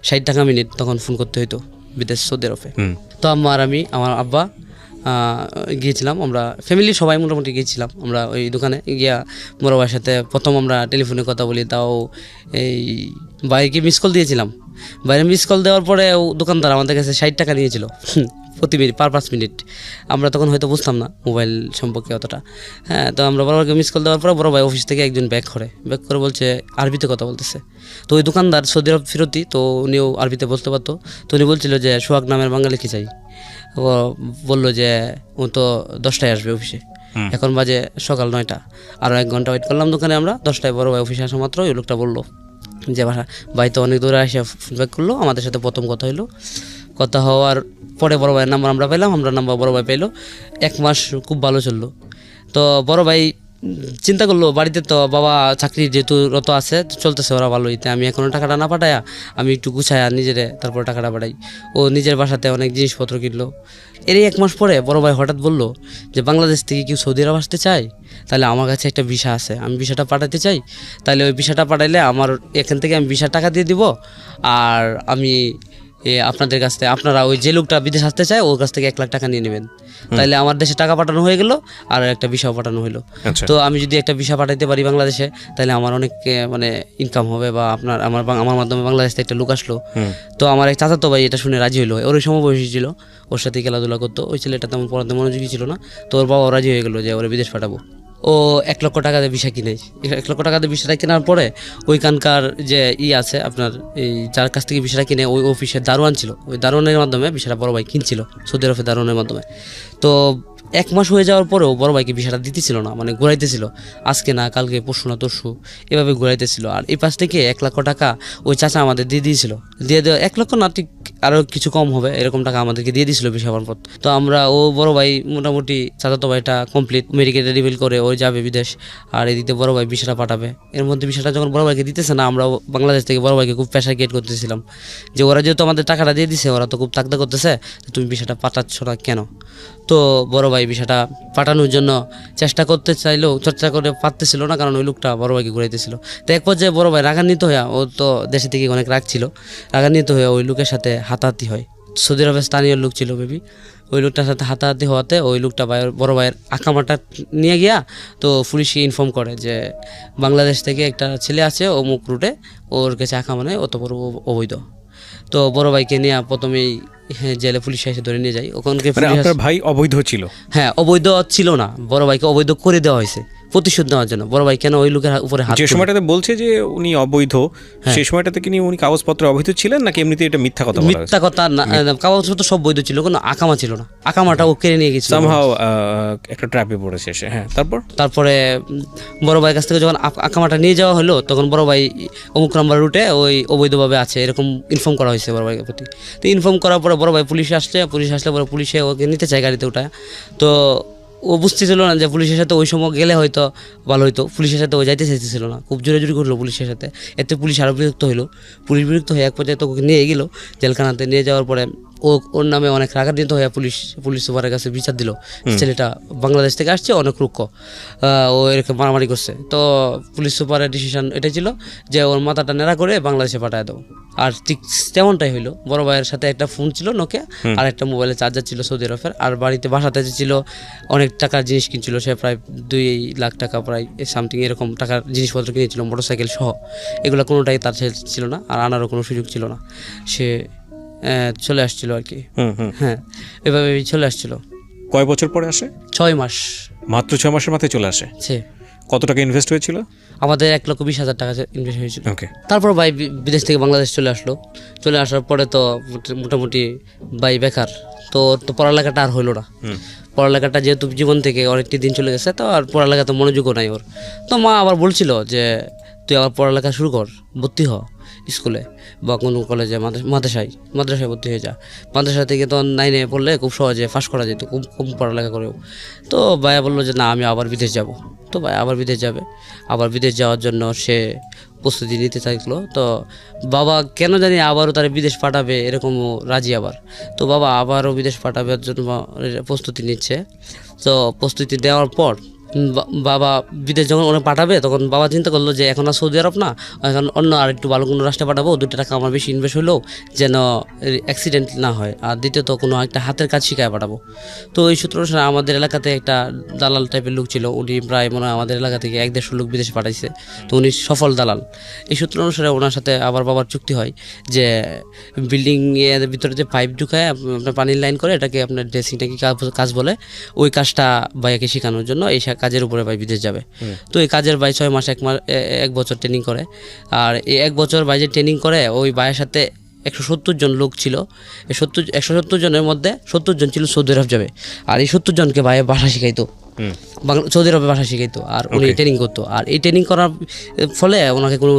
60 টাকা মিনিট তখন ফোন করতে হইতো বিদেশ সৌদি আরবে। তো আম্মা আর আমি, আমার আব্বা গিয়েছিলাম, আমরা ফ্যামিলি সবাই মোটামুটি গিয়েছিলাম। আমরা ওই দোকানে গিয়া বড় ভাইয়ের সাথে প্রথম আমরা টেলিফোনে কথা বলি, তাও এই ভাইকে মিস কল দিয়েছিলাম। বাইরে মিস কল দেওয়ার পরে দোকানদার আমাদের কাছে 60 টাকা নিয়েছিল প্রতি মিনিট, পার 5 মিনিট। আমরা তখন হয়তো বুঝতাম না মোবাইল সম্পর্কে অতটা। হ্যাঁ, তো আমরা বড় ভাইকে মিস কল দেওয়ার পরে বড় ভাই অফিস থেকে একজন ব্যাক করে বলছে আরবিতে কথা বলতেছে। তো ওই দোকানদার সৌদি আরব ফিরতি, তো উনিও আরবিতে বলতে পারতো। তো উনি বলছিল যে সোহাগ নামের বাঙালি কি চাই। ও বললো যে ও তো 10টায় আসবে অফিসে, এখন বাজে সকাল 9টা, আরও 1 ঘন্টা ওয়েট করলাম দোকানে আমরা। 10টায় বড় ভাই অফিসে আসা মাত্র ওই লোকটা বললো যে ভাই তো অনেক দূরে আসে ফিডব্যাক করলো, আমাদের সাথে প্রথম কথা হইলো। কথা হওয়ার পরে বড় ভাইয়ের নাম্বার আমরা পেলাম, আমরা নাম্বার বড় ভাই পেলো। 1 মাস খুব ভালো চললো। তো বড় ভাই চিন্তা করলো বাড়িতে তো বাবা চাকরি যেহেতু রত আছে, চলতেছে ওরা ভালোই, আমি এখনও টাকাটা না পাঠায়া আমি একটু গুছায়া নিজেরে তারপরে টাকাটা পাঠাই। ও নিজের বাসাতে অনেক জিনিসপত্র কিনলো। এরই 1 মাস পরে বড় ভাই হঠাৎ বললো যে বাংলাদেশ থেকে কেউ সৌদি আরব আসতে চায়, তাহলে আমার কাছে একটা ভিসা আছে, আমি ভিসাটা পাঠাতে চাই। তাহলে ওই ভিসাটা পাঠাইলে আমার এখান থেকে আমি ভিসা টাকা দিয়ে দিব, আর আমি আপনাদের কাছ থেকে আপনারা ওই যে লোকটা বিদেশ আসতে চায় ওর কাছ থেকে 1 লাখ টাকা নিয়ে নেবেন। তাইলে আমার দেশে টাকা পাঠানো হয়ে গেল, আর একটা ভিসাও পাঠানো হলো। তো আমি যদি একটা ভিসা পাঠাইতে পারি বাংলাদেশে, তাহলে আমার অনেক মানে ইনকাম হবে, বা আমার মাধ্যমে বাংলাদেশ থেকে একটা লোক আসলো। তো আমার এক চাচাতো ভাই এটা শুনে রাজি হলো। ওর ওই সমবয়সী ছিল, ওর সাথে খেলাধুলা করতো। ওই ছেলেটা তেমন পড়াতে মনোযোগী ছিল না, তো ওর বাবা রাজি হয়ে গেলো যে ওরা বিদেশ পাঠাবো। ও 1 লক্ষ টাকা দিয়ে ভিসা কিনে, 1 লক্ষ টাকা দিয়ে ভিসাটা কেনার পরে ওইখানকার যে আছে আপনার এই যার কাছ থেকে ভিসাটা কিনে, ওই অফিসের দারোয়ান ছিল, ওই দারোয়ানের মাধ্যমে ভিসাটা বড় ভাই কিনছিল সৌদি আরবের দারোয়ানের মাধ্যমে। তো 1 মাস হয়ে যাওয়ার পরেও বড় ভাইকে ভিসাটা দিতেছিল না, মানে ঘুরাইতেছিল, আজকে না কালকে, পরশু না তরশু, এভাবে ঘুরাইতেছিল। আর এই পাশ থেকে 1 লক্ষ টাকা ওই চাচা আমাদের দিয়ে দিয়েছিল, দিয়ে দেওয়া 1 লক্ষ না, ঠিক আরও কিছু কম হবে এরকম টাকা আমাদেরকে দিয়ে দিয়েছিল ভিসা বাবদ। তো আমরা ও বড় ভাই মোটামুটি চাচাতো ভাইটা কমপ্লিট মেডিকেল রিভিল করে ও যাবে বিদেশ, আর এদিকে বড় ভাই ভিসাটা পাঠাবে। এর মধ্যে ভিসাটা যখন বড় ভাইকে দিতেছে না, আমরা বাংলাদেশ থেকে বড় ভাইকে খুব প্রেশার ক্রিয়েট করতেছিলাম যে ওরা যেহেতু আমাদের টাকাটা দিয়ে দিছে, ওরা তো খুব তাকদা করতেছে, তুমি ভিসাটা পাঠাচ্ছ না কেন। তো বড় ভাই ভিসাটা পাঠানোর জন্য চেষ্টা করতে চাইলেও চর্চা করে পারতেছিল না, কারণ ওই লোকটা বড় ভাইকে ঘুরাইতেছিল। তো এক পর্যায়ে বড় ভাই রাগান্বিত হইয়া, ও তো দেশে থেকে অনেক রাগ ছিল, রাগান্বিত হয়ে ওই লোকের সাথে হাতাহাতি হয়। সৌদি আরবের স্থানীয় লোক ছিল বেবি, ওই লোকটার সাথে হাতাহাতি হওয়াতে ওই লোকটা বড় ভাইয়ের আকামাটা নিয়ে গিয়া তো পুলিশকে ইনফর্ম করে যে বাংলাদেশ থেকে একটা ছেলে আছে অমুক রুটে, ওর কাছে আকামা নেয়, অত বড় অবৈধ। তো বড় ভাইকে নিয়ে প্রথমেই জেলে পুলিশ এসে ধরে নিয়ে যায়। ওখানকে আপনার ভাই অবৈধ ছিল? হ্যাঁ, অবৈধ ছিল না, বড় ভাইকে অবৈধ করে দেওয়া হয়েছে প্রতিশোধ নেওয়ার জন্য। বড় ভাই কেন ওই লোকের উপরে হাত, যে সময়টাতে বলছে যে উনি অবৈধ, সেই সময়টাতে কি উনি কাগজপত্র অবৈধ ছিলেন নাকি এমনিতে এটা মিথ্যা কথা? মিথ্যা কথা না, কাগজপত্র সব বৈধ ছিল, কোনো আকামা ছিল না, আকামাটা ও কেড়ে নিয়ে গেছিল। সামহাও একটা ট্র্যাপে পড়েছে সে। হ্যাঁ, তারপরে বড় ভাইয়ের কাছ থেকে যখন আকামাটা নিয়ে যাওয়া হলো, তখন বড় ভাই অমুক নাম্বার রুটে ওই অবৈধভাবে আছে এরকম ইনফর্ম করা হয়েছে বড় ভাইয়ের প্রতি। তো ইনফর্ম করার পরে বড় ভাই পুলিশ আসলে পরে পুলিশে ওকে নিতে চায় গাড়িতে ওঠায়। তো ও বুঝতেছিল না যে পুলিশের সাথে ওই সময় গেলে হয়তো ভালো হইতো, পুলিশের সাথে ও যাইতে চাইতেছিল না, খুব জোরে জোরে করলো পুলিশের সাথে। এতে পুলিশ আরও বিরক্ত হইলো, পুলিশ বিরক্ত হয়ে এক পর্যায়ে তো ওকে নিয়ে গেলো জেলখানাতে। নিয়ে যাওয়ার পরে ওর নামে অনেক রাগান্বিত হয়ে পুলিশ সুপারের কাছে বিচার দিল, ছেলেটা বাংলাদেশ থেকে আসছে, অনেক রুক্ষ, ও এরকম মারামারি করছে। তো পুলিশ সুপারের ডিসিশন এটাই ছিল যে ওর মাথাটা নেড়া করে বাংলাদেশে পাঠায় দাও। আর ঠিক তেমনটাই হইলো। বড় ভাইয়ের সাথে একটা ফোন ছিল নোকিয়া, আর একটা মোবাইলের চার্জার ছিল সৌদি আরবের, আর বাড়িতে বাসাতে ছিল অনেক টাকার জিনিস কিনছিল, সে প্রায় 2 লাখ টাকা প্রায় সামথিং এরকম টাকার জিনিসপত্র কিনেছিল, মোটরসাইকেল সহ। এগুলো কোনোটাই তার ছিল না, আর আনারও কোনো সুযোগ ছিল না। সে চলে আসছিল আর কি। হ্যাঁ, এভাবে চলে আসছিল। কয় বছর পরে আসে? 6 মাস। মাত্র 6 মাসের মাথায় চলে আসে। কত টাকা ইনভেস্ট হয়েছিল? আমাদের 1,20,000 টাকা ইনভেস্ট হয়েছিল। ওকে। তারপর ভাই বিদেশ থেকে বাংলাদেশ চলে আসলো। চলে আসার পরে তো মোটামুটি ভাই বেকার, তো পড়ালেখাটা আর হইলো না। পড়ালেখাটা যেহেতু জীবন থেকে অনেকটি দিন চলে গেছে, তো আর পড়ালেখা তো মনোযোগও নাই ওর। তো মা আবার বলছিল যে তুই আবার পড়ালেখা শুরু কর, ভর্তি হ স্কুলে বা কোনো কলেজে, মাদ্রাসায় ভর্তি হয়ে যা। মাদ্রাসা থেকে তো 9-এ পড়লে খুব সহজে পাস করা যেত, খুব কম পড়ালেখা করেও। তো ভাইয়া বললো যে না, আমি আবার বিদেশ যাব। তো ভাই আবার বিদেশ যাবে, আবার বিদেশ যাওয়ার জন্য সে প্রস্তুতি নিতে চাইলো। তো বাবা কেন জানি আবারও তারা বিদেশ পাঠাবে এরকমও রাজি আবার। তো বাবা আবারও বিদেশ পাঠাবার জন্য প্রস্তুতি নিচ্ছে। তো প্রস্তুতি দেওয়ার পর বাবা বিদেশ যখন ওরা পাঠাবে, তখন বাবা চিন্তা করলো যে এখন আর সৌদি আরব না, এখন অন্য আর একটু ভালো কোনো রাষ্ট্রে পাঠাবো, 2 টাকা আমার বেশি ইনভেস্ট হলেও যেন অ্যাক্সিডেন্ট না হয়, আর দ্বিতীয়ত কোনো একটা হাতের কাজ শিখায় পাঠাবো। তো এই সূত্র আমাদের এলাকাতে একটা দালাল টাইপের লোক ছিল, উনি প্রায় মনে হয় আমাদের এলাকা থেকে 1-1.5 লোক বিদেশে পাঠাইছে। তো উনি সফল দালাল। এই সূত্র অনুসারে ওনার সাথে আবার বাবার চুক্তি হয় যে বিল্ডিং এর ভিতরে যে পাইপ ঢুকায় আপনার পানির লাইন করে, এটাকে আপনার ড্রেসিং ট্যাঙ্কি কাজ বলে, ওই কাজটা ভাইয়াকে শেখানোর জন্য এই কাজের উপরে ভাই বিদেশ যাবে। তো এই কাজের ভাই 6 মাস 1 বছর ট্রেনিং করে। আর এই 1 বছর ভাই যে ট্রেনিং করে, ওই ভাইয়ের সাথে 170 জন লোক ছিল। এই 170 জনের মধ্যে 70 জন ছিল সৌদি আরব যাবে, আর এই 70 জনকে ভাই ভাষা শিখাইতো, সৌদি আরবে ভাষা শিখাইতো, আর উনি ট্রেনিং করতো। আর এই ট্রেনিং করার ফলে ওনাকে কোনো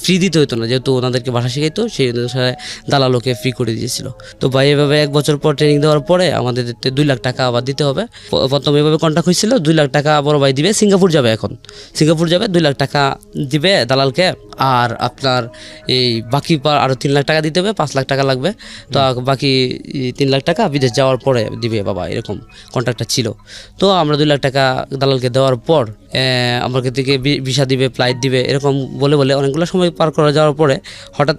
ফ্রি দিতে হতো না, যেহেতু ওনাদেরকে ভাষা শিখাইতো, সেই অনুসারে দালালোকে ফ্রি করে দিয়েছিল। তো ভাই এভাবে 1 বছর পর ট্রেনিং দেওয়ার পরে আমাদের 2 লাখ টাকা আবার দিতে হবে। প্রথম এভাবে কন্ট্যাক্ট হয়েছিল, 2 লাখ টাকা বড় ভাই দিবে, সিঙ্গাপুর যাবে, এখন সিঙ্গাপুর যাবে, 2 লাখ টাকা দিবে দালালকে। আর আপনার এই বাকি আরও 3 লাখ টাকা দিতে হবে, 5 লাখ টাকা লাগবে। তো বাকি 3 লাখ টাকা বিদেশ যাওয়ার পরে দিবে বাবা, এরকম কন্ট্রাক্টটা ছিল। তো আমরা 2 লাখ টাকা দালালকে দেওয়ার পর আমাকে থেকে ভিসা দিবে, ফ্লাইট দিবে, এরকম বলে বলে অনেকগুলো সময় পার করে যাওয়ার পরে হঠাৎ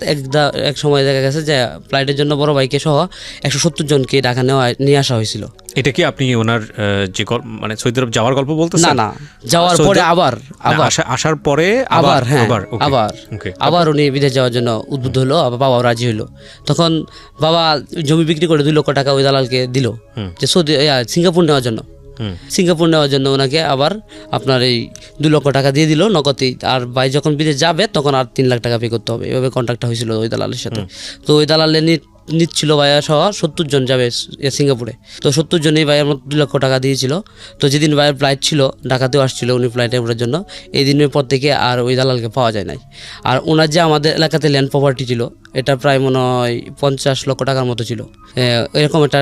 এক সময় দেখা গেছে যে ফ্লাইটের জন্য বড় ভাইকে সহ 170 জনকে ঢাকা নিয়ে আসা হয়েছিল। এটা কি আপনি ওনার যে মানে সৌদি আরব যাওয়ার গল্প বলতেছেন? না, যাওয়ার পরে আসার পরে আবার উনি বিদেশ যাওয়ার জন্য উদ্বুদ্ধ হলো, আবার বাবাও রাজি হইলো। তখন বাবা জমি বিক্রি করে 2 লক্ষ টাকা ওই দালালকে দিল যে সিঙ্গাপুর নেওয়ার জন্য। সিঙ্গাপুর নেওয়ার জন্য ওনাকে আবার আপনার এই 2 লক্ষ টাকা দিয়ে দিল নগদেই। আর ভাই যখন বিদেশ যাবে তখন আর 3 লাখ টাকা পে করতে হবে, এভাবে কন্ট্রাক্টটা হয়েছিল ওই দালালের সাথে। তো ওই দালালের নিচ্ছিল ভাইয়া সহ 70 জন যাবে সিঙ্গাপুরে। তো 70 জনেই ভাইয়ের মতো 2 লক্ষ টাকা দিয়েছিল। তো যেদিন ভাইয়ের ফ্লাইট ছিল, ঢাকাতেও আসছিল উনি ফ্লাইটে ওঠার জন্য, এই দিনের পর থেকে আর ওই দালালকে পাওয়া যায় নাই। আর ওনার যে আমাদের এলাকাতে ল্যান্ড প্রপার্টি ছিল, এটা প্রায় মনে হয় 50 লক্ষ টাকার মতো ছিল, এরকম একটা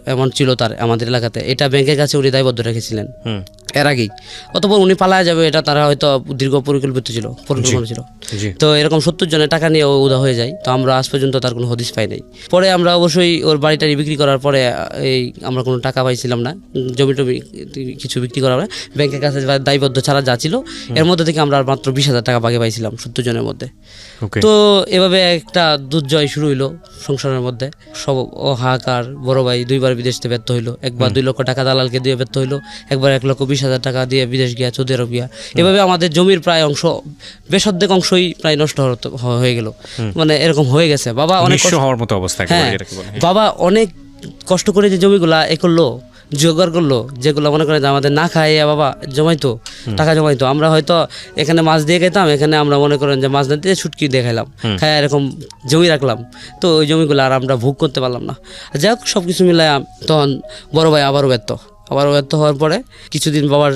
অ্যামাউন্ট ছিল তার আমাদের এলাকাতে। এটা ব্যাংকের কাছে উনি দায়বদ্ধ রেখেছিলেন এর আগেই। অতপর উনি পালায় যাবে, এটা তারা হয়তো দীর্ঘ পরিকল্পনা ছিল। তো এরকম 70 জনের টাকা নিয়ে উদা হয়ে যায়। তো আমরা আজ পর্যন্ত তার কোনো হদিস পাই নাই। পরে আমরা অবশ্যই ওর বাড়িটা বিক্রি করার পরে আমরা কোনো টাকা পাইছিলাম না, জমি টমি কিছু বিক্রি করার পরে ব্যাংকের কাছে দায়বদ্ধ ছাড়া যা ছিল এর মধ্যে থেকে আমরা মাত্র 20,000 টাকা বাকি পাইছিলাম 70 জনের মধ্যে। তো এভাবে একটা দুর্জয় শুরু হইলো সংসারের মধ্যে। সব হাহাকার। বড় ভাই 2বার বিদেশ থেকে ব্যর্থ হইলো, একবার 2 লক্ষ টাকা দালালকে দিয়ে ব্যর্থ হইলো, একবার 1,20,000 টাকা দিয়ে বিদেশ গিয়া, সৌদি আরব গিয়া। এভাবে আমাদের জমির প্রায় অংশ, বেশ অর্ধেক অংশই প্রায় নষ্ট হয়ে গেল, মানে এরকম হয়ে গেছে। বাবা অনেক হওয়ার মতো অবস্থা। হ্যাঁ, বাবা অনেক কষ্ট করে যে জমিগুলা করলো, জোগাড় করলো, যেগুলো মনে করেন আমাদের না খাইয়া বাবা জমাইতো, টাকা জমাইতো। আমরা হয়তো এখানে মাছ দিয়ে খেতাম, এখানে আমরা মনে করেন যে মাছ না দিয়ে ছুটকি দিয়ে খাইলাম, খাই এরকম জমি রাখলাম। তো ওই জমিগুলো আর আমরা ভোগ করতে পারলাম না। যাই হোক, সব কিছু মিলায় তখন বড় ভাই আবারও ব্যর্থ। আবার ব্যর্থ হওয়ার পরে কিছুদিন বাবার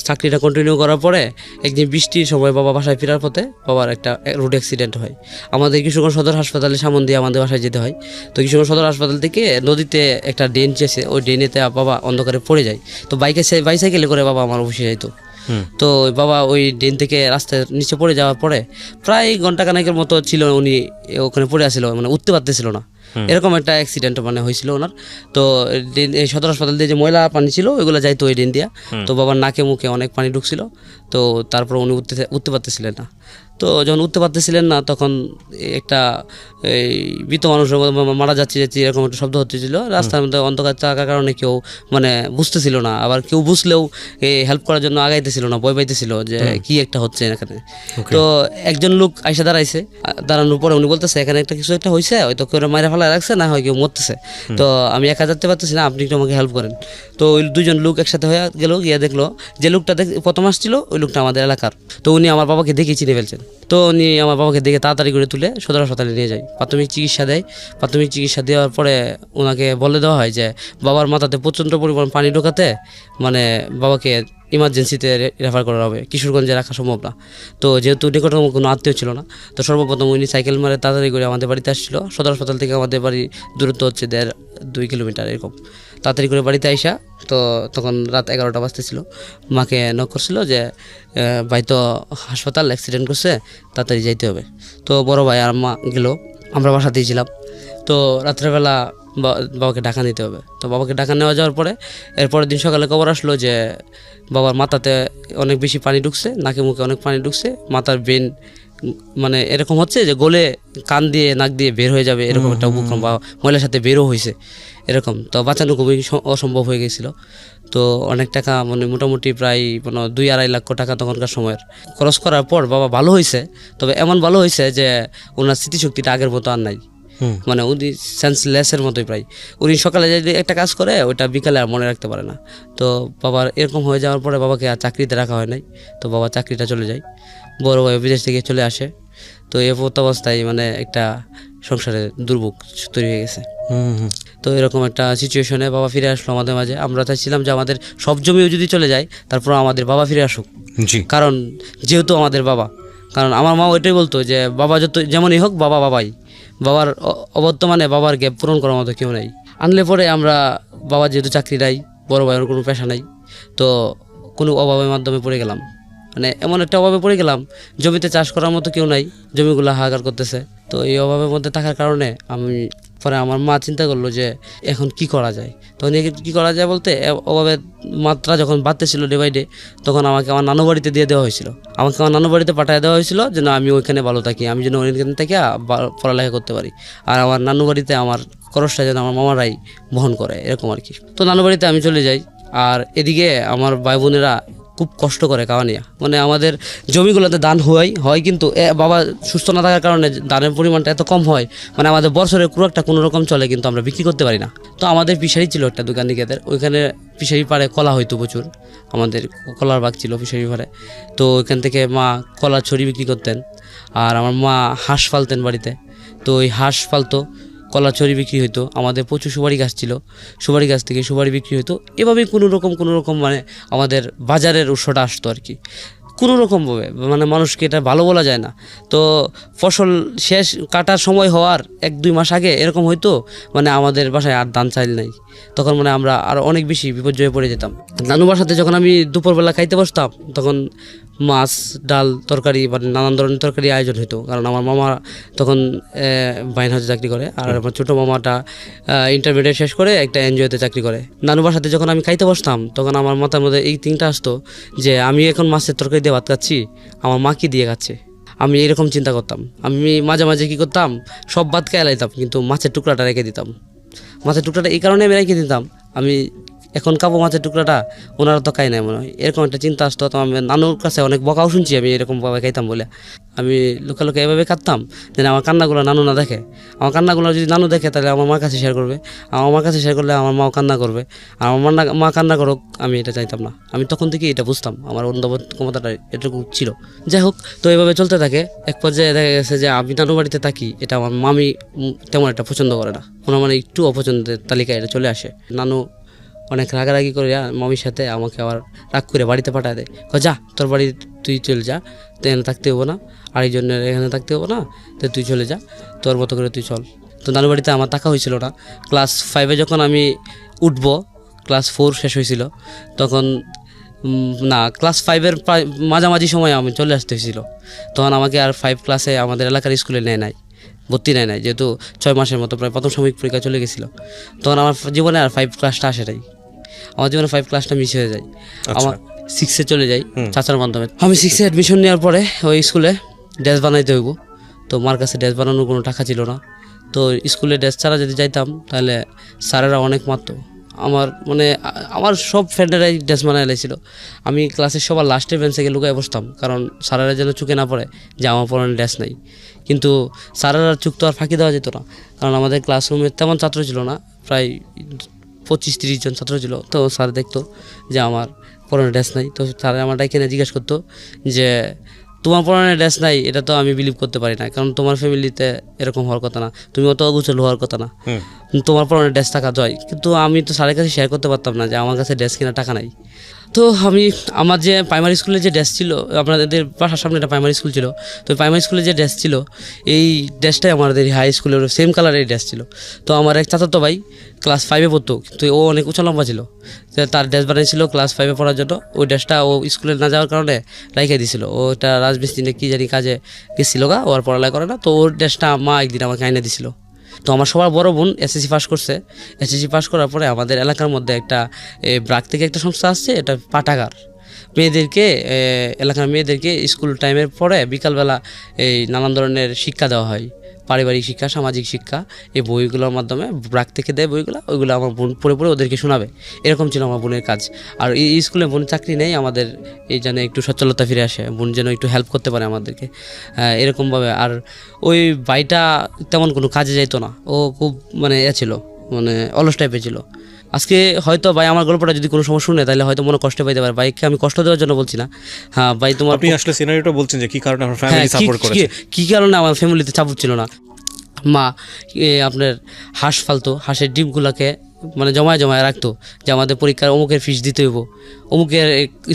চাকরিটা কন্টিনিউ করার পরে একদিন বৃষ্টির সময় বাবা বাসায় ফেরার পথে বাবার একটা রোড অ্যাক্সিডেন্ট হয়। আমাদের কিশোরগঞ্জ সদর হাসপাতালে সামন দিয়ে আমাদের বাসায় যেতে হয়। তো কিশোরগঞ্জ সদর হাসপাতাল থেকে নদীতে একটা ড্রেন চেয়েছে, ওই ড্রেনেতে বাবা অন্ধকারে পড়ে যায়। তো বাইসাইকেলে করে বাবা আমার অফিসে যাইতো। তো বাবা ওই ড্রেন থেকে রাস্তার নিচে পড়ে যাওয়ার পরে প্রায় ঘন্টা খানেকের মতো ছিল উনি ওখানে পড়ে আসছিল, মানে উঠতে পারতেছিল না। এরকম একটা অ্যাক্সিডেন্ট মানে হয়েছিল ওনার। তো এই সদর হাসপাতাল দিয়ে যে ময়লা পানি ছিল ওইগুলো যাইতো ওই ড্রেন দিয়া। তো বাবার নাকে মুখে অনেক পানি ঢুকছিল। তো তারপর উনি উঠতে পারতেছিলেন না। তো যখন উঠতে পারতেছিলেন না তখন একটা এই মৃত মানুষের মতো মারা যাচ্ছে এরকম একটা শব্দ হচ্ছিল রাস্তার মধ্যে। অন্ধকার থাকার কারণে কেউ মানে বুঝতেছিল না, আবার কেউ বুঝলেও হেল্প করার জন্য আগাইতেছিল না, ভয় পাইতেছিল যে কি একটা হচ্ছে এখানে। তো একজন লোক আইসা দাঁড়াইছে, দাঁড়ানোর পরে উনি বলতেছে এখানে একটা কিছু একটা হয়েছে, হয়তো কেউ মাইরা ফেলা রাখছে, না হয় কেউ মরতেছে। তো আমি একা যেতে পারতেছি না, আপনি একটু আমাকে হেল্প করেন। তো ওই দুজন লোক একসাথে হয়ে গেল, গিয়ে দেখলো যে লোকটা প্রথম আসছিল ওই লোকটা আমাদের এলাকার। তো উনি আমার বাবাকে দেখে চিনে ফেলছেন। তো উনি আমার বাবাকে দেখে তাড়াতাড়ি করে তুলে সদর হাসপাতালে নিয়ে যায়, প্রাথমিক চিকিৎসা দেয়। প্রাথমিক চিকিৎসা দেওয়ার পরে ওনাকে বলে দেওয়া হয় যে বাবার মাথাতে প্রচণ্ড পরিমাণ পানি ঢোকাতে মানে বাবাকে ইমার্জেন্সিতে রেফার করা হবে, কিশোরগঞ্জে রাখা সম্ভব না। তো যেহেতু নিকটতম কোনো আত্মীয় ছিল না, তো সর্বপ্রথম উনি সাইকেল মারে তাড়াতাড়ি করে আমাদের বাড়িতে আসছিল। সদর হাসপাতাল থেকে আমাদের বাড়ি দূরত্ব হচ্ছে 1.5-2 কিলোমিটার এরকম। তাড়াতাড়ি করে বাড়িতে আইসা, তো তখন রাত 11টা বাজতেছিল, মাকে নক করছিল যে ভাই তো হাসপাতাল অ্যাক্সিডেন্ট করছে, তাড়াতাড়ি যাইতে হবে। তো বড় ভাই আর মা গেল, আমরা বাসাতেই ছিলাম। তো রাত্রেবেলা বাবাকে ঢাকা নিতে হবে। তো বাবাকে ঢাকা নেওয়া যাওয়ার পরে এরপরের দিন সকালে খবর আসলো যে বাবার মাথাতে অনেক বেশি পানি ঢুকছে, নাকে মুখে অনেক পানি ঢুকছে, মাথার ব্রেন মানে এরকম হচ্ছে যে গলে কান দিয়ে নাক দিয়ে বের হয়ে যাবে, এরকম একটা উপক্রম বা মহিলার সাথে বেরও হয়েছে এরকম। তো বাঁচানো খুবই অসম্ভব হয়ে গেছিলো। তো অনেক টাকা মানে মোটামুটি প্রায় 2-2.5 লাখ টাকা তখনকার সময়ের খরচ করার পর বাবা ভালো হয়েছে। তবে এমন ভালো হয়েছে যে ওনার স্মৃতিশক্তিটা আগের মতো আর নাই, মানে উনি সেন্সলেসের মতোই প্রায়। উনি সকালে যদি একটা কাজ করে ওইটা বিকালে আর মনে রাখতে পারে না। তো বাবার এরকম হয়ে যাওয়ার পরে বাবাকে আর চাকরিতে রাখা হয় নাই। তো বাবার চাকরিটা চলে যায়, বড় ভাই বিদেশ থেকে চলে আসে। তো এই অবস্থায় মানে একটা সংসারে দুর্ভোগ তৈরি হয়ে গেছে। তো এরকম একটা সিচুয়েশনে বাবা ফিরে আসলো আমাদের মাঝে। আমরা চাইছিলাম যে আমাদের সব জমিও যদি চলে যায় তারপর আমাদের বাবা ফিরে আসুক, কারণ যেহেতু আমাদের বাবা। কারণ আমার মা ওইটাই বলতো যে বাবা যত যেমনই হোক বাবা বাবাই, বাবার অবর্তমানে বাবার গ্যাপ পূরণ করার মতো কেউ নেই। আনলে পরে আমরা বাবার যেহেতু চাকরি নাই, বড় ভাইয়ের কোনো পেশা নাই, তো কোনো অভাবের মাধ্যমে পড়ে গেলাম। মানে এমন একটা অভাবে পড়ে গেলাম, জমিতে চাষ করার মতো কেউ নাই, জমিগুলো হাহাকার করতেছে। তো এই অভাবের মধ্যে থাকার কারণে আমি পরে আমার মা চিন্তা করলো যে এখন কি করা যায়। তখন কি করা যায় বলতে অভাবের মাত্রা যখন বাড়তেছিল ডে বাই ডে, তখন আমাকে আমার নানু বাড়িতে দিয়ে দেওয়া হয়েছিল। আমাকে আমার নানু বাড়িতে পাঠিয়ে দেওয়া হয়েছিল যে না আমি ওইখানে ভালো থাকি, আমি যেন ওইখানে থেকে পড়ালেখা করতে পারি, আর আমার নানু বাড়িতে আমার খরচটা যেন আমার মামারাই বহন করে, এরকম আর কি। তো নানু বাড়িতে আমি চলে যাই। আর এদিকে আমার ভাই বোনেরা খুব কষ্ট করে খাওয়া নিয়ে, মানে আমাদের জমিগুলোতে ধান হয় কিন্তু বাবা সুস্থ না থাকার কারণে ধানের পরিমাণটা এত কম হয়, মানে আমাদের বছরের পুরো একটা কোনো রকম চলে, কিন্তু আমরা বিক্রি করতে পারি না। তো আমাদের ফিশারি ছিল একটা দোকানিকেদের, ওইখানে ফিশারি পাড়ে কলা হইতো প্রচুর, আমাদের কলার বাগ ছিল ফিশারি পাড়ে। তো ওইখান থেকে মা কলা ছড়ি বিক্রি করতেন, আর আমার মা হাঁস ফালতেন বাড়িতে। তো ওই হাঁস ফালতো, কলা ছড়ি বিক্রি হইতো, আমাদের প্রচুর সুপারি গাছ ছিল, সুপারি গাছ থেকে সুপারি বিক্রি হইতো। এভাবেই কোনো রকম মানে আমাদের বাজারের উৎসটা আসতো আর কি, কোনো রকমভাবে। মানে মানুষকে এটা ভালো বলা যায় না। তো ফসল শেষ কাটার সময় হওয়ার 1-2 মাস আগে এরকম হইতো, মানে আমাদের বাসায় আর ধান চাইল নাই। তখন মানে আমরা আরও অনেক বেশি বিপর্যয়ে পড়ে যেতাম। নানু বাসাতে যখন আমি দুপুরবেলা খাইতে বসতাম, তখন মাছ ডাল তরকারি মানে নানান ধরনের তরকারি আয়োজন হতো, কারণ আমার মামা তখন বাইন হাউসে চাকরি করে, আর আমার ছোটো মামাটা ইন্টারমিডিয়েট শেষ করে একটা এনজিওতে চাকরি করে। নানু বাসাতে যখন আমি খাইতে বসতাম, তখন আমার মাথার মধ্যে এই তিনটা আসতো যে আমি এখন মাছের তরকারি দিয়ে ভাত খাচ্ছি, আমার মা কি দিয়ে খাচ্ছে। আমি এরকম চিন্তা করতাম। আমি মাঝে মাঝে কী করতাম, সব ভাত খেয়ে লাইতাম, কিন্তু মাছের টুকরাটা রেখে দিতাম। মাছের টুকরাটা এই কারণে আমি রেখে দিতাম, আমি এখন খাবো মাছের টুকরাটা, ওনারা তো খাই নাই মনে হয়, এরকম একটা চিন্তা আসতো। তো আমি নানুর কাছে অনেক বকাও শুনছি আমি এরকমভাবে খাইতাম বলে। আমি লোকে এভাবে খাতাম যেন আমার কান্নাগুলো নানু না দেখে। আমার কান্নাগুলো যদি নানু দেখে তাহলে আমার মার কাছে শেয়ার করবে, আমার মার কাছে শেয়ার করলে আমার মাও কান্না করবে, আর আমার মা কান্না করুক, আমি এটা চাইতাম না। আমি তখন থেকেই এটা বুঝতাম, আমার অনুধাবন ক্ষমতাটা এটুকু ছিল। যাই হোক, তো এইভাবে চলতে থাকে। এক পর্যায়ে দেখা গেছে যে আমি নানু বাড়িতে থাকি, এটা আমার মামি তেমন একটা পছন্দ করে না, ওনার মানে একটু অপছন্দের তালিকায় এটা চলে আসে। নানু অনেক রাগারাগি করে মামির সাথে আমাকে আবার রাগ করে বাড়িতে পাঠায় দেয়, যা তোর বাড়ি তুই চলে যা, তো এখানে থাকতে হবো না, আরেকজনের এখানে থাকতে হবো না, তো তুই চলে যা, তোর মতো করে তুই চল। তো নানু বাড়িতে আমার থাকা হয়েছিল না। ক্লাস 5-এ যখন আমি উঠবো, ক্লাস 4 শেষ হয়েছিল তখন, না ক্লাস 5-এর প্রায় মাঝামাঝি সময় আমি চলে আসতে হয়েছিল। তখন আমাকে আর 5 ক্লাসে আমাদের এলাকার স্কুলে নেয় নাই, ভর্তি নেয় নাই, যেহেতু 6 মাসের মতো প্রায় প্রথম সাময়িক পরীক্ষা চলে গেছিলো। তখন আমার জীবনে আর 5 ক্লাসটা আসে নাই, আমার জীবনে 5 ক্লাসটা মিস হয়ে যায়। আমার 6-এ চলে যাই চাচার মাধ্যমে। আমি 6-এ অ্যাডমিশন নেওয়ার পরে ওই স্কুলে ড্রেস বানাইতে হইব, তো আমার কাছে ড্রেস বানানোর কোনো টাকা ছিল না। তো স্কুলে ড্রেস ছাড়া যদি যাইতাম তাহলে স্যারেরা অনেক মারতো। আমার মানে আমার সব ফ্রেন্ডেরাই ড্রেস বানাই লাইছিল। আমি ক্লাসের সবার লাস্টের বেঞ্চে গিয়ে লুকায় বসতাম, কারণ স্যারেরা যেন চুকে না পড়ে যে আমার পরনে ড্রেস নাই। কিন্তু স্যারেরা চুক তো আর ফাঁকি দেওয়া যেত না, কারণ আমাদের ক্লাসরুমে তেমন ছাত্র ছিল না, প্রায় 25-30 জন ছাত্র ছিল। তো স্যার দেখতো যে আমার পরনে ড্রেস নাই, তো স্যার আমার এখানে জিজ্ঞেস করতো যে তোমার পরনে ড্রেস নাই, এটা তো আমি বিলিভ করতে পারি না, কারণ তোমার ফ্যামিলিতে এরকম হওয়ার কথা না, তুমি অত অগুছল হওয়ার কথা না, তোমার পরনে ড্রেস টাকা যায়। কিন্তু আমি তো স্যারের কাছে শেয়ার করতে পারতাম না যে আমার কাছে ড্রেস কেনার টাকা নাই। তো আমি আমার যে প্রাইমারি স্কুলে যে ড্রেস ছিল, আপনাদের বাসার সামনে একটা প্রাইমারি স্কুল ছিল, তো প্রাইমারি স্কুলে যে ড্রেস ছিল এই ড্রেসটাই আমাদের হাই স্কুলের সেম কালারের ড্রেস ছিল। তো আমার এক চাচাতো ভাই ক্লাস 5-এ পড়তো, কিন্তু ও অনেক উঁচা লম্বা ছিল, তার ড্রেস বানিয়েছিল ক্লাস 5-এ পড়ার জন্য। ওই ড্রেসটা ও স্কুলে না যাওয়ার কারণে রাইখে দিয়েছিল, ও একটা রাজমিস্ত্রি কি জানি কাজে গেছিল গা, ও আর পড়ালেখা করে না। তো ওর ড্রেসটা মা একদিন আমাকে আইনে দিছিল। তো আমার সবার বড় বোন এসএসসি পাস করছে। এসএসসি পাস করার পরে আমাদের এলাকার মধ্যে একটা ব্রাক থেকে একটা সংস্থা আসছে, এটা পাঠাগার, মেয়েদেরকে এলাকার মেয়েদেরকে স্কুল টাইমের পরে বিকালবেলা এই নানান ধরনের শিক্ষা দেওয়া হয়, পারিবারিক শিক্ষা, সামাজিক শিক্ষা। এই বইগুলোর মাধ্যমে ব্রাক থেকে দেয় বইগুলো, ওইগুলো আমার বোন পড়ে পড়ে ওদেরকে শোনাবে, এরকম ছিল আমার বোনের কাজ। আর এই স্কুলে বোনের চাকরি নেই, আমাদের এই যেন একটু সচ্ছলতা ফিরে আসে, বোন যেন একটু হেল্প করতে পারে আমাদেরকে এরকমভাবে। আর ওই ভাইটা তেমন কোনো কাজে যাইতো না, ও খুব মানে ছিল, মানে অলস টাইপের ছিল। আজকে হয়তো ভাই আমার গল্পটা যদি কোনো সময় শুনে তাহলে হয়তো মনে কষ্ট পাইতে পারে, ভাইকে আমি কষ্ট দেওয়ার জন্য বলছি না। হ্যাঁ ভাই, তোমার আপনি আসলে সিনারিওটা বলছেন যে কি কারণে আমার ফ্যামিলি সাপোর্ট করেছে, কি কারণে আমার ফ্যামিলিতে চাপ ছিল না। মা আপনার হাঁস ফালতো, হাঁসের ডিমগুলোকে মানে জমায় জমায় রাখতো, যে আমাদের পরীক্ষার অমুকের ফিস দিতে হইব, অমুকের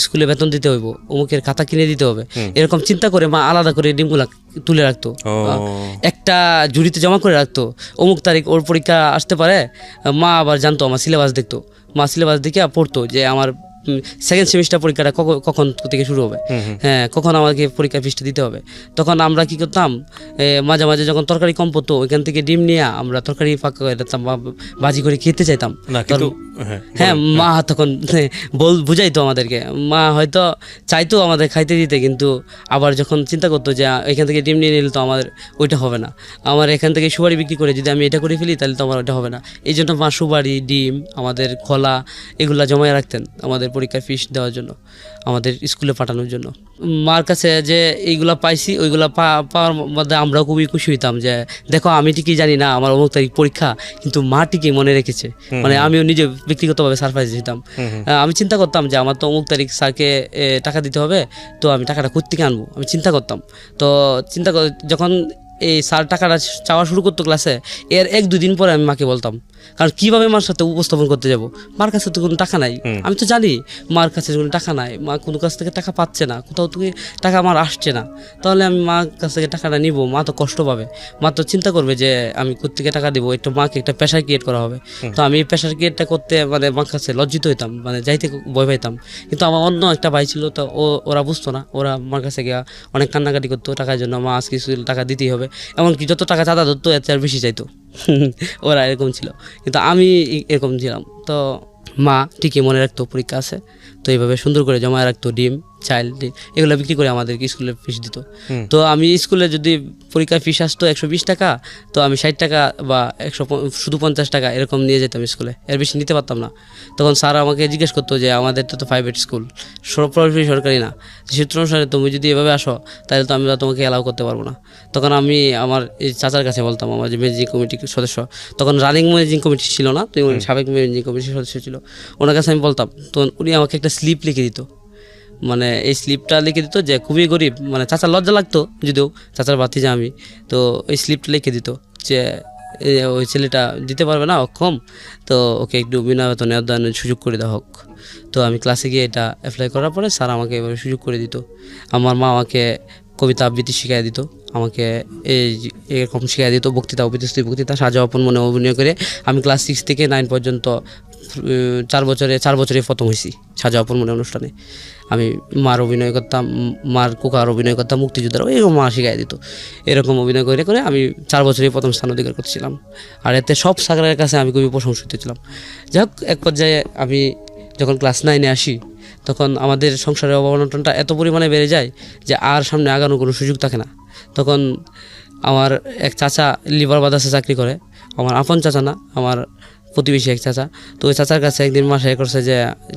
স্কুলে বেতন দিতে হইব, অমুকের খাতা কিনে দিতে হবে, এরকম চিন্তা করে মা আলাদা করে ডিমগুলা তুলে রাখতো, একটা ঝুড়িতে জমা করে রাখতো। অমুক তারিখ ওর পরীক্ষা আসতে পারে, মা আবার জানতো, আমার সিলেবাস দেখতো, মা সিলেবাস দেখে পড়তো যে আমার সেকেন্ড সেমিস্টার পরীক্ষাটা কখন থেকে শুরু হবে, হ্যাঁ কখন আমাকে পরীক্ষার ফিসটা দিতে হবে। তখন আমরা কি করতাম, মাঝে মাঝে যখন তরকারি কম পড়তো ওইখান থেকে ডিম নিয়ে আমরা তরকারি ফাঁকা করে দিতাম, ভাজি করে খেতে চাইতাম। হ্যাঁ মা তখন বুঝাইতো আমাদেরকে, মা হয়তো চাইতো আমাদের খাইতে দিতে, কিন্তু আবার যখন চিন্তা করতো যে এখান থেকে ডিম নিয়ে নিলে তো আমাদের ওইটা হবে না, আমার এখান থেকে সুপারি বিক্রি করে যদি আমি এটা করে ফেলি তাহলে তো আমার ওইটা হবে না। এই জন্য মা সুপারি, ডিম, আমাদের খোলা এগুলা জমায় রাখতেন আমাদের পরীক্ষার ফিস দেওয়ার জন্য, আমাদের স্কুলে পাঠানোর জন্য। মার কাছে যে এইগুলা পাইছি ওইগুলা পাওয়ার মধ্যে আমরাও খুবই খুশি হইতাম যে দেখো আমি ঠিকই জানি না আমার অমুক তারিখ পরীক্ষা, কিন্তু মা ঠিকই মনে রেখেছে। মানে আমিও নিজে ব্যক্তিগতভাবে সারপ্রাইজ হইতাম। আমি চিন্তা করতাম যে আমার তো অমুক তারিখ স্যারকে টাকা দিতে হবে, তো আমি টাকাটা কোত্থেকে আনবো আমি চিন্তা করতাম। তো যখন এই স্যার টাকাটা চাওয়া শুরু করতো ক্লাসে, এর 1-2 দিন পরে আমি মাকে বলতাম, কারণ কীভাবে মার সাথে উপস্থাপন করতে যাব, মার কাছে তো কোনো টাকা নাই, আমি তো জানি মার কাছে কোনো টাকা নাই, মা কোনো কাছ থেকে টাকা পাচ্ছে না, কোথাও থেকে টাকা আমার আসছে না, তাহলে আমি মার কাছ থেকে টাকাটা নিব, মা তো কষ্ট পাবে, মা তো চিন্তা করবে যে আমি কোত্থেকে টাকা দিব, একটু মাকে একটা প্রেশার ক্রিয়েট করা হবে। তো আমি এই প্রেশার ক্রিয়েটটা করতে মানে মার কাছে লজ্জিত হইতাম, মানে যাইতে ভয় পাইতাম। কিন্তু আমার অন্য একটা ভাই ছিল, তো ওরা বুঝতো না, ওরা মার কাছে গিয়ে অনেক কান্নাকাটি করতো টাকার জন্য, মা আজকে টাকা দিতেই হবে, এমনকি যত টাকা চাঁদা ধরতো এর চেয়ে বেশি চাইতো। ওরা এরকম ছিল, কিন্তু আমি এরকম ছিলাম। তো মা ঠিকই মনে রাখতো পরীক্ষা আছে, তো এইভাবে সুন্দর করে জমায় রাখতো, ডিম, চাইল্ড এগুলো বিক্রি করে আমাদেরকে স্কুলে ফিস দিত। তো আমি স্কুলে যদি পরীক্ষার ফিস আসতো 120 টাকা, তো আমি 60 টাকা বা 150 টাকা এরকম নিয়ে যেতাম স্কুলে, এর বেশি নিতে পারতাম না। তখন স্যার আমাকে জিজ্ঞেস করতো যে আমাদের তো প্রাইভেট স্কুল, সরকারি না, সূত্র অনুসারে তুমি যদি এভাবে আসো তাহলে তো আমি তোমাকে অ্যালাউ করতে পারবো না। তখন আমি আমার এই চাচার কাছে বলতাম, আমার যে ম্যানেজিং কমিটির সদস্য, তখন রানিং ম্যানেজিং কমিটি ছিল না, তো সাবেক ম্যানেজিং কমিটির সদস্য ছিল, ওনার কাছে আমি বলতাম। তো উনি আমাকে একটা স্লিপ লিখে দিত, মানে এই স্লিপটা লিখে দিত যে খুবই গরিব, মানে চাচার লজ্জা লাগতো যদিও, চাচার ভাতিজা আমি, তো এই স্লিপটা লিখে দিত যে ওই ছেলেটা দিতে পারবে না, অক্ষম, তো ওকে একটু বিনা বেতনে অধ্যয়নের সুযোগ করে দেওয়া হোক। তো আমি ক্লাসে গিয়ে এটা অ্যাপ্লাই করার পরে স্যার আমাকে এভাবে সুযোগ করে দিত। আমার মা আমাকে কবিতা আবৃত্তি শিখিয়ে দিত, আমাকে এরকম শিখিয়ে দিত, বক্তৃতা অভিতস্তি বক্তৃতা সাজা আপন মনে অভিনয় করে। আমি ক্লাস 6 থেকে 9 পর্যন্ত 4 বছরে প্রথম হয়েছি সাজা আপন মনে অনুষ্ঠানে। আমি মার অভিনয় করতাম, মার কুকার অভিনয় করতাম, মুক্তিযোদ্ধার এরকম মা শিখিয়ে দিত। এরকম অভিনয় করে করে আমি 4 বছরে প্রথম স্থান অধিকার করছিলাম। আর এতে সব সাগরের কাছে আমি খুবই প্রশংসিত ছিলাম। যাই হোক, এক পর্যায়ে আমি যখন ক্লাস 9-এ আসি, তখন আমাদের সংসারের অবনটনটা এত পরিমাণে বেড়ে যায় যে আর সামনে আগানোর কোনো সুযোগ থাকে না। তখন আমার এক চাচা লিভার বাদাসে চাকরি করে, আমার আপন চাচা না, আমার প্রতিবেশী এক চাচা। তো ওই চাচার কাছে একদিন মাসে করছে যে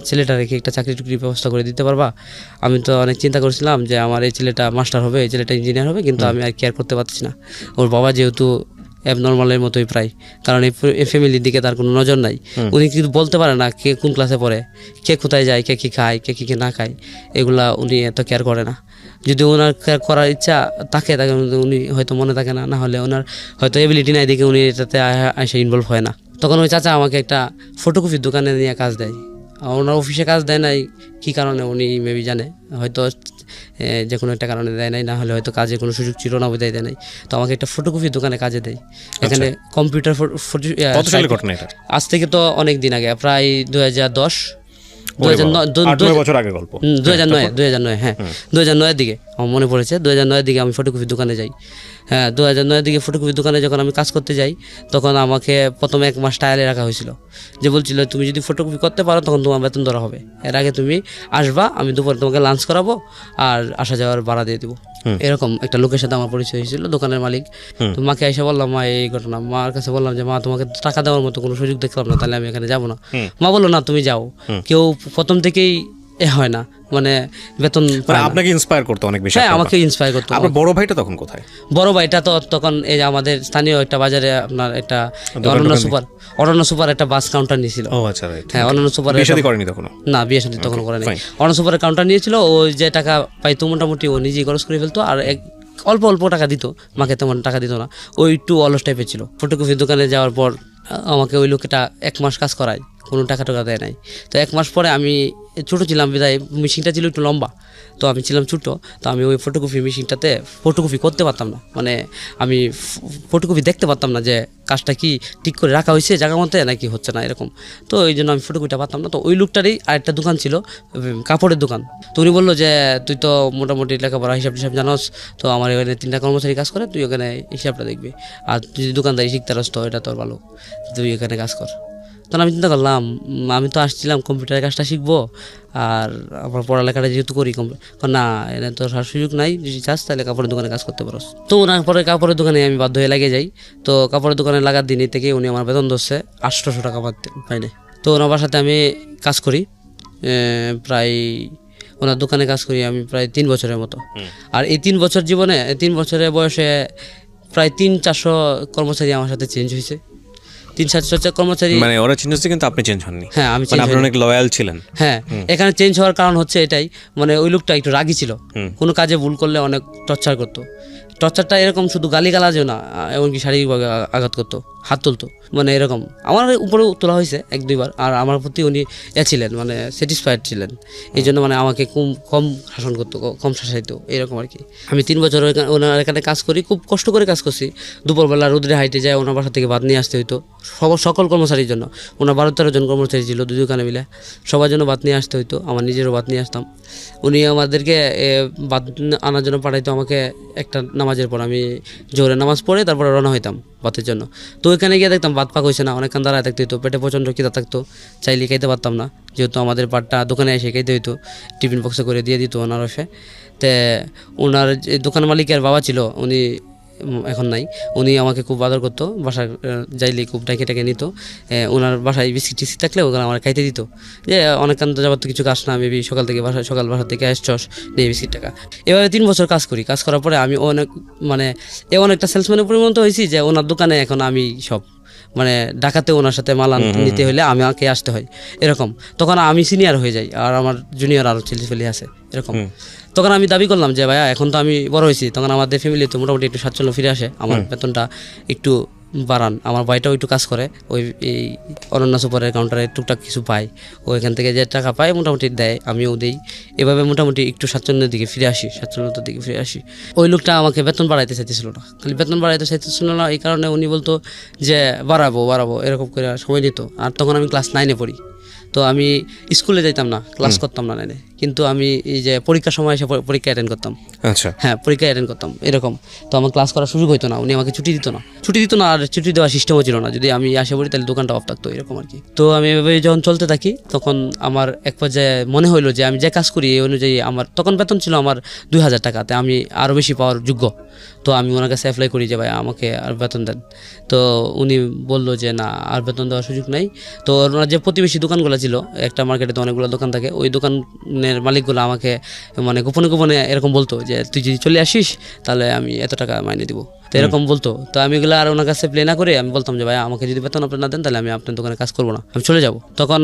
ছেলেটা রেখে একটা চাকরি টুকরি ব্যবস্থা করে দিতে পারবা। আমি তো অনেক চিন্তা করছিলাম যে আমার এই ছেলেটা মাস্টার হবে, এই ছেলেটা ইঞ্জিনিয়ার হবে, কিন্তু আমি আর কেয়ার করতে পারছি না। ওর বাবা যেহেতু অ্যাবনর্মালের মতোই প্রায়, কারণ এই ফ্যামিলির দিকে তার কোনো নজর নাই। উনি কিন্তু বলতে পারে না কে কোন ক্লাসে পড়ে, কে কোথায় যায়, কে কী খায়, কে কী না খায়, এগুলা উনি এত কেয়ার করে না। যদি ওনার কেয়ার করার ইচ্ছা থাকে, তাকে উনি হয়তো মনে থাকে না, না হলে ওনার হয়তো এবিলিটি নাই দেখে উনি এটাতে এসে ইনভলভ হয় না। তখন ওই চাচা আমাকে একটা ফটোকপির দোকানে নিয়ে কাজ দেয়। ওনার অফিসে কাজ দেয় নাই, কী কারণে উনি মেবি জানে, হয়তো যে কোনো একটা কারণে দেয় নাই, না হলে হয়তো কাজে কোনো সুযোগ ছিল না, বোধহয় দেয় নাই। তো আমাকে একটা ফটোকপির দোকানে কাজে দেয়। এখানে কম্পিউটার আজ থেকে তো অনেক দিন আগে, প্রায় 2009 হ্যাঁ, 2009-এর দিকে আমার মনে পড়েছে। 2009-এর দিকে আমি ফটোকপির দোকানে যাই। হ্যাঁ, 2009-এর দিকে ফটোকপির দোকানে যখন আমি কাজ করতে যাই, তখন আমাকে প্রথমে 1 মাস ট্রায়ালে রাখা হয়েছিল, যে বলছিল তুমি যদি ফটোকপি করতে পারো তখন তোমার বেতন ধরা হবে। এর আগে তুমি আসবা, আমি দুপুরে তোমাকে লাঞ্চ করাবো আর আসা যাওয়ার ভাড়া দিয়ে দেবো। এরকম একটা লোকের সাথে আমার পরিচয় হয়েছিল, দোকানের মালিক। তো মাকে এসে বললাম, মা এই ঘটনা। মার কাছে বললাম যে মা, তোমাকে টাকা দেওয়ার মতো কোনো সুযোগ দেখলাম না, তাহলে আমি এখানে যাবো না। মা বললো না, তুমি যাও। কেউ প্রথম থেকেই হয় না, মানে বেতন আপনাকে ইন্সপায়ার করতো অনেক বেশি। হ্যাঁ, আমাকে ইন্সপায়ার করতো। আপনার বড় ভাইটা তখন কোথায়? বড় ভাইটা তো তখন এই যে আমাদের স্থানীয় একটা বাজারে আপনার একটা অরণ্য সুপার একটা বাস কাউন্টার নিয়েছিল। ও আচ্ছা, রাইট। হ্যাঁ, অরণ্য সুপার বিয়ে শাদী করেনি তখন? না, বিয়ে শাদী তখন করেনি। অরণ্য সুপারের কাউন্টার নিয়েছিল। ও যে টাকা পাইতো মোটামুটি ও নিজেই খরচ করে ফেলতো, আর অল্প অল্প টাকা দিত, মাকে তেমন টাকা দিত না। ওই একটু অলস টাইপের ছিল। ফটোকপির দোকানে যাওয়ার পর আমাকে ওই লোকটা 1 মাস কাজ করায়, কোনো টাকা দেয় নাই। তো 1 মাস পরে আমি ছোটো ছিলাম বিদায়, মেশিনটা ছিল একটু লম্বা, তো আমি ছিলাম ছোটো। তো আমি ওই ফটোকপি মেশিনটাতে ফটোকপি করতে পারতাম না, মানে আমি ফটোকপি দেখতে পারতাম না যে কাজটা কি ঠিক করে রাখা হয়েছে জায়গা মধ্যে নাকি হচ্ছে না, এরকম। তো এই জন্য আমি ফটোকপিটা পারতাম না। তো ওই লোকটারই আরেকটা দোকান ছিল, কাপড়ের দোকান। তো উনি বললো যে তুই তো মোটামুটি লেখাপড়া হিসাব জানোস, তো আমার এখানে 3টা কর্মচারী কাজ করে, তুই ওখানে হিসাবটা দেখবি, আর তুই যদি দোকানদারি শিখতে পারস তো এটা তোর ভালো, তুই এখানে কাজ কর। তখন আমি চিন্তা করলাম, আমি তো আসছিলাম কম্পিউটারের কাজটা শিখবো, আর আমার পড়ালেখাটা যেহেতু করি, না এটা তো সুযোগ নাই, যদি চাস তাহলে কাপড়ের দোকানে কাজ করতে পারোস। তো ওনার পরে কাপড়ের দোকানে আমি বাধ্য হয়ে লাগে যাই। তো কাপড়ের দোকানে লাগার দিনই থেকে উনি আমার বেতন ধরছে 800 টাকা পাইনি। তো ওনার বাসাতে আমি কাজ করি, প্রায় ওনার দোকানে কাজ করি আমি প্রায় 3 বছরের মতো। আর এই 3 বছর জীবনে, 3 বছরের বয়সে প্রায় 300-400 কর্মচারী আমার সাথে চেঞ্জ হয়েছে। 300-400 কর্মচারী, মানে ওরা চেঞ্জ হচ্ছে কিন্তু আপনি চেঞ্জ হননি? হ্যাঁ, আমি আপনি অনেক লয়াল ছিলেন। হ্যাঁ, এখানে চেঞ্জ হওয়ার কারণ হচ্ছে এটাই, মানে ওই লোকটা একটু রাগী ছিল, কোনো কাজে ভুল করলে অনেক টর্চার করতো। টর্চারটা এরকম শুধু গালিগালাজও না, এমনকি শারীরিকভাবে আঘাত করতো, হাত তুলতো, মানে এরকম। আমার উপরেও তোলা হয়েছে 1-2 বার, আর আমার প্রতি উনি ছিলেন, মানে স্যাটিসফাইড ছিলেন। এই জন্য মানে আমাকে কম শাসন করতো, কম শাসাইতো, এরকম আর কি। আমি 3 বছর ওনার এখানে কাজ করি, খুব কষ্ট করে কাজ করছি। দুপুরবেলা রোদরে হাইটে যায়, ওনার বাসা থেকে ভাত নিয়ে আসতে হইতো সকল কর্মচারীর জন্য। ওনার 12-13 জন কর্মচারী ছিল, 2 দোকানে মিলে, সবার জন্য ভাত নিয়ে আসতে হইতো, আমার নিজেরও ভাত নিয়ে আসতাম। উনি আমাদেরকে ভাত আনার জন্য পাঠাইতো আমাকে একটা নামাজের পর। আমি জোহরের নামাজ পড়ে তারপরে রওনা হইতাম ভাতের জন্য। তো ওইখানে গিয়ে দেখতাম ভাত পাক হয়েছে না, অনেকক্ষণ দাঁড়ায় থাকতে হইতো, পেটে প্রচণ্ড খিদা থাকতো, চাইলে খাইতে পারতাম না, যেহেতু আমাদের পাটটা দোকানে এসে খাইতে হইতো, টিফিন বক্সে করে দিয়ে দিত ওনার ওফে। তে ওনার যে দোকান মালিকের বাবা ছিল, উনি এখন নাই, উনি আমাকে খুব আদর করতো, বাসা যাইলে খুব ডাকে নিত। ওনার বাসায় বিস্কিট টিস্কিট থাকলে ওখানে আমার খাইতে দিত, যে অনেকক্ষণ তো যাবার তো কিছু কাজ না, মেবি সকাল বাসা থেকে আসছস, নিয়ে বিস্কিট টাকা। এভাবে 3 বছর কাজ করি। কাজ করার পরে আমি অনেকটা সেলসম্যানের পরিণত হয়েছি, যে ওনার দোকানে এখন আমি সব, মানে ঢাকাতে ওনার সাথে মাল নিতে হলে আমাকে আসতে হয়, এরকম। তখন আমি সিনিয়র হয়ে যাই, আর আমার জুনিয়র আরও ছেলে আছে, এরকম। তখন আমি দাবি করলাম যে ভাইয়া, এখন তো আমি বড় হয়েছি, তখন আমাদের ফ্যামিলি তো মোটামুটি একটু স্বাচ্ছন্দ্য ফিরে আসে, আমার বেতনটা একটু বাড়ান। আমার ভাইটাও একটু কাজ করে, ওই এই অনন্যা সুপারের কাউন্টারে টুকটাক কিছু পাই, ওইখান থেকে যে টাকা পায় মোটামুটি দেয়, আমিও দিই। এভাবে মোটামুটি একটু স্বাচ্ছন্দ্যের দিকে ফিরে আসি, স্বাচ্ছন্দ্যতার দিকে ফিরে আসি। ওই লোকটা আমাকে বেতন বাড়াইতে চাইতেছিল না, খালি বেতন বাড়াইতে চাইতেছিল না এই কারণে উনি বলতো যে বাড়াবো এরকম করে সময় নিত। আর তখন আমি ক্লাস 9-এ পড়ি, তো আমি স্কুলে যাইতাম না, ক্লাস করতাম না 9-এ, কিন্তু আমি এই যে পরীক্ষার সময় এসে পরীক্ষা অ্যাটেন্ড করতাম। আচ্ছা, হ্যাঁ, পরীক্ষা অ্যাটেন্ড করতাম এরকম। তো আমার ক্লাস করার সুযোগ হইতো না, উনি আমাকে ছুটি দিত না, আর ছুটি দেওয়ার সিস্টেমও ছিল না। যদি আমি আসে পড়ি তাহলে দোকানটা অফ থাকতো, এরকম আর কি। তো আমি এভাবে যখন চলতে থাকি তখন আমার এক পর্যায়ে মনে হইলো যে আমি যে কাজ করি এই অনুযায়ী আমার তখন বেতন ছিল আমার 2000 টাকাতে, আমি আরও বেশি পাওয়ার যোগ্য। তো আমি ওনার কাছে অ্যাপ্লাই করি যে ভাই আমাকে আর বেতন দেন। তো উনি বললো যে না, আর বেতন দেওয়ার সুযোগ নাই। তো ওনার যে প্রতিবেশী দোকানগুলো ছিল, একটা মার্কেটে তো অনেকগুলো দোকান থাকে, ওই দোকানের মালিকগুলো আমাকে মানে গোপনে এরকম বলতো যে তুই যদি চলে আসিস তাহলে আমি এত টাকা মাইনে দিব, তো এরকম বলতো। তো আমি এগুলো আর ওনার কাছে প্লে না করে আমি বলতাম যে ভাই আমাকে যদি বেতন আপনি না দেন তাহলে আমি আপনার দোকানে কাজ করবো না, আমি চলে যাব। তখন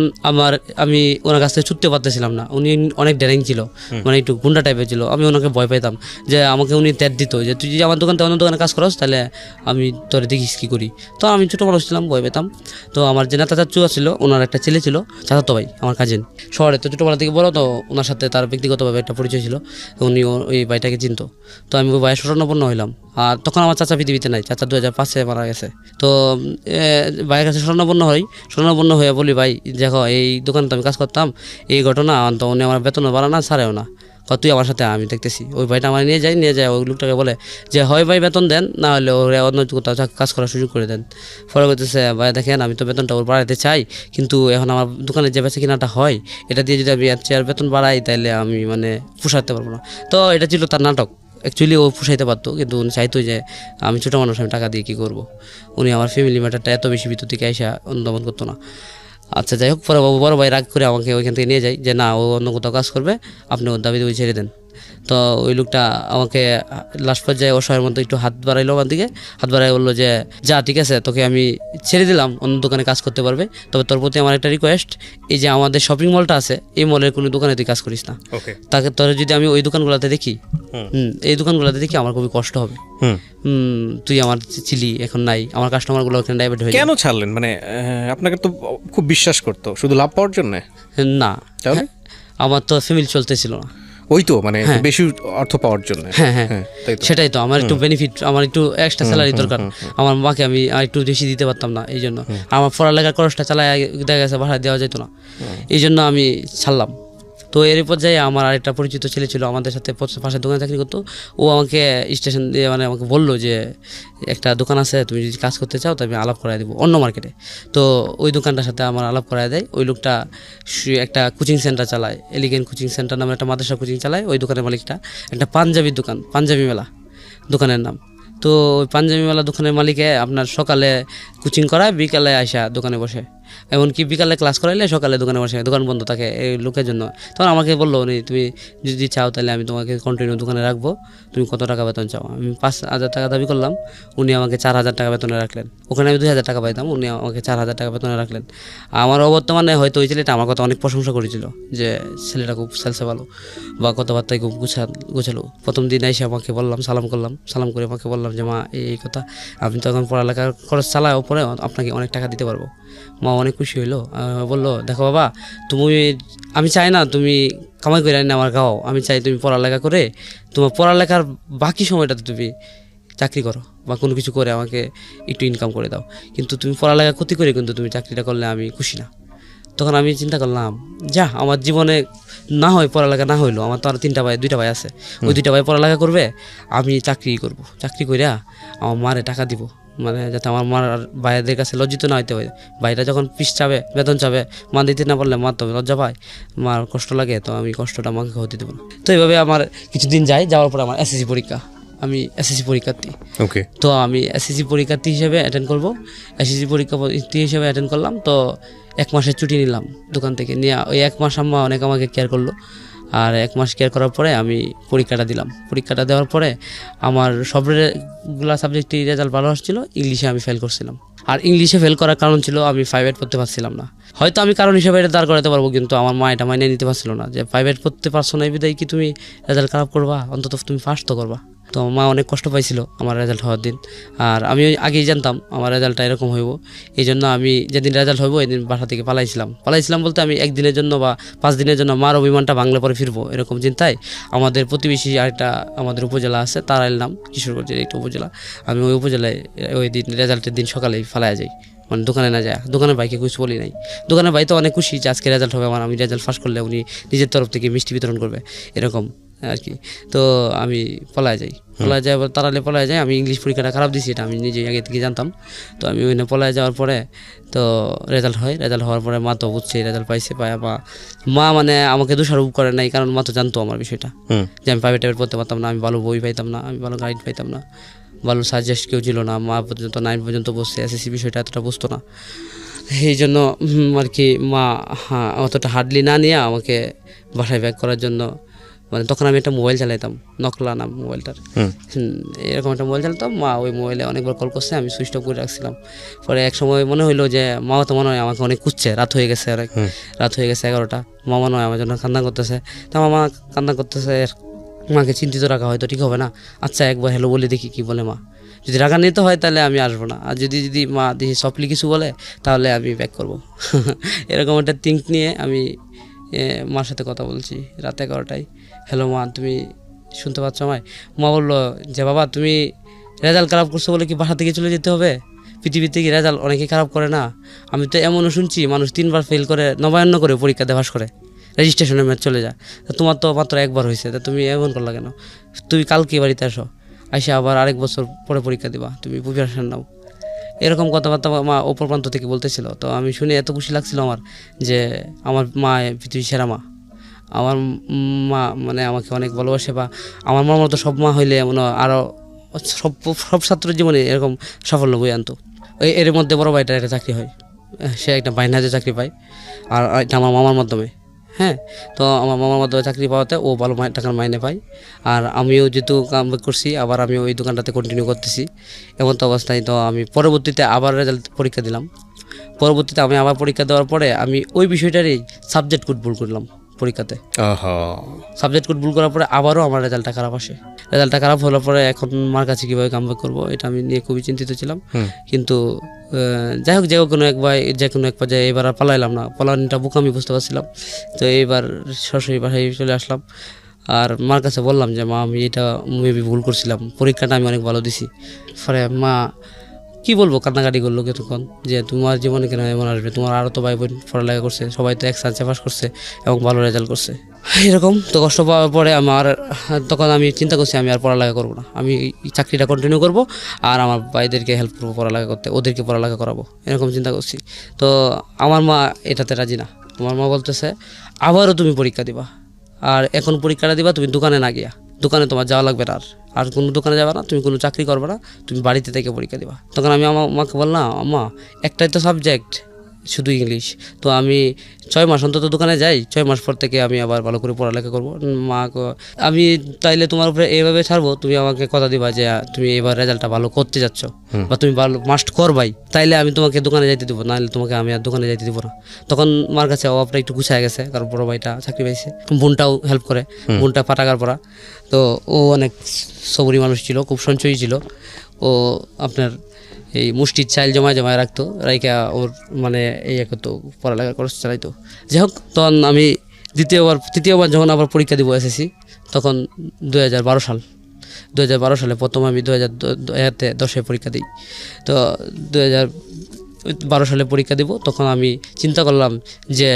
আমি ওনার কাছ থেকে ছুটতে পারতেছিলাম না, উনি অনেক ড্যারিং ছিল, মানে একটু গুন্ডা টাইপের ছিল। আমি ওনাকে ভয় পাইতাম যে আমাকে উনি ত্যাগ দিত যে তুই যদি আমার দোকান থেকে অন্য দোকানে কাজ করস তাহলে আমি তোর দেখিস কী করি। তো আমি ছোটো মানুষ ছিলাম, ভয় পেতাম। তো আমার যে নেতা চাচু ছিল, ওনার একটা ছেলে ছিল, চাচাতো ভাই, আমার কাজিন, শহরে তো ছোটোবেলা থেকে বড়, তো ওনার সাথে তার ব্যক্তিগতভাবে একটা পরিচয় ছিল, তো উনি ওই ভাইটাকে চিনতো। তো আমি ওই ভাইয়ের শরণাপন্ন হইলাম। আর তখন আমার চাচা পৃথিবীতে নাই, চাচা 2005-এ মারা গেছে। তো ভাইয়ের কাছে শরণাপন্ন হয়ে বলি ভাই দেখো এই দোকানে তো আমি কাজ করতাম, এই ঘটনা, তো উনি আমার বেতনও বাড়া না, ছাড়েও না, তুই আমার সাথে, আমি দেখতেছি। ওই ভাইটা আমার নিয়ে যায় ওই লোকটাকে বলে যে হয় ভাই বেতন দেন, না হলে ওর অন্য কোথাও কাজ করার সুযোগ করে দেন। ফলে বলতেছে ভাই দেখেন আমি তো বেতনটা ওর বাড়াতে চাই, কিন্তু এখন আমার দোকানে যে বেচা কিনাটা হয় এটা দিয়ে যদি আমি আর বেতন বাড়াই তাহলে আমি মানে পোষাতে পারবো না। তো এটা ছিল তার নাটক। অ্যাকচুয়ালি ও পোষাইতে পারতো, কিন্তু উনি চাইতো যে আমি ছোটো মানুষ, আমি টাকা দিয়ে কী করবো। উনি আমার ফ্যামিলি ম্যাটারটা এত বেশি ভিতর থেকে এসে অনুধাবন করতো না। আচ্ছা যাই হোক, পরে বড় ভাই রাগ করে আমাকে ওইখান থেকে নিয়ে যায় যে না, ও অন্য কোথাও কাজ করবে, আপনি ওর দাবি ছেড়ে দেন। তো ওই লোকটা আমাকে লাস্ট পর্যায়ে অসহায়ের মতো একটু হাত বাড়াইলো আমার দিকে, হাত বাড়াই বললো যে যা ঠিক আছে, তোকে আমি ছেড়ে দিলাম, অন্য দোকানে কাজ করতে পারবে, তবে তোর প্রতি আমার একটা রিকোয়েস্ট, এই যে আমাদের শপিং মলটা আছে, এই মলের কোনো দোকানে তুই কাজ করিস না। তাকে তোর যদি আমি ওই দোকানগুলোতে দেখি, এই দোকানগুলোতে দেখি আমার খুবই কষ্ট হবে। তুই আমার ছিলি, এখন নাই, আমার কাস্টমারগুলো ওখানে ডাইভার্ট হয়ে কেন ছাড়লেন? মানে আপনাকে তো খুব বিশ্বাস করতো, শুধু লাভ পাওয়ার জন্য না, আমার তো ফ্যামিলি চলতেছিল না। ওই তো মানে বেশি অর্থ পাওয়ার জন্য। হ্যাঁ, সেটাই তো, আমার একটু বেনিফিট, আমার একটু এক্সট্রা স্যালারি দরকার। আমার মাকে আমি আর একটু বেশি দিতে পারতাম না, এই জন্য আমার পড়ালেখার খরচটা চালায় দেখা গেছে ভাড়া দেওয়া যেত না, এই জন্য আমি ছাড়লাম। তো এর পর্যায়ে আমার আরেকটা পরিচিত ছেলে ছিল, আমাদের সাথে পাশের দোকানে চাকরি করতো। ও আমাকে স্টেশন দিয়ে মানে আমাকে বললো যে একটা দোকান আছে, তুমি যদি কাজ করতে চাও তো আমি আলাপ করাই দেবো অন্য মার্কেটে। তো ওই দোকানটার সাথে আমার আলাপ করাই দেয়। ওই লোকটা একটা কোচিং সেন্টার চালায়, এলিগেন্ট কোচিং সেন্টার নামে একটা মাদ্রাসা কোচিং চালায়। ওই দোকানের মালিকটা একটা পাঞ্জাবির দোকান, পাঞ্জাবি মেলা দোকানের নাম। তো ওই পাঞ্জাবি মেলা দোকানের মালিকে আপনার সকালে কোচিং করায়, বিকালে আইসা দোকানে বসে, এমনকি বিকালে ক্লাস করাইলে সকালে দোকানে বসে, দোকান বন্ধ থাকে এই লোকের জন্য। তখন আমাকে বললো উনি, তুমি যদি চাও তাহলে আমি তোমাকে কন্টিনিউ দোকানে রাখবো, তুমি কত টাকা বেতন চাও? আমি 5,000 টাকা দাবি করলাম, উনি আমাকে 4,000 টাকা বেতনে রাখলেন। ওখানে আমি 2,000 টাকা পাইতাম, উনি আমাকে 4,000 টাকা বেতনে রাখলেন। আমার অবর্তমানে হয়তো ওই ছেলেটা আমার কথা অনেক প্রশংসা করেছিল যে ছেলেটা খুব সেলসে ভালো বা কথাবার্তায় খুব গোছালো। প্রথম দিন এসে আমাকে বললাম, সালাম করে আমাকে বললাম যে মা এই কথা, আমি তখন পড়ালেখার খরচ চালাও পরে আপনাকে অনেক টাকা দিতে পারবো। মা অনেক খুশি হইলো, বললো দেখো বাবা, আমি চাই না তুমি কামাই করে আনি আমার গাও, আমি চাই তুমি পড়ালেখা করে তোমার পড়ালেখার বাকি সময়টাতে তুমি চাকরি করো বা কোনো কিছু করে আমাকে একটু ইনকাম করে দাও, কিন্তু তুমি পড়ালেখা ক্ষতি করে কিন্তু তুমি চাকরিটা করলে আমি খুশি না। তখন আমি চিন্তা করলাম যা, আমার জীবনে না হয় পড়ালেখা না হইলো, আমার তো আর 2টা ভাই আছে, ওই 2টা ভাই পড়ালেখা করবে, আমি চাকরি করব, চাকরি কইরা আমার মারে টাকা দিব, মানে যাতে আমার মার ভাইদের কাছে লজ্জিত না হইতে হয়। ভাইরা যখন পিস চাবে, বেতন চাবে, মা দিতে না পারলে মা তো লজ্জা পায়, মার কষ্ট লাগে, তো আমি কষ্টটা মাকে হতে দেবো না। তো এইভাবে আমার কিছুদিন যাওয়ার পর আমার এসএসসি পরীক্ষা, আমি এসএসসি পরীক্ষার্থী। ওকে, তো আমি এসএসসি পরীক্ষার্থী হিসেবে অ্যাটেন্ড করবো, এসএসসি পরীক্ষার্থী হিসেবে অ্যাটেন্ড করলাম। তো 1 মাসের ছুটি নিলাম দোকান থেকে নিয়ে, ওই 1 মাস আম্মা অনেক আমাকে কেয়ার করলো। আর 1 মাস কেয়ার করার পরে আমি পরীক্ষাটা দিলাম। পরীক্ষাটা দেওয়ার পরে আমার সবগুলা সাবজেক্টে রেজাল্ট ভালো আসছিল, ইংলিশে আমি ফেল করছিলাম। আর ইংলিশে ফেল করার কারণ ছিল আমি 5 পড়তে পারছিলাম না। হয়তো আমি কারণ হিসেবে এটা দাঁড় করাতে পারবো, কিন্তু আমার মা এটা মাইনে নিতে পারছিল না যে 5 পড়তে পারছো না, এই বিধায় কি তুমি রেজাল্ট খারাপ করবা, অন্তত তুমি ফার্স্ট তো করবা। তো মা অনেক কষ্ট পাইছিল আমার রেজাল্ট হওয়ার দিন। আর আমি আগেই জানতাম আমার রেজাল্টটা এরকম হইব, এই জন্য আমি যেদিন রেজাল্ট হইব এই দিন বাসা থেকে পালাইছিলাম বলতে আমি একদিনের জন্য বা 5 দিনের জন্য মার অভিমানটা বাংলা পরে ফিরবো এরকম চিন্তায় আমাদের প্রতিবেশী আরেকটা আমাদের উপজেলা আছে তারাইল নাম, কিশোরগঞ্জের একটা উপজেলা, আমি ওই উপজেলায় ওই দিন রেজাল্টের দিন সকালেই ফালাইয়া যাই, মানে দোকানে না যায়। দোকানের ভাইকে কিছু বলি নাই, দোকানের ভাই তো অনেক খুশি যে আজকে রেজাল্ট হবে আমার, আমি রেজাল্ট ফার্স্ট করলে উনি নিজের তরফ থেকে মিষ্টি বিতরণ করবে এরকম আর কি। তো আমি পলায় যাই, আবার তাড়ালে পলায় যাই। আমি ইংলিশ পরীক্ষাটা খারাপ দিছি এটা আমি নিজে আগে থেকে জানতাম। তো আমি ওইখানে পলায় যাওয়ার পরে তো রেজাল্ট হয়, রেজাল্ট হওয়ার পরে মা তো বুঝছে রেজাল্ট পাইছে, পায় মা মানে আমাকে দোষারোপ করে নাই, কারণ মা তো জানতো আমার বিষয়টা যে আমি প্রাইভেট পড়তে পারতাম না, আমি ভালো বই পাইতাম না, আমি ভালো গাইড পাইতাম না, ভালো সাজেস্ট কেউ ছিল না। মা পর্যন্ত 9 পর্যন্ত বসছে, এসএসসি বিষয়টা এতটা বুঝতো না, এই জন্য আর কি মা অতটা হার্ডলি না নিয়ে আমাকে বাসায় ব্যাক করার জন্য, মানে তখন আমি একটা মোবাইল চালাইতাম, নকলা নাম মোবাইলটার, এরকম একটা মোবাইল চালাতাম। মা ওই মোবাইলে অনেকবার কল করছে, আমি সুইচ অফ করে রাখছিলাম। পরে এক সময় মনে হইলো যে মা তো মনে হয় আমাকে অনেক খুঁজছে, রাত হয়ে গেছে 11টা, মা মনে হয় আমার জন্য কান্না করতেছে। তা মা কান্না করতেছে, মাকে চিন্তিত রাখা হয়তো ঠিক হবে না, আচ্ছা একবার হ্যালো বলে দেখি কি বলে মা, যদি রাগা নিতে হয় তাহলে আমি আসবো না, আর যদি মা দেখি সফটলি কিছু বলে তাহলে আমি ব্যাক করবো। এরকম একটা থিঙ্ক নিয়ে আমি মার সাথে কথা বলছি রাত 11টায়। হ্যালো মা, তুমি শুনতে পাচ্ছ আমায়? মা বললো যে বাবা তুমি রেজাল্ট খারাপ করছো বলে কি বাসা থেকে চলে যেতে হবে? পৃথিবীতে কি রেজাল্ট অনেকেই খারাপ করে না? আমি তো এমনও শুনছি মানুষ 3বার ফেল করে নবায়ন করে পরীক্ষা দিয়ে পাস করে, রেজিস্ট্রেশনের ম্যাচ চলে যায়। তোমার তো মাত্র 1বার হয়েছে, তা তুমি এমন করলা কেন? তুমি কালকে বাড়িতে আসো, আইসা আবার আরেক বছর পরে পরীক্ষা দিবা, তুমি প্রিপারেশন নাও। এরকম কথাবার্তা মা অপর প্রান্ত থেকে বলতেছিল। তো আমি শুনে এত খুশি লাগছিল আমার যে আমার মা পৃথিবীর সেরা মা, আমার মা মানে আমাকে অনেক ভালোবাসে, বা আমার মার মতো সব মা হইলে এমন আরও সব ছাত্রের জীবনে এরকম সাফল্য বই আনতো। এর মধ্যে বড় ভাইটার একটা চাকরি হয়, সে একটা বাইনাজে চাকরি পায়, আর এটা আমার মামার মাধ্যমে। হ্যাঁ, তো আমার মামার মাধ্যমে চাকরি পাওয়াতে ও ভালো টাকার মাইনে পায়, আর আমিও যেহেতু কাম করছি আবার আমি ওই দোকানটাতে কন্টিনিউ করতেছি। এমন তো অবস্থায় তো আমি পরবর্তীতে আবার রেজাল্ট পরীক্ষা দিলাম। পরবর্তীতে আমি আবার পরীক্ষা দেওয়ার পরে আমি ওই বিষয়টারই সাবজেক্ট কোড ভুল করলাম পরীক্ষাতে। সাবজেক্ট কোড ভুল করার পরে আবারও আমার রেজাল্টটা খারাপ আসে। রেজাল্টটা খারাপ হওয়ার পরে এখন মার কাছে কীভাবে কামব্যাক করবো এটা আমি নিয়ে খুবই চিন্তিত ছিলাম। কিন্তু যাই হোক যে কোনো এক পর্যায়ে এবার আর পালাইলাম না, পালানিটা বুক আমি বুঝতে পারছিলাম। তো এইবার সরাসরি বাসায় চলে আসলাম, আর মার কাছে বললাম যে মা আমি এটা মেবি ভুল করছিলাম, পরীক্ষাটা আমি অনেক ভালো দিছি। পরে মা কি বলবো কান্নাকাটি করলো কিছুক্ষণ, যে তোমার জীবনে কেন এমন আসবে, তোমার আরও তো ভাই বোন পড়ালেখা করছে, সবাই তো এক সাথে পাস করছে এবং ভালো রেজাল্ট করছে। এরকম তো কষ্ট পাওয়ার পরে তখন আমি চিন্তা করছি আমি আর পড়ালেখা করবো না, আমি চাকরিটা কন্টিনিউ করবো আর আমার ভাইদেরকে হেল্প করবো পড়ালেখা করতে, ওদেরকে পড়ালেখা করাবো, এরকম চিন্তা করছি। তো আমার মা এটাতে রাজি না। আমার মা বলতেছে আবারও তুমি পরীক্ষা দিবা, আর এখন পরীক্ষাটা দিবা তুমি দোকানে না গিয়া, দোকানে তোমার যাওয়া লাগবে না, আর কোনো দোকানে যাবে না, তুমি কোনো চাকরি করবে না, তুমি বাড়িতে থেকে পরীক্ষা দিবা। তখন আমি আমার মাকে বললাম আম্মা একটাই তো সাবজেক্ট শুধু ইংলিশ, তো আমি 6 মাস অন্তত দোকানে যাই, 6 মাস পর থেকে আমি আবার ভালো করে পড়ালেখা করবো। মা আমি তাইলে তোমার উপরে এইভাবে ছাড়বো, তুমি আমাকে কথা দিবা যে তুমি এবার রেজাল্টটা ভালো করতে যাচ্ছ বা তুমি ভালো মাস্ট করবাই, তাইলে আমি তোমাকে দোকানে যাইতে দেবো, নাহলে তোমাকে আমি আর দোকানে যাইতে দেবো না। তখন মার কাছে অভাবটা একটু গুছায় গেছে, কারণ বড় ভাইটা চাকরি পাইছে, বোনটাও হেল্প করে, বোনটা পাটাকার পড়া, তো ও অনেক সবরি মানুষ ছিল, খুব সঞ্চয়ী ছিল। ও আপনার এই মুষ্টির চাইল জমায় রাখতো, রাইকা ওর মানে এই করতো, পড়ালেখা খরচ চালাইতো। যাই হোক, তখন আমি তৃতীয়বার যখন আবার পরীক্ষা দিব এসএসসি, তখন 2012 সালে প্রথম আমি 2010-এ পরীক্ষা দিই। তো 2012 সালে পরীক্ষা দিব, তখন আমি চিন্তা করলাম যে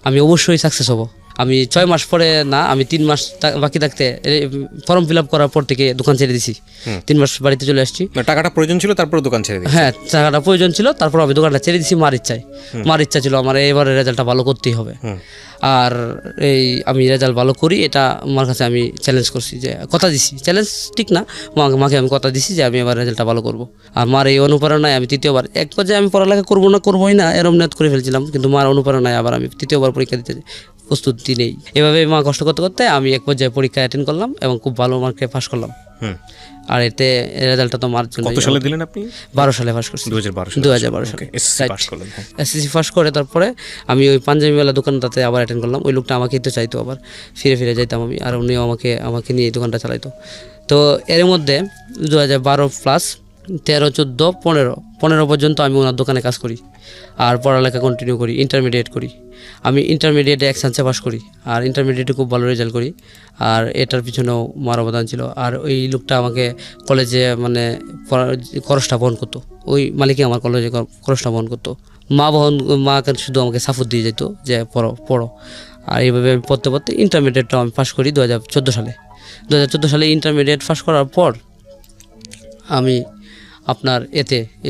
আমি অবশ্যই সাকসেস হব। আমি 6 মাস পরে না, আমি 3 মাস বাকি থাকতে ফর্ম ফিল আপ করার পর থেকে দোকান ছেড়ে দিছি, 3 মাস বাড়িতে চলে আসছি। টাকাটা প্রয়োজন ছিল তারপর দোকান ছেড়ে দিই? হ্যাঁ, টাকাটা প্রয়োজন ছিল, তারপর আমি দোকানটা ছেড়ে দিছি মার ইচ্ছা ছিল আমার এবারে রেজাল্টটা ভালো করতেই হবে। আর আমি রেজাল্ট ভালো করি এটা আমার কাছে আমি চ্যালেঞ্জ করছি, যে কথা দিছি, চ্যালেঞ্জ ঠিক না, মাকে আমি কথা দিছি যে আমি এবার রেজাল্টটা ভালো করবো। আর মার এই অনুপ্রেরণায় আমি তৃতীয়বার, এক পর্যায়ে আমি পড়ালেখা করবোই না এরম নিয়ত করে ফেলছিলাম, কিন্তু মার অনুপ্রেরণায় আবার আমি তৃতীয়বার পরীক্ষা দিতে প্রস্তুতি নেই। এভাবে মা কষ্ট করতে করতে আমি এক পর্যায়ে পরীক্ষা অ্যাটেন্ড করলাম এবং খুব ভালো মার্কে পাস করলাম। আর এতে রেজাল্টটা তো মার জন্য। কত সালে দিলেন আপনি? 12 সালে পাস করছি। 2012 সালে এসএসসি পাস করে তারপরে আমি ওই পাঞ্জাবিওয়ালা দোকানটাতে আবার অ্যাটেন্ড করলাম। ওই লোকটা আমাকেই তো চাইতো, আবার ফিরে যাইতাম আমি, আর উনিও আমাকে নিয়ে এই দোকানটা চালাইতো। তো এর মধ্যে 2012 প্লাস 13, 14, 15 পর্যন্ত আমি ওনার দোকানে কাজ করি আর পড়ালেখা কন্টিনিউ করি, ইন্টারমিডিয়েট করি। আমি ইন্টারমিডিয়েটে এক্সান্সে পাস করি আর ইন্টারমিডিয়েটে খুব ভালো রেজাল্ট করি, আর এটার পিছনেও আমার অবদান ছিল। আর ওই লোকটা আমাকে কলেজে মানে খরচটা বহন করতো, ওই মালিকই আমার কলেজে খরচটা বহন করতো। মা শুধু আমাকে সাপোর্ট দিয়ে যেত যে পড়ো। আর এইভাবে আমি পড়তে ইন্টারমিডিয়েটটা আমি পাস করি 2014 সালে। 2014 সালে ইন্টারমিডিয়েট পাস করার পর আমি আপনার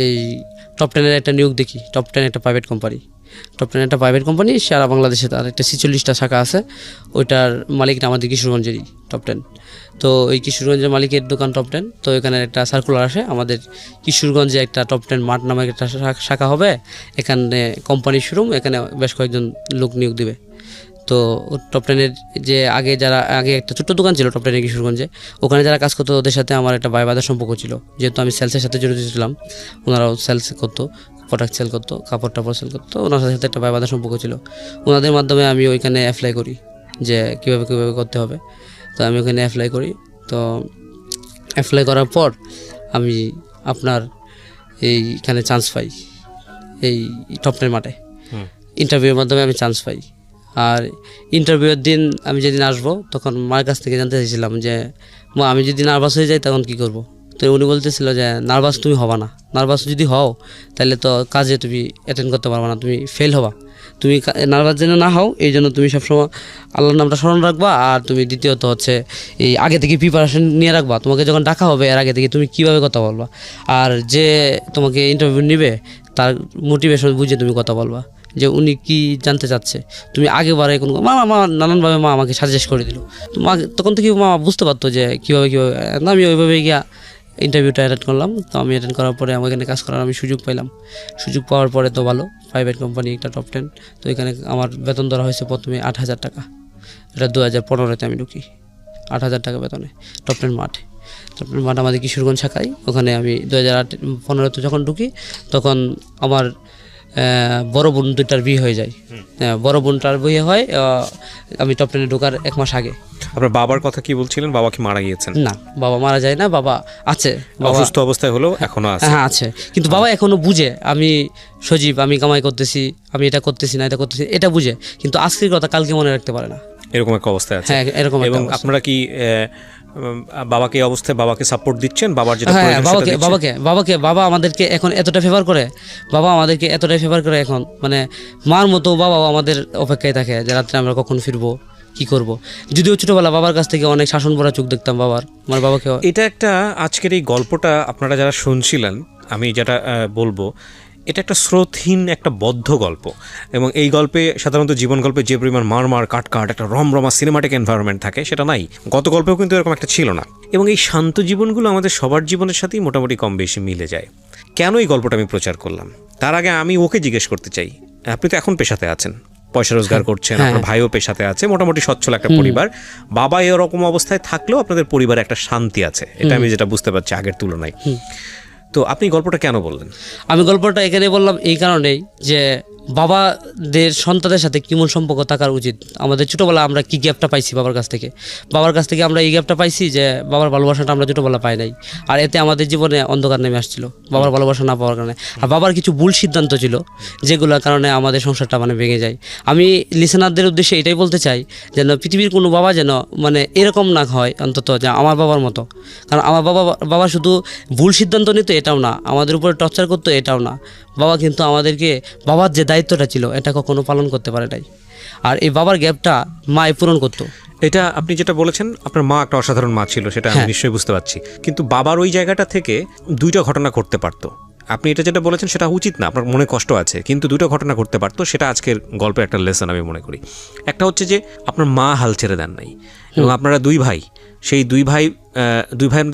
এই টপ 10-এর একটা নিয়োগ দেখি। টপ 10 একটা প্রাইভেট কোম্পানি, সারা বাংলাদেশে তার একটা 46টা শাখা আছে। ওইটার মালিকটা আমাদের কিশোরগঞ্জেরই টপ 10। তো এই কিশোরগঞ্জের মালিকের দোকান টপ 10। তো এখানে একটা সার্কুলার আসে, আমাদের কিশোরগঞ্জে একটা টপ 10 মার্ট নামে একটা শাখা হবে, এখানে কোম্পানির শোরুম, এখানে বেশ কয়েকজন লোক নিয়োগ দিবে। তো টপ 10-এর যে আগে একটা ছোট্ট দোকান ছিল টপ 10-এর কিশোরগঞ্জে, ওখানে যারা কাজ করতো ওদের সাথে আমার একটা বায়বাদার সম্পর্ক ছিল, যেহেতু আমি সেলসের সাথে জড়িত ছিলাম। ওনারাও সেলস করতো, প্রোডাক্ট সেল করতো, কাপড় সেল করতো, ওনার সাথে একটা বায়বাদার সম্পর্ক ছিল। ওনাদের মাধ্যমে আমি ওইখানে অ্যাপ্লাই করি যে কীভাবে করতে হবে। তো আমি ওখানে অ্যাপ্লাই করি। তো অ্যাপ্লাই করার পর আমি আপনার এইখানে চান্স পাই, এই টপ 10 মাঠে ইন্টারভিউর মাধ্যমে আমি চান্স পাই। আর ইন্টারভিউয়ের দিন আমি যেদিন আসবো তখন মার কাছ থেকে জানতে চাইছিলাম যে মা, আমি যদি নার্ভাস হয়ে যাই তখন কী করব। তো উনি বলতেছিল যে নার্ভাস তুমি হবা না, নার্ভাস যদি হও তাহলে তো কাজে তুমি অ্যাটেন্ড করতে পারবা না, তুমি ফেল হবা। তুমি নার্ভাস যেন না হও এই জন্য তুমি সবসময় আল্লাহর নামটা স্মরণ রাখবা। আর তুমি দ্বিতীয়ত হচ্ছে এই আগে থেকে প্রিপারেশন নিয়ে রাখবা, তোমাকে যখন ডাকা হবে এর আগে থেকে তুমি কীভাবে কথা বলবা, আর যে তোমাকে ইন্টারভিউ নেবে তার মোটিভেশন বুঝে তুমি কথা বলবা, যে উনি কি জানতে চাচ্ছে। তুমি আগে বারে কোনো মা নানানভাবে মা আমাকে সাজেস্ট করে দিল। তো মা তখন থেকে মা বুঝতে পারতো যে কীভাবে আমি ওইভাবে গিয়া ইন্টারভিউটা অ্যাটেন্ড করলাম। তো আমি অ্যাটেন্ড করার পরে আমার এখানে কাজ করার আমি সুযোগ পাইলাম। সুযোগ পাওয়ার পরে তো ভালো, প্রাইভেট কোম্পানি একটা টপ 10। তো এখানে আমার বেতন ধরা হয়েছে প্রথমে 8,000 টাকা। এটা 2015-তে আমি ঢুকি 8,000 টাকা বেতনে টপ 10 মাঠে। টপ 10 মাঠ আমাদের কিশোরগঞ্জ শাখায়। ওখানে আমি 2015-তে যখন ঢুকি তখন আমার বড় বোন দুটার বিয়ে হয়ে যায়। বড় বোনটার বিয়ে হয় আমি টপ 10-এ ঢোকার 1 মাস আগে। আপনার বাবার কথা কি বলছিলেন? বাবা কি মারা গিয়েছেন? না, বাবা মারা যায় না, বাবা আছে, অসুস্থ অবস্থায় হলেও এখনো আছে। হ্যাঁ আছে, কিন্তু বাবা এখনো বুঝে আমি সজীব, আমি কামাই করতেছি, আমি এটা করতেছি না, এটা করতেছি, এটা বুঝে, কিন্তু আজকের কথা কালকে মনে রাখতে পারে না, এরকম একটা অবস্থায় আছে। হ্যাঁ এরকম। এবং আপনারা কি বাবাকে এই অবস্থায় বাবাকে সাপোর্ট দিচ্ছেন? বাবার যেটা হ্যাঁ, বাবাকে বাবা আমাদেরকে এখন এতটা ফেভার করে, এখন মানে মার মতো বাবাও আমাদের অপেক্ষায় থাকে যে রাত্রে আমরা কখন ফিরবো, কি করব। যদিও ছোটবেলা বাবার কাছ থেকে অনেক শাসন ভরা চোখ দেখতাম আমার বাবাকে। এটা একটা আজকের এই গল্পটা আপনারা যারা শুনছিলেন, আমি যেটা বলবো, এটা একটা স্রোতহীন একটা বদ্ধ গল্প। এবং এই গল্পে সাধারণত জীবন গল্পে যে পরিমাণ মার কাট একটা রমরমা সিনেমাটিক এনভায়রনমেন্ট থাকে সেটা নাই, গত গল্পেও কিন্তু এরকম একটা ছিল না। এবং এই শান্ত জীবনগুলো আমাদের সবার জীবনের সাথেই মোটামুটি কম বেশি মিলে যায়। কেন এই গল্পটা আমি প্রচার করলাম তার আগে আমি ওকে জিজ্ঞেস করতে চাই, আপনি তো এখন পেশাতে আছেন, পয়সা রোজগার করছেন, আপনার ভাইও পেশাতে আছে, মোটামুটি সচ্ছল একটা পরিবার, বাবা এরকম অবস্থায় থাকলেও আপনাদের পরিবারে একটা শান্তি আছে, এটা আমি যেটা বুঝতে পারছি আগের তুলনায়। তো আপনি গল্পটা কেন বললেন? আমি গল্পটা এখানে বললাম এই কারণেই যে বাবাদের সন্তানের সাথে কেমন সম্পর্ক থাকার উচিত। আমাদের ছোটোবেলা আমরা কি গ্যাপটা পাইছি বাবার কাছ থেকে আমরা এই গ্যাপটা পাইছি যে বাবার ভালোবাসাটা আমরা ছোটোবেলা পাই নাই, আর এতে আমাদের জীবনে অন্ধকার নেমে আসছিল বাবার ভালোবাসা না পাওয়ার কারণে। আর বাবার কিছু ভুল সিদ্ধান্ত ছিল যেগুলোর কারণে আমাদের সংসারটা মানে ভেঙে যায়। আমি লিসেনারদের উদ্দেশ্যে এটাই বলতে চাই যেন পৃথিবীর কোনো বাবা যেন মানে এরকম না হয় অন্তত, যে আমার বাবার মতো। কারণ আমার বাবা শুধু ভুল সিদ্ধান্ত নিত এটাও না, আমাদের উপরে টর্চার করতো এটাও না। বাবা কিন্তু আমাদেরকে বাবার যে দায়িত্বটা ছিল এটা কখনো পালন করতে পারে নাই, আর এই বাবার গ্যাপটা মাই পূরণ করতো। এটা আপনি যেটা বলেছেন, আপনার মা একটা অসাধারণ মা ছিল, সেটা আমি নিশ্চয়ই বুঝতে পারছি, কিন্তু বাবার ওই জায়গাটা থেকে দুইটা ঘটনা ঘটতে পারতো। আপনি এটা যেটা বলেছেন সেটা উচিত না, আপনার মনে কষ্ট আছে, কিন্তু দুটো ঘটনা ঘটতে পারতো, সেটা আজকের গল্পের একটা লেসন আমি মনে করি। একটা হচ্ছে যে আপনার মা হাল ছেড়ে দেন নাই, এবং আপনারা দুই ভাই, সেই দুই ভাই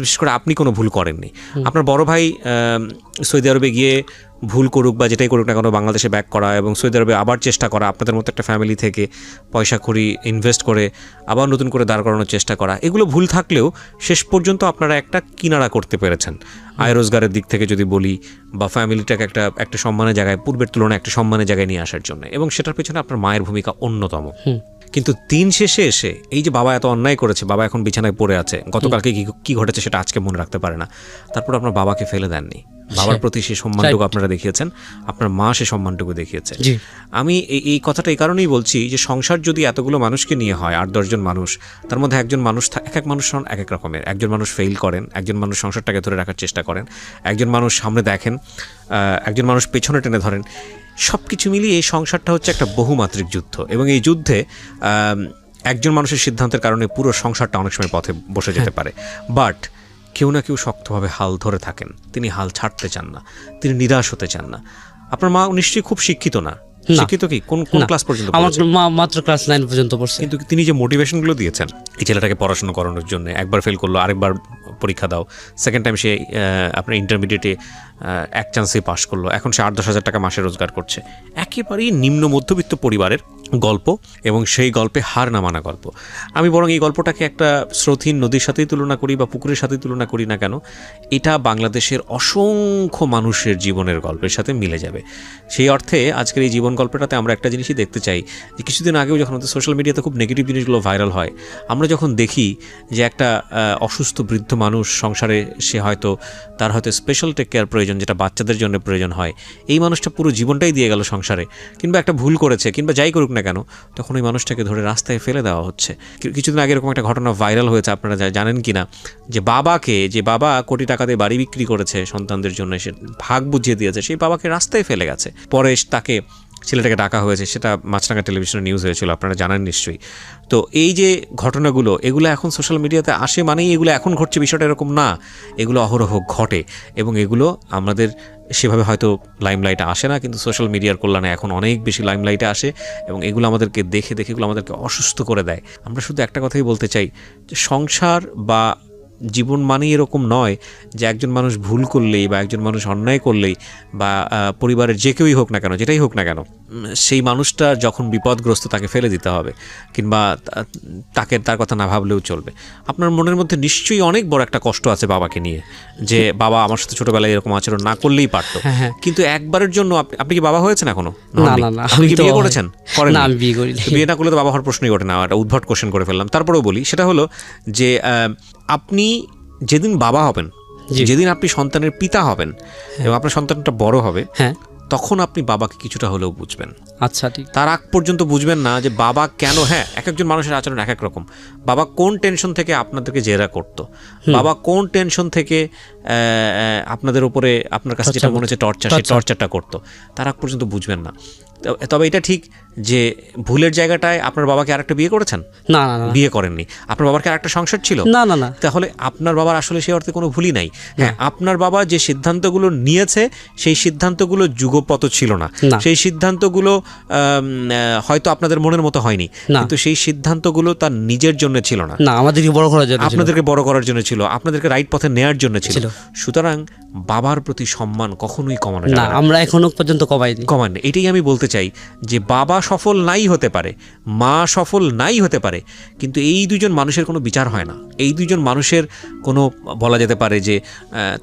বিশেষ করে আপনি কোনো ভুল করেননি। আপনার বড় ভাই সৌদি আরবে গিয়ে ভুল করুক বা যেটাই করুক না কেন বাংলাদেশে ব্যাক করা এবং সৌদি আরবে আবার চেষ্টা করা, আপনাদের মতো একটা ফ্যামিলি থেকে পয়সা কড়ি ইনভেস্ট করে আবার নতুন করে দাঁড় করানোর চেষ্টা করা, এগুলো ভুল থাকলেও শেষ পর্যন্ত আপনারা একটা কিনারা করতে পেরেছেন আয় রোজগারের দিক থেকে যদি বলি, বা ফ্যামিলিটাকে একটা সম্মানের জায়গায়, পূর্বের তুলনায় একটা সম্মানের জায়গায় নিয়ে আসার জন্য, এবং সেটার পেছনে আপনার মায়ের ভূমিকা অন্যতম। কিন্তু দিন শেষে এসে এই যে বাবা এত অন্যায় করেছে, বাবা এখন বিছানায় পড়ে আছে, গতকালকে কি ঘটেছে সেটা আজকে মনে রাখতে পারে না, তারপর আপনার বাবাকে ফেলে দেননি, বাবার প্রতি সেই সম্মানটুকু আপনারা দেখিয়েছেন, আপনার মা সে সম্মানটুকু দেখিয়েছে। আমি এই কথাটা এই কারণেই বলছি যে সংসার যদি এতগুলো মানুষকে নিয়ে হয়, 8-10 জন মানুষ, তার মধ্যে একজন মানুষ, এক মানুষ এক এক রকমের, একজন মানুষ ফেল করেন, একজন মানুষ সংসারটাকে ধরে রাখার চেষ্টা করেন, একজন মানুষ সামনে দেখেন, একজন মানুষ পেছনে টেনে ধরেন, সব কিছু মিলিয়ে এই সংসারটা হচ্ছে একটা বহুমাত্রিক যুদ্ধ, এবং এই যুদ্ধে একজন মানুষের সিদ্ধান্তের কারণে পুরো সংসারটা অনেক সময় পথে বসে যেতে পারে। বাট কেউ না কেউ শক্তভাবে হাল ধরে থাকেন, তিনি হাল ছাড়তে চান না, তিনি নিরাশ হতে চান না। আপনার মা নিশ্চয়ই খুব শিক্ষিত না? শিক্ষিত কি কোন ক্লাস পর্যন্ত? আমার মা মাত্র ক্লাস 9 পর্যন্ত পড়ছে। কিন্তু তিনি যে মোটিভেশনগুলো দিয়েছেন এই ছেলেটাকে পড়াশোনা করানোর জন্য, একবার ফেল করলো, আরেকবার পরীক্ষা দাও, সেকেন্ড টাইম সে আপনার ইন্টারমিডিয়েটে এক চান্সে পাস করলো, এখন সে 8-10 হাজার টাকা মাসে রোজগার করছে, একেবারেই নিম্ন মধ্যবিত্ত পরিবারের গল্প, এবং সেই গল্পে হার না মানা গল্প। আমি বরং এই গল্পটাকে একটা স্রোতহীন নদীর সাথেই তুলনা করি বা পুকুরের সাথেই তুলনা করি না কেন, এটা বাংলাদেশের অসংখ্য মানুষের জীবনের গল্পের সাথে মিলে যাবে। সেই অর্থে আজকের এই জীবন গল্পটাতে আমরা একটা জিনিসই দেখতে চাই, যে কিছুদিন আগেও যখন আমাদের সোশ্যাল মিডিয়াতে খুব নেগেটিভ জিনিসগুলো ভাইরাল হয়, আমরা যখন দেখি যে একটা অসুস্থ বৃদ্ধ মানুষ সংসারে, সে হয়তো তার হয়তো স্পেশাল টেক কেয়ার প্রয়োজন, যেটা বাচ্চাদের জন্য প্রয়োজন হয়, এই মানুষটা পুরো জীবনটাই দিয়ে গেল সংসারে, কিংবা একটা ভুল করেছে, কিংবা যাই করুক না কেন, তখন ওই মানুষটাকে ধরে রাস্তায় ফেলে দেওয়া হচ্ছে। কিছুদিন আগে এরকম একটা ঘটনা ভাইরাল হয়েছে, আপনারা জানেন কি না, যে বাবা কোটি টাকা দিয়ে বাড়ি বিক্রি করেছে সন্তানদের জন্য, সে ভাগ বুঝিয়ে দিয়েছে, সেই বাবাকে রাস্তায় ফেলে গেছে। পরে তাকে, ছেলেটাকে ডাকা হয়েছে, সেটা মাছরাঙা টেলিভিশনে নিউজ হয়েছিল, আপনারা জানেন নিশ্চয়ই। তো এই যে ঘটনাগুলো, এগুলো এখন সোশ্যাল মিডিয়াতে আসে মানেই এগুলো এখন ঘটছে, বিষয়টা এরকম না, এগুলো অহরহ ঘটে, এবং এগুলো আমাদের সেভাবে হয়তো লাইমলাইটে আসে না, কিন্তু সোশ্যাল মিডিয়ার কল্যাণে এখন অনেক বেশি লাইমলাইটে আসে, এবং এগুলো আমাদেরকে দেখে এগুলো আমাদেরকে অসুস্থ করে দেয়। আমরা শুধু একটা কথাই বলতে চাই, যে সংসার বা জীবন মানেই এরকম নয় যে একজন মানুষ ভুল করলেই বা একজন মানুষ অন্যায় করলেই বা পরিবারের যে কেউই হোক না কেন, যেটাই হোক না কেন, সেই মানুষটা যখন বিপদগ্রস্ত তাকে ফেলে দিতে হবে, কিংবা তার কথা না ভাবলেও চলবে। আপনার মনের মধ্যে নিশ্চয়ই অনেক বড় একটা কষ্ট আছে বাবাকে নিয়ে, যে বাবা আমার সাথে ছোটবেলায় এরকম আচরণ না করলেই পারতো, কিন্তু একবারের জন্য আপনি কি বাবা হয়েছেন এখনো? না। আপনি কি বিয়ে করেছেন? করেন না? আমি বিয়ে করিনি। বিয়ে না করলে তো বাবা হওয়ার প্রশ্নই ওঠে না। একটা উদ্ভট কোশ্চেন করে ফেললাম, তারপরেও বলি, সেটা হলো যে আপনি যেদিন বাবা হবেন, যেদিন আপনি সন্তানের পিতা হবেন এবং আপনার সন্তানটা বড় হবে, তখন আপনি বাবাকে কিছুটা হলেও বুঝবেন। আচ্ছা, ঠিক। তার আগ পর্যন্ত বুঝবেন না যে বাবা কেন, এক একজন মানুষের আচরণ এক এক রকম। বাবা কোন টেনশন থেকে আপনাদেরকে জেরা করতো, বাবা কোন টেনশন থেকে আপনাদের উপরে, আপনার কাছে যেটা মনে হচ্ছে টর্চার, সেই টর্চারটা করতো, তার আগ পর্যন্ত বুঝবেন না। তবে এটা ঠিক যে ভুলের জায়গাটায় আপনার বাবাকে আরেকটা বিয়ে করেছেন? না, বিয়ে করেননি। আপনার বাবার কি আরেকটা সংসার ছিল? না। তাহলে আপনার বাবার আসলে সেই অর্থে কোনো ভুলই নাই। আপনার বাবা যে সিদ্ধান্তগুলো নিয়েছে, সেই সিদ্ধান্তগুলো যুগপৎ ছিল না, সেই সিদ্ধান্তগুলো হয়তো আপনাদের মনের মতো হয়নি, কিন্তু সেই সিদ্ধান্তগুলো তার নিজের জন্য ছিল না, আমাদেরকে বড় করার জন্য, আপনাদেরকে বড় করার জন্য ছিল, আপনাদেরকে রাইট পথে নেয়ার জন্য ছিল। সুতরাং বাবার প্রতি সম্মান কখনোই কমানো যাবে না, আমরা এখনো পর্যন্ত কমাইনি। এটাই আমি বলতে চাই, যে বাবা সফল নাই হতে পারে, মা সফল নাই হতে পারে, কিন্তু এই দুজন মানুষের কোনো বিচার হয় না, এই দুজন মানুষের কোনো বলা যেতে পারে যে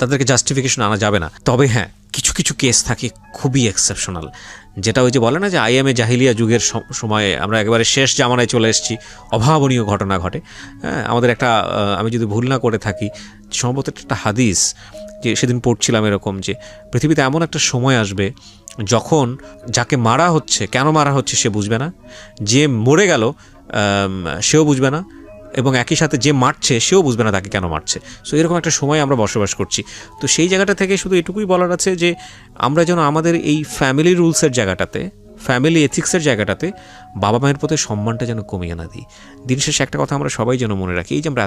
তাদেরকে জাস্টিফিকেশন আনা যাবে না। তবে কিছু কিছু কেস থাকে খুবই এক্সেপশনাল, যেটা ওই যে বলে না যে আইএমএ জাহিলিয়া যুগের সময়ে আমরা একেবারে শেষ জামানায় চলে এসেছি, অভাবনীয় ঘটনা ঘটে। আমাদের একটা, আমি যদি ভুল না করে থাকি, সম্ভবত একটা হাদিস যে সেদিন পড়ছিলাম এরকম, যে পৃথিবীতে এমন একটা সময় আসবে যখন যাকে মারা হচ্ছে, কেন মারা হচ্ছে সে বুঝবে না, যে মরে গেল সেও বুঝবে না, এবং একই সাথে যে মারছে সেও বুঝবে না তাকে কেন মারছে। সো এরকম একটা সময় আমরা বসবাস করছি। তো সেই জায়গাটা থেকে শুধু এটুকুই বলার আছে যে আমরা যেন আমাদের এই ফ্যামিলি রুলসের জায়গাটাতে, ফ্যামিলি এথিক্সের জায়গাটাতে বাবা মায়ের প্রতি সম্মানটা যেন কমিয়ে না দিই। দিন শেষে একটা কথা আমরা সবাই যেন মনে রাখি, এই যে আমরা